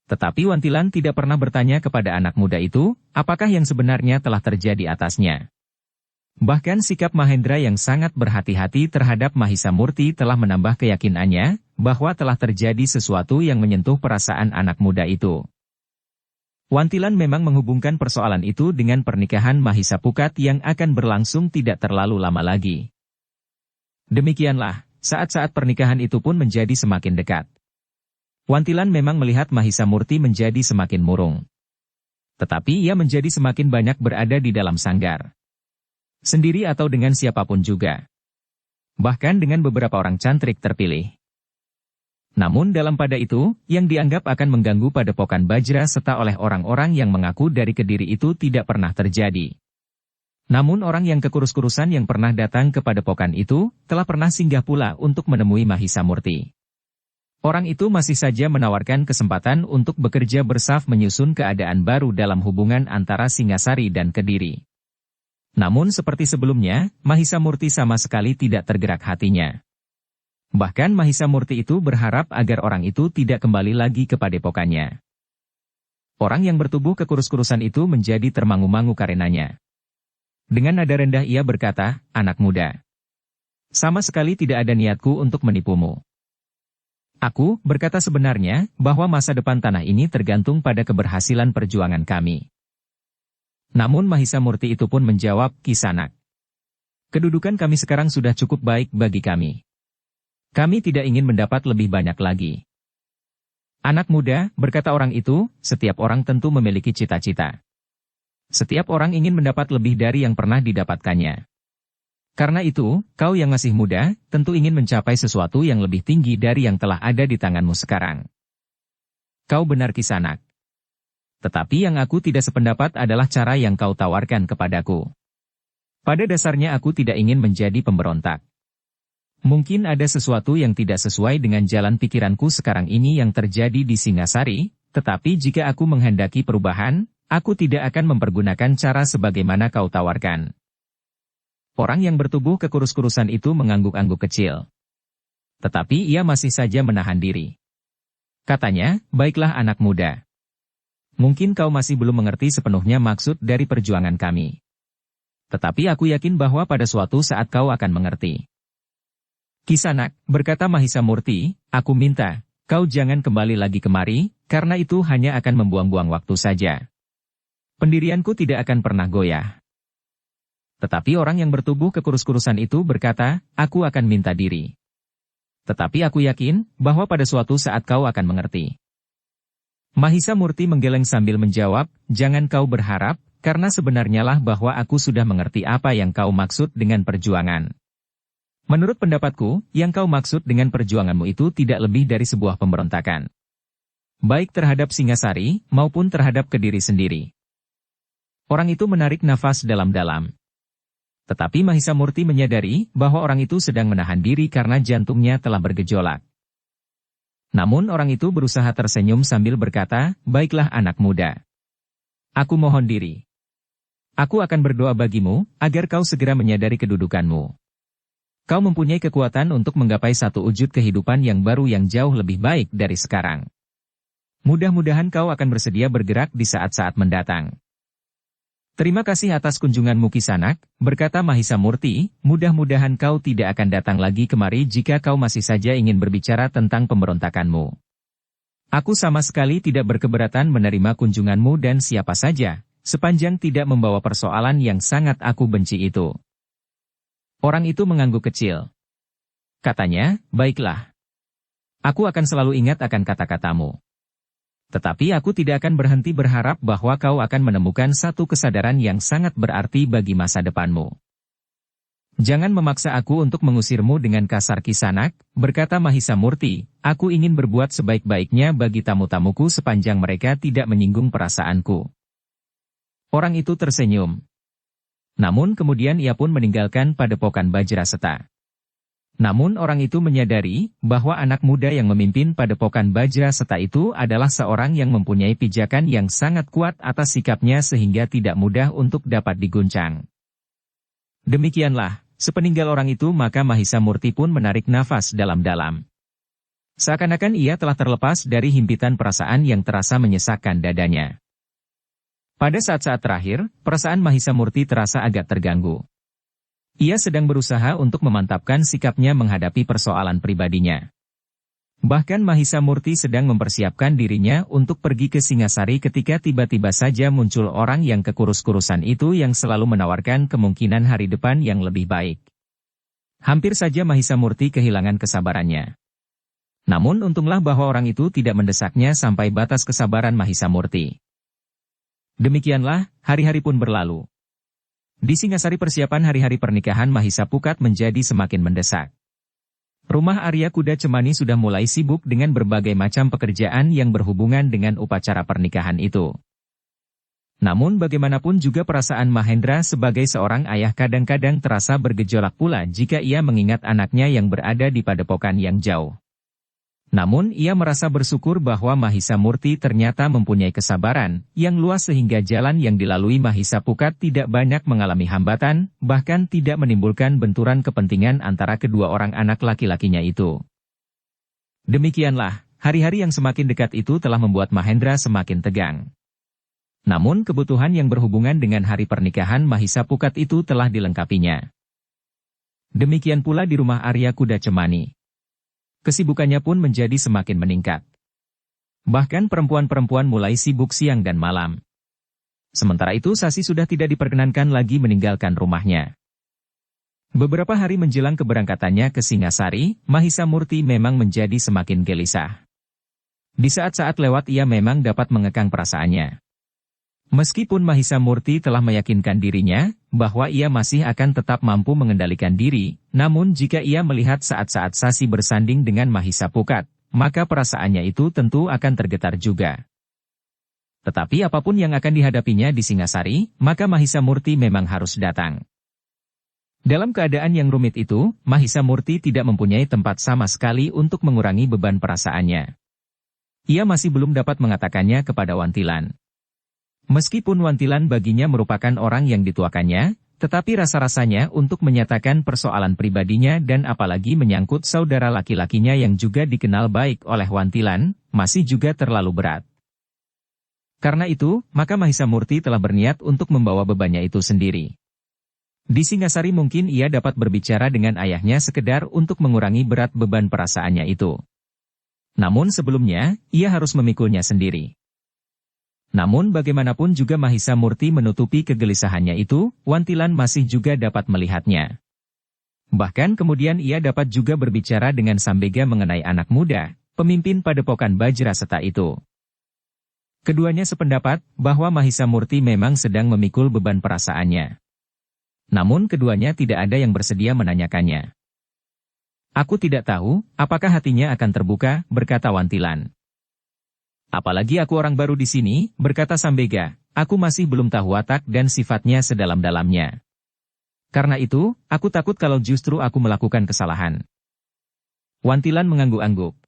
Tetapi Wantilan tidak pernah bertanya kepada anak muda itu, apakah yang sebenarnya telah terjadi atasnya. Bahkan sikap Mahendra yang sangat berhati-hati terhadap Mahisa Murti telah menambah keyakinannya, bahwa telah terjadi sesuatu yang menyentuh perasaan anak muda itu. Wantilan memang menghubungkan persoalan itu dengan pernikahan Mahisa Pukat yang akan berlangsung tidak terlalu lama lagi. Demikianlah, saat-saat pernikahan itu pun menjadi semakin dekat. Wantilan memang melihat Mahisa Murti menjadi semakin murung. Tetapi ia menjadi semakin banyak berada di dalam sanggar. Sendiri atau dengan siapapun juga. Bahkan dengan beberapa orang cantrik terpilih. Namun dalam pada itu, yang dianggap akan mengganggu Padepokan Bajra serta oleh orang-orang yang mengaku dari Kediri itu tidak pernah terjadi. Namun orang yang kekurus-kurusan yang pernah datang ke padepokan itu, telah pernah singgah pula untuk menemui Mahisa Murti. Orang itu masih saja menawarkan kesempatan untuk bekerja bersaf menyusun keadaan baru dalam hubungan antara Singasari dan Kediri. Namun seperti sebelumnya, Mahisa Murti sama sekali tidak tergerak hatinya. Bahkan Mahisa Murti itu berharap agar orang itu tidak kembali lagi ke padepokannya. Orang yang bertubuh kekurus-kurusan itu menjadi termangu-mangu karenanya. Dengan nada rendah ia berkata, "Anak muda. Sama sekali tidak ada niatku untuk menipumu. Aku berkata sebenarnya bahwa masa depan tanah ini tergantung pada keberhasilan perjuangan kami." Namun Mahisa Murti itu pun menjawab, "Kisanak. Kedudukan kami sekarang sudah cukup baik bagi kami. Kami tidak ingin mendapat lebih banyak lagi." "Anak muda," berkata orang itu, "setiap orang tentu memiliki cita-cita. Setiap orang ingin mendapat lebih dari yang pernah didapatkannya. Karena itu, kau yang masih muda, tentu ingin mencapai sesuatu yang lebih tinggi dari yang telah ada di tanganmu sekarang." "Kau benar Kisanak. Tetapi yang aku tidak sependapat adalah cara yang kau tawarkan kepadaku. Pada dasarnya aku tidak ingin menjadi pemberontak. Mungkin ada sesuatu yang tidak sesuai dengan jalan pikiranku sekarang ini yang terjadi di Singasari, tetapi jika aku menghendaki perubahan, aku tidak akan mempergunakan cara sebagaimana kau tawarkan." Orang yang bertubuh kekurus-kurusan itu mengangguk-angguk kecil. Tetapi ia masih saja menahan diri. Katanya, "Baiklah anak muda. Mungkin kau masih belum mengerti sepenuhnya maksud dari perjuangan kami. Tetapi aku yakin bahwa pada suatu saat kau akan mengerti." "Kisanak," berkata Mahisa Murti, "aku minta, kau jangan kembali lagi kemari, karena itu hanya akan membuang-buang waktu saja. Pendirianku tidak akan pernah goyah." Tetapi orang yang bertubuh kekurus-kurusan itu berkata, "Aku akan minta diri. Tetapi aku yakin, bahwa pada suatu saat kau akan mengerti." Mahisa Murti menggeleng sambil menjawab, "Jangan kau berharap, karena sebenarnya lah bahwa aku sudah mengerti apa yang kau maksud dengan perjuangan. Menurut pendapatku, yang kau maksud dengan perjuanganmu itu tidak lebih dari sebuah pemberontakan. Baik terhadap Singasari, maupun terhadap Kediri sendiri." Orang itu menarik nafas dalam-dalam. Tetapi Mahisa Murti menyadari bahwa orang itu sedang menahan diri karena jantungnya telah bergejolak. Namun orang itu berusaha tersenyum sambil berkata, "Baiklah anak muda. Aku mohon diri. Aku akan berdoa bagimu, agar kau segera menyadari kedudukanmu. Kau mempunyai kekuatan untuk menggapai satu wujud kehidupan yang baru yang jauh lebih baik dari sekarang. Mudah-mudahan kau akan bersedia bergerak di saat-saat mendatang." "Terima kasih atas kunjunganmu Kisanak," berkata Mahisa Murti, "mudah-mudahan kau tidak akan datang lagi kemari jika kau masih saja ingin berbicara tentang pemberontakanmu. Aku sama sekali tidak berkeberatan menerima kunjunganmu dan siapa saja, sepanjang tidak membawa persoalan yang sangat aku benci itu." Orang itu mengangguk kecil. Katanya, "Baiklah. Aku akan selalu ingat akan kata-katamu. Tetapi aku tidak akan berhenti berharap bahwa kau akan menemukan satu kesadaran yang sangat berarti bagi masa depanmu. Jangan memaksa aku untuk mengusirmu dengan kasar Kisanak," berkata Mahisa Murti, "aku ingin berbuat sebaik-baiknya bagi tamu-tamuku sepanjang mereka tidak menyinggung perasaanku." Orang itu tersenyum. Namun kemudian ia pun meninggalkan padepokan Bajraseta. Namun orang itu menyadari bahwa anak muda yang memimpin padepokan Bajraseta itu adalah seorang yang mempunyai pijakan yang sangat kuat atas sikapnya sehingga tidak mudah untuk dapat diguncang. Demikianlah, sepeninggal orang itu maka Mahisa Murti pun menarik nafas dalam-dalam. Seakan-akan ia telah terlepas dari himpitan perasaan yang terasa menyesakkan dadanya. Pada saat-saat terakhir, perasaan Mahisa Murti terasa agak terganggu. Ia sedang berusaha untuk memantapkan sikapnya menghadapi persoalan pribadinya. Bahkan Mahisa Murti sedang mempersiapkan dirinya untuk pergi ke Singasari ketika tiba-tiba saja muncul orang yang kekurus-kurusan itu yang selalu menawarkan kemungkinan hari depan yang lebih baik. Hampir saja Mahisa Murti kehilangan kesabarannya. Namun untunglah bahwa orang itu tidak mendesaknya sampai batas kesabaran Mahisa Murti. Demikianlah, hari-hari pun berlalu. Di Singasari persiapan hari-hari pernikahan Mahisa Pukat menjadi semakin mendesak. Rumah Arya Kuda Cemani sudah mulai sibuk dengan berbagai macam pekerjaan yang berhubungan dengan upacara pernikahan itu. Namun bagaimanapun juga perasaan Mahendra sebagai seorang ayah kadang-kadang terasa bergejolak pula jika ia mengingat anaknya yang berada di padepokan yang jauh. Namun ia merasa bersyukur bahwa Mahisa Murti ternyata mempunyai kesabaran yang luas sehingga jalan yang dilalui Mahisa Pukat tidak banyak mengalami hambatan, bahkan tidak menimbulkan benturan kepentingan antara kedua orang anak laki-lakinya itu. Demikianlah, hari-hari yang semakin dekat itu telah membuat Mahendra semakin tegang. Namun kebutuhan yang berhubungan dengan hari pernikahan Mahisa Pukat itu telah dilengkapinya. Demikian pula di rumah Arya Kuda Cemani. Kesibukannya pun menjadi semakin meningkat. Bahkan perempuan-perempuan mulai sibuk siang dan malam. Sementara itu Sasi sudah tidak diperkenankan lagi meninggalkan rumahnya. Beberapa hari menjelang keberangkatannya ke Singasari, Mahisa Murti memang menjadi semakin gelisah. Di saat-saat lewat ia memang dapat mengekang perasaannya. Meskipun Mahisa Murti telah meyakinkan dirinya bahwa ia masih akan tetap mampu mengendalikan diri, namun jika ia melihat saat-saat Sasi bersanding dengan Mahisa Pukat, maka perasaannya itu tentu akan tergetar juga. Tetapi apapun yang akan dihadapinya di Singasari, maka Mahisa Murti memang harus datang. Dalam keadaan yang rumit itu, Mahisa Murti tidak mempunyai tempat sama sekali untuk mengurangi beban perasaannya. Ia masih belum dapat mengatakannya kepada Wantilan. Meskipun Wantilan baginya merupakan orang yang dituakannya, tetapi rasa-rasanya untuk menyatakan persoalan pribadinya dan apalagi menyangkut saudara laki-lakinya yang juga dikenal baik oleh Wantilan, masih juga terlalu berat. Karena itu, maka Mahisa Murti telah berniat untuk membawa bebannya itu sendiri. Di Singasari mungkin ia dapat berbicara dengan ayahnya sekedar untuk mengurangi berat beban perasaannya itu. Namun sebelumnya, ia harus memikulnya sendiri. Namun bagaimanapun juga Mahisa Murti menutupi kegelisahannya itu, Wantilan masih juga dapat melihatnya. Bahkan kemudian ia dapat juga berbicara dengan Sambega mengenai anak muda, pemimpin padepokan Bajraseta itu. Keduanya sependapat bahwa Mahisa Murti memang sedang memikul beban perasaannya. Namun keduanya tidak ada yang bersedia menanyakannya. Aku tidak tahu, apakah hatinya akan terbuka, berkata Wantilan. Apalagi aku orang baru di sini, berkata Sambega, aku masih belum tahu watak dan sifatnya sedalam-dalamnya. Karena itu, aku takut kalau justru aku melakukan kesalahan. Wantilan mengangguk-angguk.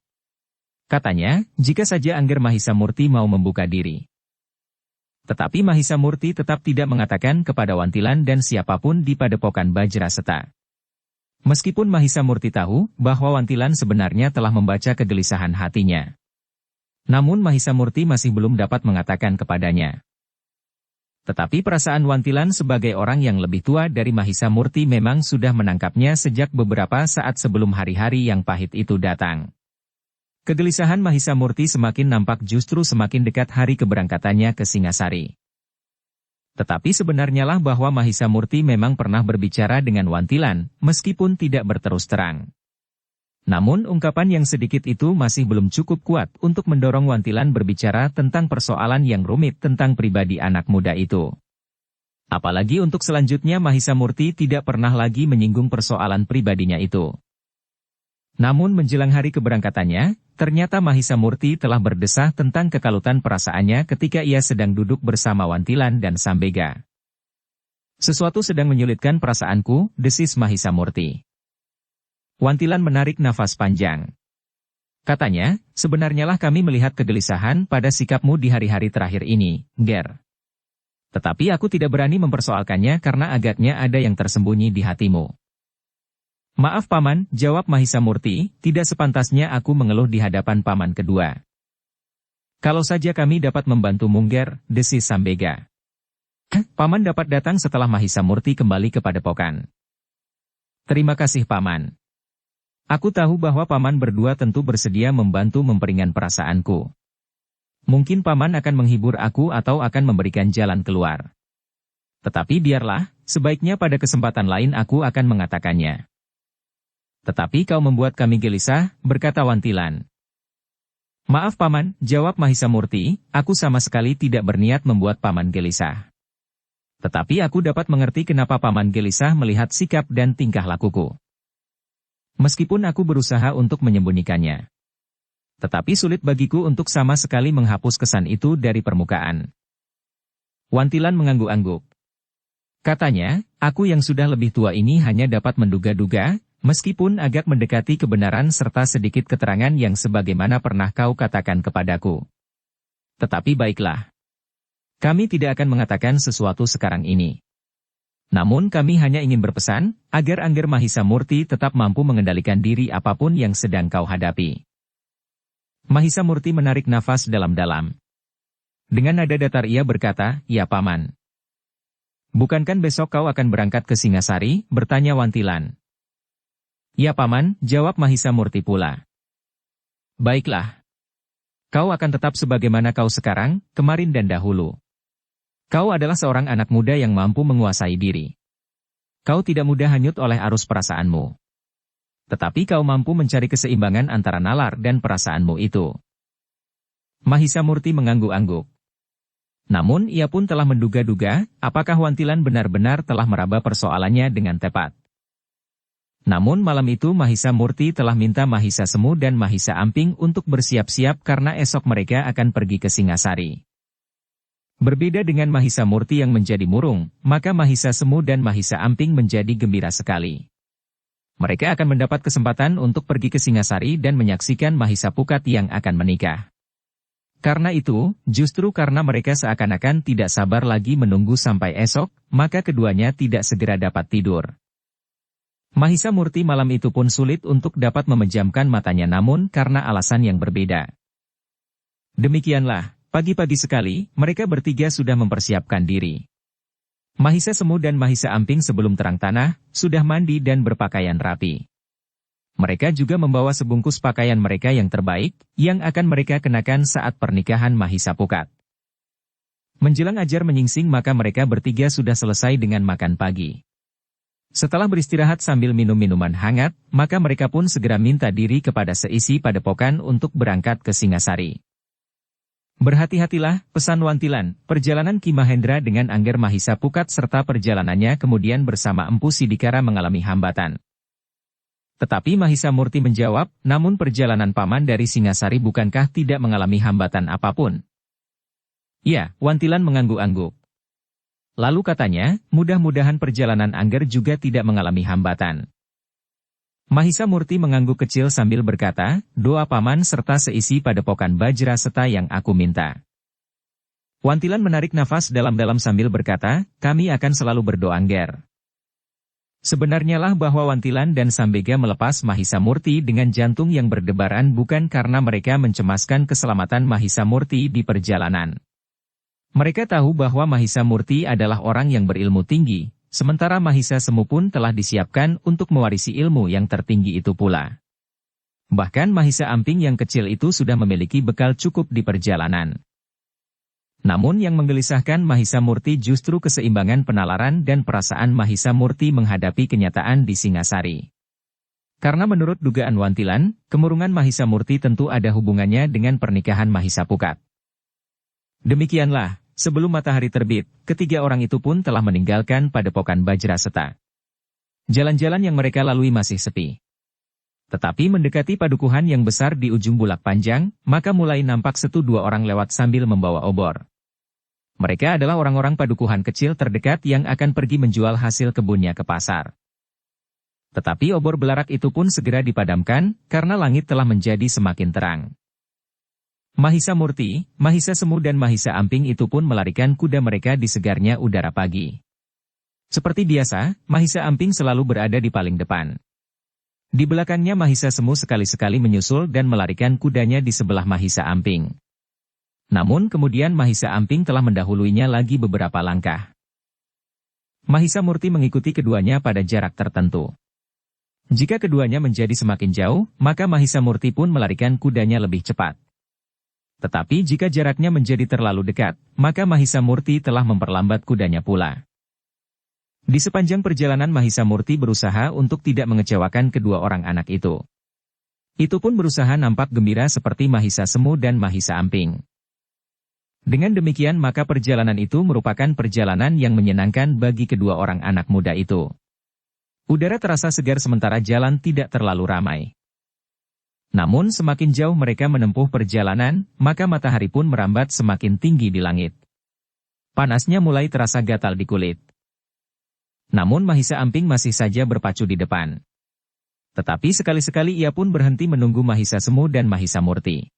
Katanya, jika saja Angger Mahisa Murti mau membuka diri. Tetapi Mahisa Murti tetap tidak mengatakan kepada Wantilan dan siapapun di padepokan Bajraseta. Meskipun Mahisa Murti tahu bahwa Wantilan sebenarnya telah membaca kegelisahan hatinya. Namun Mahisa Murti masih belum dapat mengatakan kepadanya. Tetapi perasaan Wantilan sebagai orang yang lebih tua dari Mahisa Murti memang sudah menangkapnya sejak beberapa saat sebelum hari-hari yang pahit itu datang. Kegelisahan Mahisa Murti semakin nampak justru semakin dekat hari keberangkatannya ke Singasari. Tetapi sebenarnya lah bahwa Mahisa Murti memang pernah berbicara dengan Wantilan, meskipun tidak berterus terang. Namun ungkapan yang sedikit itu masih belum cukup kuat untuk mendorong Wantilan berbicara tentang persoalan yang rumit tentang pribadi anak muda itu. Apalagi untuk selanjutnya Mahisa Murti tidak pernah lagi menyinggung persoalan pribadinya itu. Namun menjelang hari keberangkatannya, ternyata Mahisa Murti telah berdesah tentang kekalutan perasaannya ketika ia sedang duduk bersama Wantilan dan Sambega. Sesuatu sedang menyulitkan perasaanku, desis Mahisa Murti. Wantilan menarik nafas panjang. Katanya, sebenarnya lah kami melihat kegelisahan pada sikapmu di hari-hari terakhir ini, Ger. Tetapi aku tidak berani mempersoalkannya karena agaknya ada yang tersembunyi di hatimu. Maaf Paman, jawab Mahisa Murti, tidak sepantasnya aku mengeluh di hadapan Paman kedua. Kalau saja kami dapat membantu Mungger, desis Sambega. Paman dapat datang setelah Mahisa Murti kembali ke padepokan. Terima kasih Paman. Aku tahu bahwa Paman berdua tentu bersedia membantu memperingan perasaanku. Mungkin Paman akan menghibur aku atau akan memberikan jalan keluar. Tetapi biarlah, sebaiknya pada kesempatan lain aku akan mengatakannya. Tetapi kau membuat kami gelisah, berkata Wantilan. Maaf Paman, jawab Mahisa Murti, aku sama sekali tidak berniat membuat Paman gelisah. Tetapi aku dapat mengerti kenapa Paman gelisah melihat sikap dan tingkah lakuku. Meskipun aku berusaha untuk menyembunyikannya. Tetapi sulit bagiku untuk sama sekali menghapus kesan itu dari permukaan. Wantilan mengangguk-angguk. Katanya, aku yang sudah lebih tua ini hanya dapat menduga-duga, meskipun agak mendekati kebenaran serta sedikit keterangan yang sebagaimana pernah kau katakan kepadaku. Tetapi baiklah. Kami tidak akan mengatakan sesuatu sekarang ini. Namun kami hanya ingin berpesan, agar Angger Mahisa Murti tetap mampu mengendalikan diri apapun yang sedang kau hadapi. Mahisa Murti menarik nafas dalam-dalam. Dengan nada datar ia berkata, "Ya Paman. Bukankah besok kau akan berangkat ke Singasari?" bertanya Wantilan. "Ya Paman," jawab Mahisa Murti pula. "Baiklah. Kau akan tetap sebagaimana kau sekarang, kemarin dan dahulu. Kau adalah seorang anak muda yang mampu menguasai diri. Kau tidak mudah hanyut oleh arus perasaanmu. Tetapi kau mampu mencari keseimbangan antara nalar dan perasaanmu itu." Mahisa Murti mengangguk-angguk. Namun ia pun telah menduga-duga, apakah Wantilan benar-benar telah meraba persoalannya dengan tepat. Namun malam itu Mahisa Murti telah minta Mahisa Semu dan Mahisa Amping untuk bersiap-siap karena esok mereka akan pergi ke Singasari. Berbeda dengan Mahisa Murti yang menjadi murung, maka Mahisa Semu dan Mahisa Amping menjadi gembira sekali. Mereka akan mendapat kesempatan untuk pergi ke Singasari dan menyaksikan Mahisa Pukat yang akan menikah. Karena itu, justru karena mereka seakan-akan tidak sabar lagi menunggu sampai esok, maka keduanya tidak segera dapat tidur. Mahisa Murti malam itu pun sulit untuk dapat memejamkan matanya namun karena alasan yang berbeda. Demikianlah, pagi-pagi sekali, mereka bertiga sudah mempersiapkan diri. Mahisa Semu dan Mahisa Amping sebelum terang tanah, sudah mandi dan berpakaian rapi. Mereka juga membawa sebungkus pakaian mereka yang terbaik, yang akan mereka kenakan saat pernikahan Mahisa Pukat. Menjelang ajar menyingsing maka mereka bertiga sudah selesai dengan makan pagi. Setelah beristirahat sambil minum minuman hangat, maka mereka pun segera minta diri kepada seisi padepokan untuk berangkat ke Singasari. "Berhati-hatilah," pesan Wantilan, perjalanan Ki Mahendra dengan Angger Mahisa Pukat serta perjalanannya kemudian bersama Empu Sidikara mengalami hambatan. Tetapi Mahisa Murti menjawab, "Namun perjalanan Paman dari Singasari bukankah tidak mengalami hambatan apapun?" "Ya," Wantilan mengangguk-angguk. Lalu katanya, "Mudah-mudahan perjalanan Angger juga tidak mengalami hambatan." Mahisa Murti mengangguk kecil sambil berkata, "Doa Paman serta seisi padepokan Bajra Seta yang aku minta." Wantilan menarik nafas dalam-dalam sambil berkata, "Kami akan selalu berdoa Angger." Sebenarnya lah bahwa Wantilan dan Sambega melepas Mahisa Murti dengan jantung yang berdebaran bukan karena mereka mencemaskan keselamatan Mahisa Murti di perjalanan. Mereka tahu bahwa Mahisa Murti adalah orang yang berilmu tinggi, sementara Mahisa Semu pun telah disiapkan untuk mewarisi ilmu yang tertinggi itu pula. Bahkan Mahisa Amping yang kecil itu sudah memiliki bekal cukup di perjalanan. Namun yang menggelisahkan Mahisa Murti justru keseimbangan penalaran dan perasaan Mahisa Murti menghadapi kenyataan di Singasari. Karena menurut dugaan Wantilan, kemurungan Mahisa Murti tentu ada hubungannya dengan pernikahan Mahisa Pukat. Demikianlah, sebelum matahari terbit, ketiga orang itu pun telah meninggalkan padepokan Bajra Seta. Jalan-jalan yang mereka lalui masih sepi. Tetapi mendekati padukuhan yang besar di ujung bulak panjang, maka mulai nampak dua orang lewat sambil membawa obor. Mereka adalah orang-orang padukuhan kecil terdekat yang akan pergi menjual hasil kebunnya ke pasar. Tetapi obor belarak itu pun segera dipadamkan, karena langit telah menjadi semakin terang. Mahisa Murti, Mahisa Semu dan Mahisa Amping itu pun melarikan kuda mereka di segarnya udara pagi. Seperti biasa, Mahisa Amping selalu berada di paling depan. Di belakangnya Mahisa Semu sekali-sekali menyusul dan melarikan kudanya di sebelah Mahisa Amping. Namun kemudian Mahisa Amping telah mendahuluinya lagi beberapa langkah. Mahisa Murti mengikuti keduanya pada jarak tertentu. Jika keduanya menjadi semakin jauh, maka Mahisa Murti pun melarikan kudanya lebih cepat. Tetapi jika jaraknya menjadi terlalu dekat, maka Mahisa Murti telah memperlambat kudanya pula. Di sepanjang perjalanan Mahisa Murti berusaha untuk tidak mengecewakan kedua orang anak itu. Itu pun berusaha nampak gembira seperti Mahisa Semu dan Mahisa Amping. Dengan demikian maka perjalanan itu merupakan perjalanan yang menyenangkan bagi kedua orang anak muda itu. Udara terasa segar sementara jalan tidak terlalu ramai. Namun semakin jauh mereka menempuh perjalanan, maka matahari pun merambat semakin tinggi di langit. Panasnya mulai terasa gatal di kulit. Namun Mahisa Amping masih saja berpacu di depan. Tetapi sekali-sekali ia pun berhenti menunggu Mahisa Semu dan Mahisa Murti.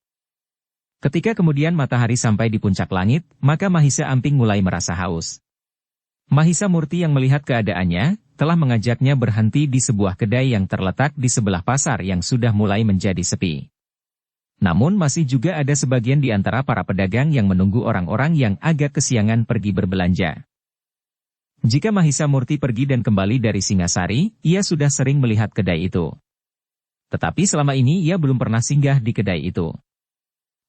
Ketika kemudian matahari sampai di puncak langit, maka Mahisa Amping mulai merasa haus. Mahisa Murti yang melihat keadaannya, telah mengajaknya berhenti di sebuah kedai yang terletak di sebelah pasar yang sudah mulai menjadi sepi. Namun masih juga ada sebagian di antara para pedagang yang menunggu orang-orang yang agak kesiangan pergi berbelanja. Jika Mahisa Murti pergi dan kembali dari Singasari, ia sudah sering melihat kedai itu. Tetapi selama ini ia belum pernah singgah di kedai itu.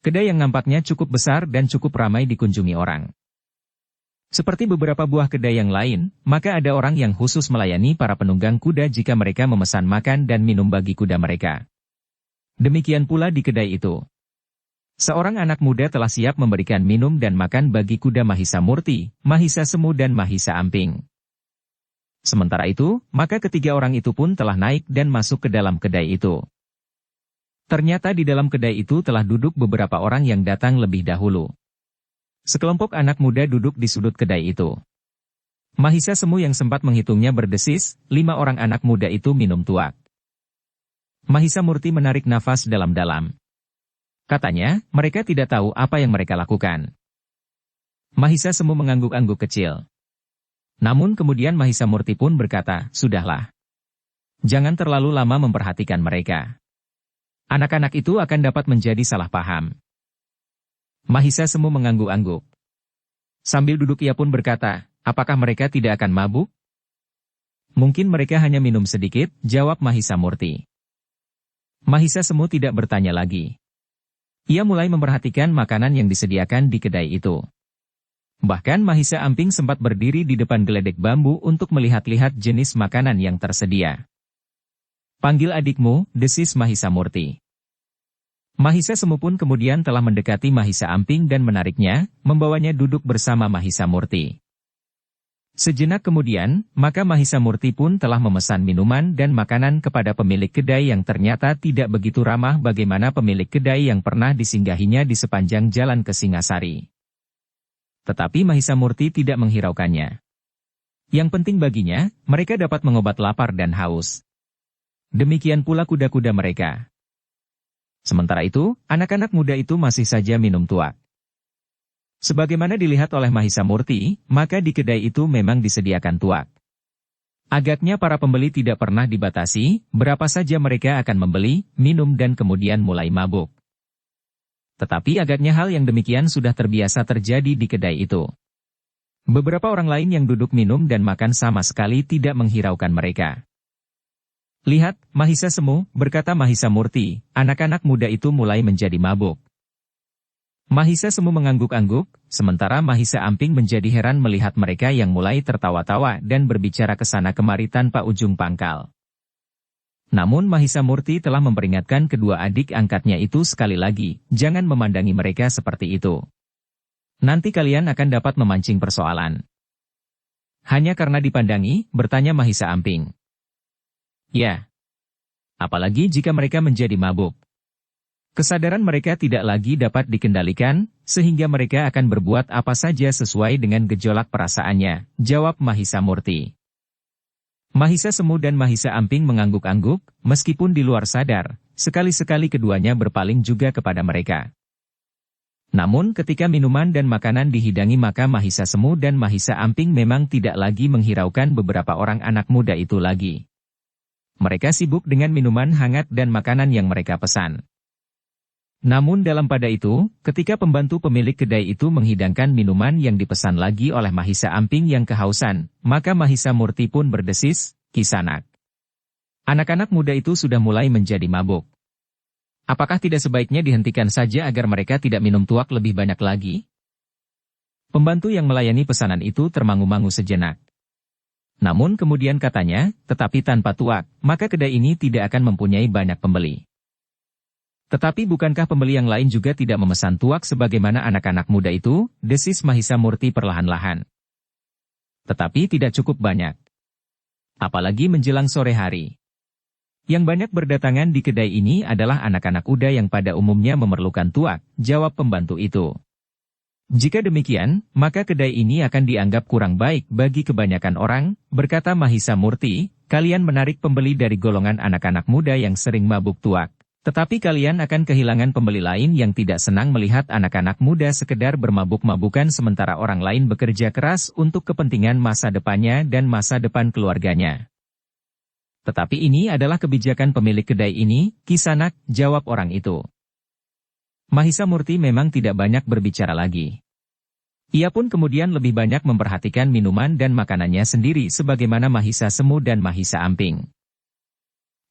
Kedai yang nampaknya cukup besar dan cukup ramai dikunjungi orang. Seperti beberapa buah kedai yang lain, maka ada orang yang khusus melayani para penunggang kuda jika mereka memesan makan dan minum bagi kuda mereka. Demikian pula di kedai itu. Seorang anak muda telah siap memberikan minum dan makan bagi kuda Mahisa Murti, Mahisa Semu dan Mahisa Amping. Sementara itu, maka ketiga orang itu pun telah naik dan masuk ke dalam kedai itu. Ternyata di dalam kedai itu telah duduk beberapa orang yang datang lebih dahulu. Sekelompok anak muda duduk di sudut kedai itu. Mahisa Semu yang sempat menghitungnya berdesis, 5 orang anak muda itu minum tuak. Mahisa Murti menarik nafas dalam-dalam. Katanya, mereka tidak tahu apa yang mereka lakukan. Mahisa Semu mengangguk-angguk kecil. Namun kemudian Mahisa Murti pun berkata, "Sudahlah. Jangan terlalu lama memperhatikan mereka. Anak-anak itu akan dapat menjadi salah paham." Mahisa Semu mengangguk-angguk. Sambil duduk ia pun berkata, "Apakah mereka tidak akan mabuk?" "Mungkin mereka hanya minum sedikit," jawab Mahisa Murti. Mahisa Semu tidak bertanya lagi. Ia mulai memperhatikan makanan yang disediakan di kedai itu. Bahkan Mahisa Amping sempat berdiri di depan geledek bambu untuk melihat-lihat jenis makanan yang tersedia. "Panggil adikmu," desis Mahisa Murti. Mahisa Semu pun kemudian telah mendekati Mahisa Amping dan menariknya, membawanya duduk bersama Mahisa Murti. Sejenak kemudian, maka Mahisa Murti pun telah memesan minuman dan makanan kepada pemilik kedai yang ternyata tidak begitu ramah bagaimana pemilik kedai yang pernah disinggahinya di sepanjang jalan ke Singasari. Tetapi Mahisa Murti tidak menghiraukannya. Yang penting baginya, mereka dapat mengobat lapar dan haus. Demikian pula kuda-kuda mereka. Sementara itu, anak-anak muda itu masih saja minum tuak. Sebagaimana dilihat oleh Mahisa Murti, maka di kedai itu memang disediakan tuak. Agaknya para pembeli tidak pernah dibatasi, berapa saja mereka akan membeli, minum dan kemudian mulai mabuk. Tetapi agaknya hal yang demikian sudah terbiasa terjadi di kedai itu. Beberapa orang lain yang duduk minum dan makan sama sekali tidak menghiraukan mereka. "Lihat, Mahisa Semu," berkata Mahisa Murti, "anak-anak muda itu mulai menjadi mabuk." Mahisa Semu mengangguk-angguk, sementara Mahisa Amping menjadi heran melihat mereka yang mulai tertawa-tawa dan berbicara ke sana kemari tanpa ujung pangkal. Namun Mahisa Murti telah memperingatkan kedua adik angkatnya itu sekali lagi, jangan memandangi mereka seperti itu. Nanti kalian akan dapat memancing persoalan. "Hanya karena dipandangi?" bertanya Mahisa Amping. "Ya. Apalagi jika mereka menjadi mabuk. Kesadaran mereka tidak lagi dapat dikendalikan, sehingga mereka akan berbuat apa saja sesuai dengan gejolak perasaannya," jawab Mahisa Murti. Mahisa Semu dan Mahisa Amping mengangguk-angguk, meskipun di luar sadar, sekali-sekali keduanya berpaling juga kepada mereka. Namun ketika minuman dan makanan dihidangi maka Mahisa Semu dan Mahisa Amping memang tidak lagi menghiraukan beberapa orang anak muda itu lagi. Mereka sibuk dengan minuman hangat dan makanan yang mereka pesan. Namun dalam pada itu, ketika pembantu pemilik kedai itu menghidangkan minuman yang dipesan lagi oleh Mahisa Amping yang kehausan, maka Mahisa Murti pun berdesis, "Kisanak. Anak-anak muda itu sudah mulai menjadi mabuk. Apakah tidak sebaiknya dihentikan saja agar mereka tidak minum tuak lebih banyak lagi?" Pembantu yang melayani pesanan itu termangu-mangu sejenak. Namun kemudian katanya, "Tetapi tanpa tuak, maka kedai ini tidak akan mempunyai banyak pembeli." "Tetapi bukankah pembeli yang lain juga tidak memesan tuak sebagaimana anak-anak muda itu?" desis Mahisa Murti perlahan-lahan. "Tetapi tidak cukup banyak. Apalagi menjelang sore hari. Yang banyak berdatangan di kedai ini adalah anak-anak muda yang pada umumnya memerlukan tuak," jawab pembantu itu. Jika demikian, maka kedai ini akan dianggap kurang baik bagi kebanyakan orang, berkata Mahisa Murti, kalian menarik pembeli dari golongan anak-anak muda yang sering mabuk tuak. Tetapi kalian akan kehilangan pembeli lain yang tidak senang melihat anak-anak muda sekedar bermabuk-mabukan sementara orang lain bekerja keras untuk kepentingan masa depannya dan masa depan keluarganya. Tetapi ini adalah kebijakan pemilik kedai ini, Kisanak, jawab orang itu. Mahisa Murti memang tidak banyak berbicara lagi. Ia pun kemudian lebih banyak memperhatikan minuman dan makanannya sendiri sebagaimana Mahisa Semu dan Mahisa Amping.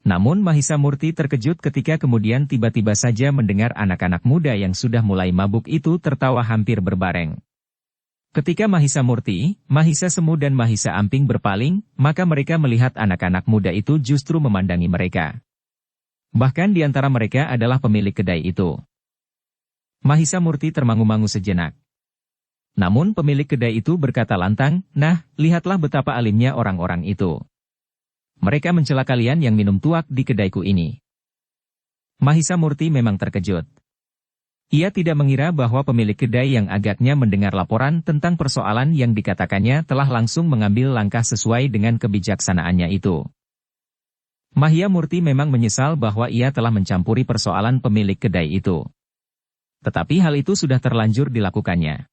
Namun Mahisa Murti terkejut ketika kemudian tiba-tiba saja mendengar anak-anak muda yang sudah mulai mabuk itu tertawa hampir berbareng. Ketika Mahisa Murti, Mahisa Semu dan Mahisa Amping berpaling, maka mereka melihat anak-anak muda itu justru memandangi mereka. Bahkan di antara mereka adalah pemilik kedai itu. Mahisa Murti termangu-mangu sejenak. Namun pemilik kedai itu berkata lantang, nah, lihatlah betapa alimnya orang-orang itu. Mereka mencela kalian yang minum tuak di kedaiku ini. Mahisa Murti memang terkejut. Ia tidak mengira bahwa pemilik kedai yang agaknya mendengar laporan tentang persoalan yang dikatakannya telah langsung mengambil langkah sesuai dengan kebijaksanaannya itu. Mahisa Murti memang menyesal bahwa ia telah mencampuri persoalan pemilik kedai itu. Tetapi hal itu sudah terlanjur dilakukannya.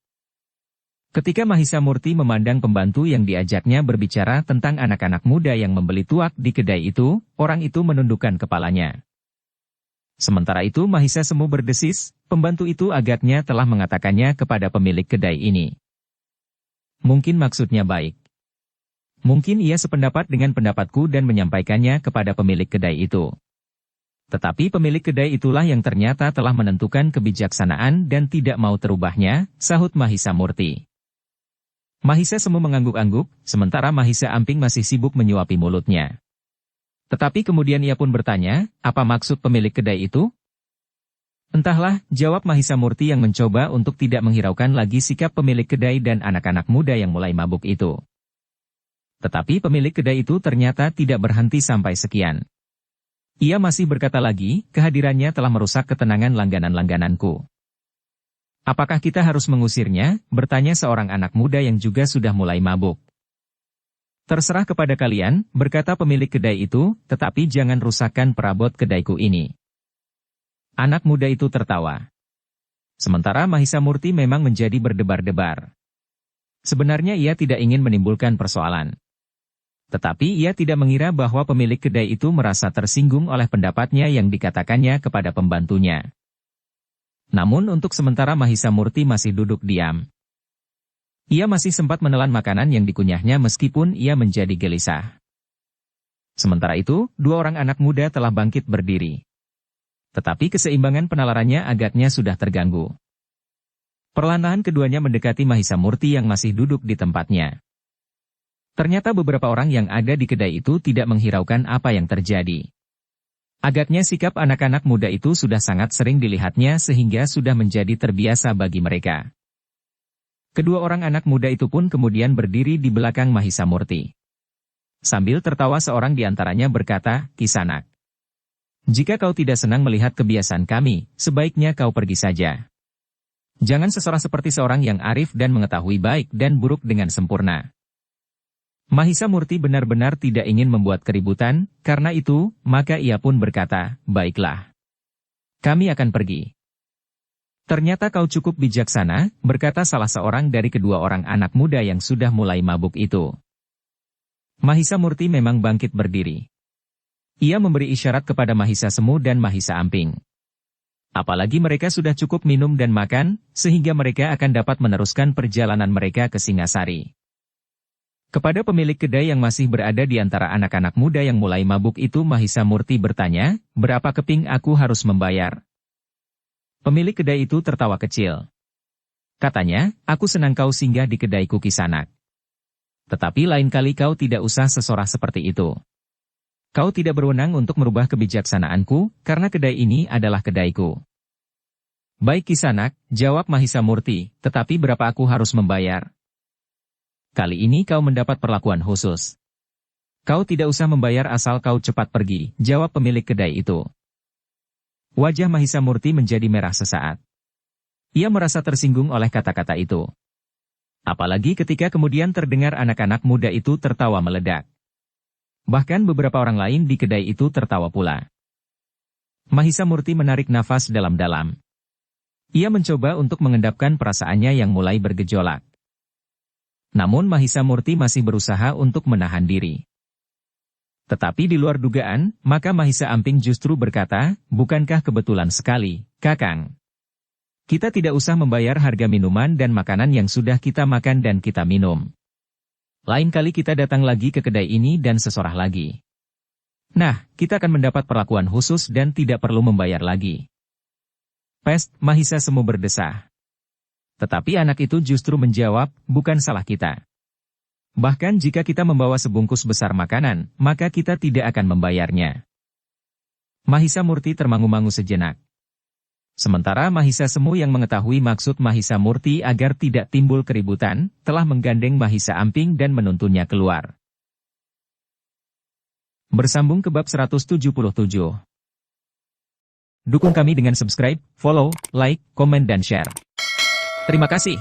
Ketika Mahisa Murti memandang pembantu yang diajaknya berbicara tentang anak-anak muda yang membeli tuak di kedai itu, orang itu menundukkan kepalanya. Sementara itu Mahisa Semu berdesis, pembantu itu agaknya telah mengatakannya kepada pemilik kedai ini. Mungkin maksudnya baik. Mungkin ia sependapat dengan pendapatku dan menyampaikannya kepada pemilik kedai itu. Tetapi pemilik kedai itulah yang ternyata telah menentukan kebijaksanaan dan tidak mau terubahnya, sahut Mahisa Murti. Mahisa Semu mengangguk-angguk, sementara Mahisa Amping masih sibuk menyuapi mulutnya. Tetapi kemudian ia pun bertanya, apa maksud pemilik kedai itu? Entahlah, jawab Mahisa Murti yang mencoba untuk tidak menghiraukan lagi sikap pemilik kedai dan anak-anak muda yang mulai mabuk itu. Tetapi pemilik kedai itu ternyata tidak berhenti sampai sekian. Ia masih berkata lagi, kehadirannya telah merusak ketenangan langganan-langgananku. Apakah kita harus mengusirnya? Bertanya seorang anak muda yang juga sudah mulai mabuk. Terserah kepada kalian, berkata pemilik kedai itu, tetapi jangan rusakkan perabot kedaiku ini. Anak muda itu tertawa. Sementara Mahisa Murti memang menjadi berdebar-debar. Sebenarnya ia tidak ingin menimbulkan persoalan. Tetapi ia tidak mengira bahwa pemilik kedai itu merasa tersinggung oleh pendapatnya yang dikatakannya kepada pembantunya. Namun untuk sementara Mahisa Murti masih duduk diam. Ia masih sempat menelan makanan yang dikunyahnya meskipun ia menjadi gelisah. Sementara itu, dua orang anak muda telah bangkit berdiri. Tetapi keseimbangan penalarannya agaknya sudah terganggu. Perlahan-lahan keduanya mendekati Mahisa Murti yang masih duduk di tempatnya. Ternyata beberapa orang yang ada di kedai itu tidak menghiraukan apa yang terjadi. Agaknya sikap anak-anak muda itu sudah sangat sering dilihatnya sehingga sudah menjadi terbiasa bagi mereka. Kedua orang anak muda itu pun kemudian berdiri di belakang Mahisa Murti. Sambil tertawa seorang di antaranya berkata, Kisanak. Jika kau tidak senang melihat kebiasaan kami, sebaiknya kau pergi saja. Jangan seseorang seperti seorang yang arif dan mengetahui baik dan buruk dengan sempurna. Mahisa Murti benar-benar tidak ingin membuat keributan, karena itu, maka ia pun berkata, baiklah. Kami akan pergi. Ternyata kau cukup bijaksana, berkata salah seorang dari kedua orang anak muda yang sudah mulai mabuk itu. Mahisa Murti memang bangkit berdiri. Ia memberi isyarat kepada Mahisa Semu dan Mahisa Amping. Apalagi mereka sudah cukup minum dan makan, sehingga mereka akan dapat meneruskan perjalanan mereka ke Singasari. Kepada pemilik kedai yang masih berada di antara anak-anak muda yang mulai mabuk itu Mahisa Murti bertanya, berapa keping aku harus membayar? Pemilik kedai itu tertawa kecil. Katanya, aku senang kau singgah di kedaiku Kisanak. Tetapi lain kali kau tidak usah sesorak seperti itu. Kau tidak berwenang untuk merubah kebijaksanaanku, karena kedai ini adalah kedaiku. Baik Kisanak, jawab Mahisa Murti, tetapi berapa aku harus membayar? Kali ini kau mendapat perlakuan khusus. Kau tidak usah membayar asal kau cepat pergi, jawab pemilik kedai itu. Wajah Mahisa Murti menjadi merah sesaat. Ia merasa tersinggung oleh kata-kata itu. Apalagi ketika kemudian terdengar anak-anak muda itu tertawa meledak. Bahkan beberapa orang lain di kedai itu tertawa pula. Mahisa Murti menarik nafas dalam-dalam. Ia mencoba untuk mengendapkan perasaannya yang mulai bergejolak. Namun Mahisa Murti masih berusaha untuk menahan diri. Tetapi di luar dugaan, maka Mahisa Amping justru berkata, "Bukankah kebetulan sekali, Kakang? Kita tidak usah membayar harga minuman dan makanan yang sudah kita makan dan kita minum. Lain kali kita datang lagi ke kedai ini dan sesorah lagi. Nah, kita akan mendapat perlakuan khusus dan tidak perlu membayar lagi." "Pest," Mahisa Semu berdesah. Tetapi anak itu justru menjawab, "Bukan salah kita. Bahkan jika kita membawa sebungkus besar makanan, maka kita tidak akan membayarnya." Mahisa Murti termangu-mangu sejenak. Sementara Mahisa Semu yang mengetahui maksud Mahisa Murti agar tidak timbul keributan, telah menggandeng Mahisa Amping dan menuntunnya keluar. Bersambung ke bab 177. Dukung kami dengan subscribe, follow, like, komen dan share. Terima kasih.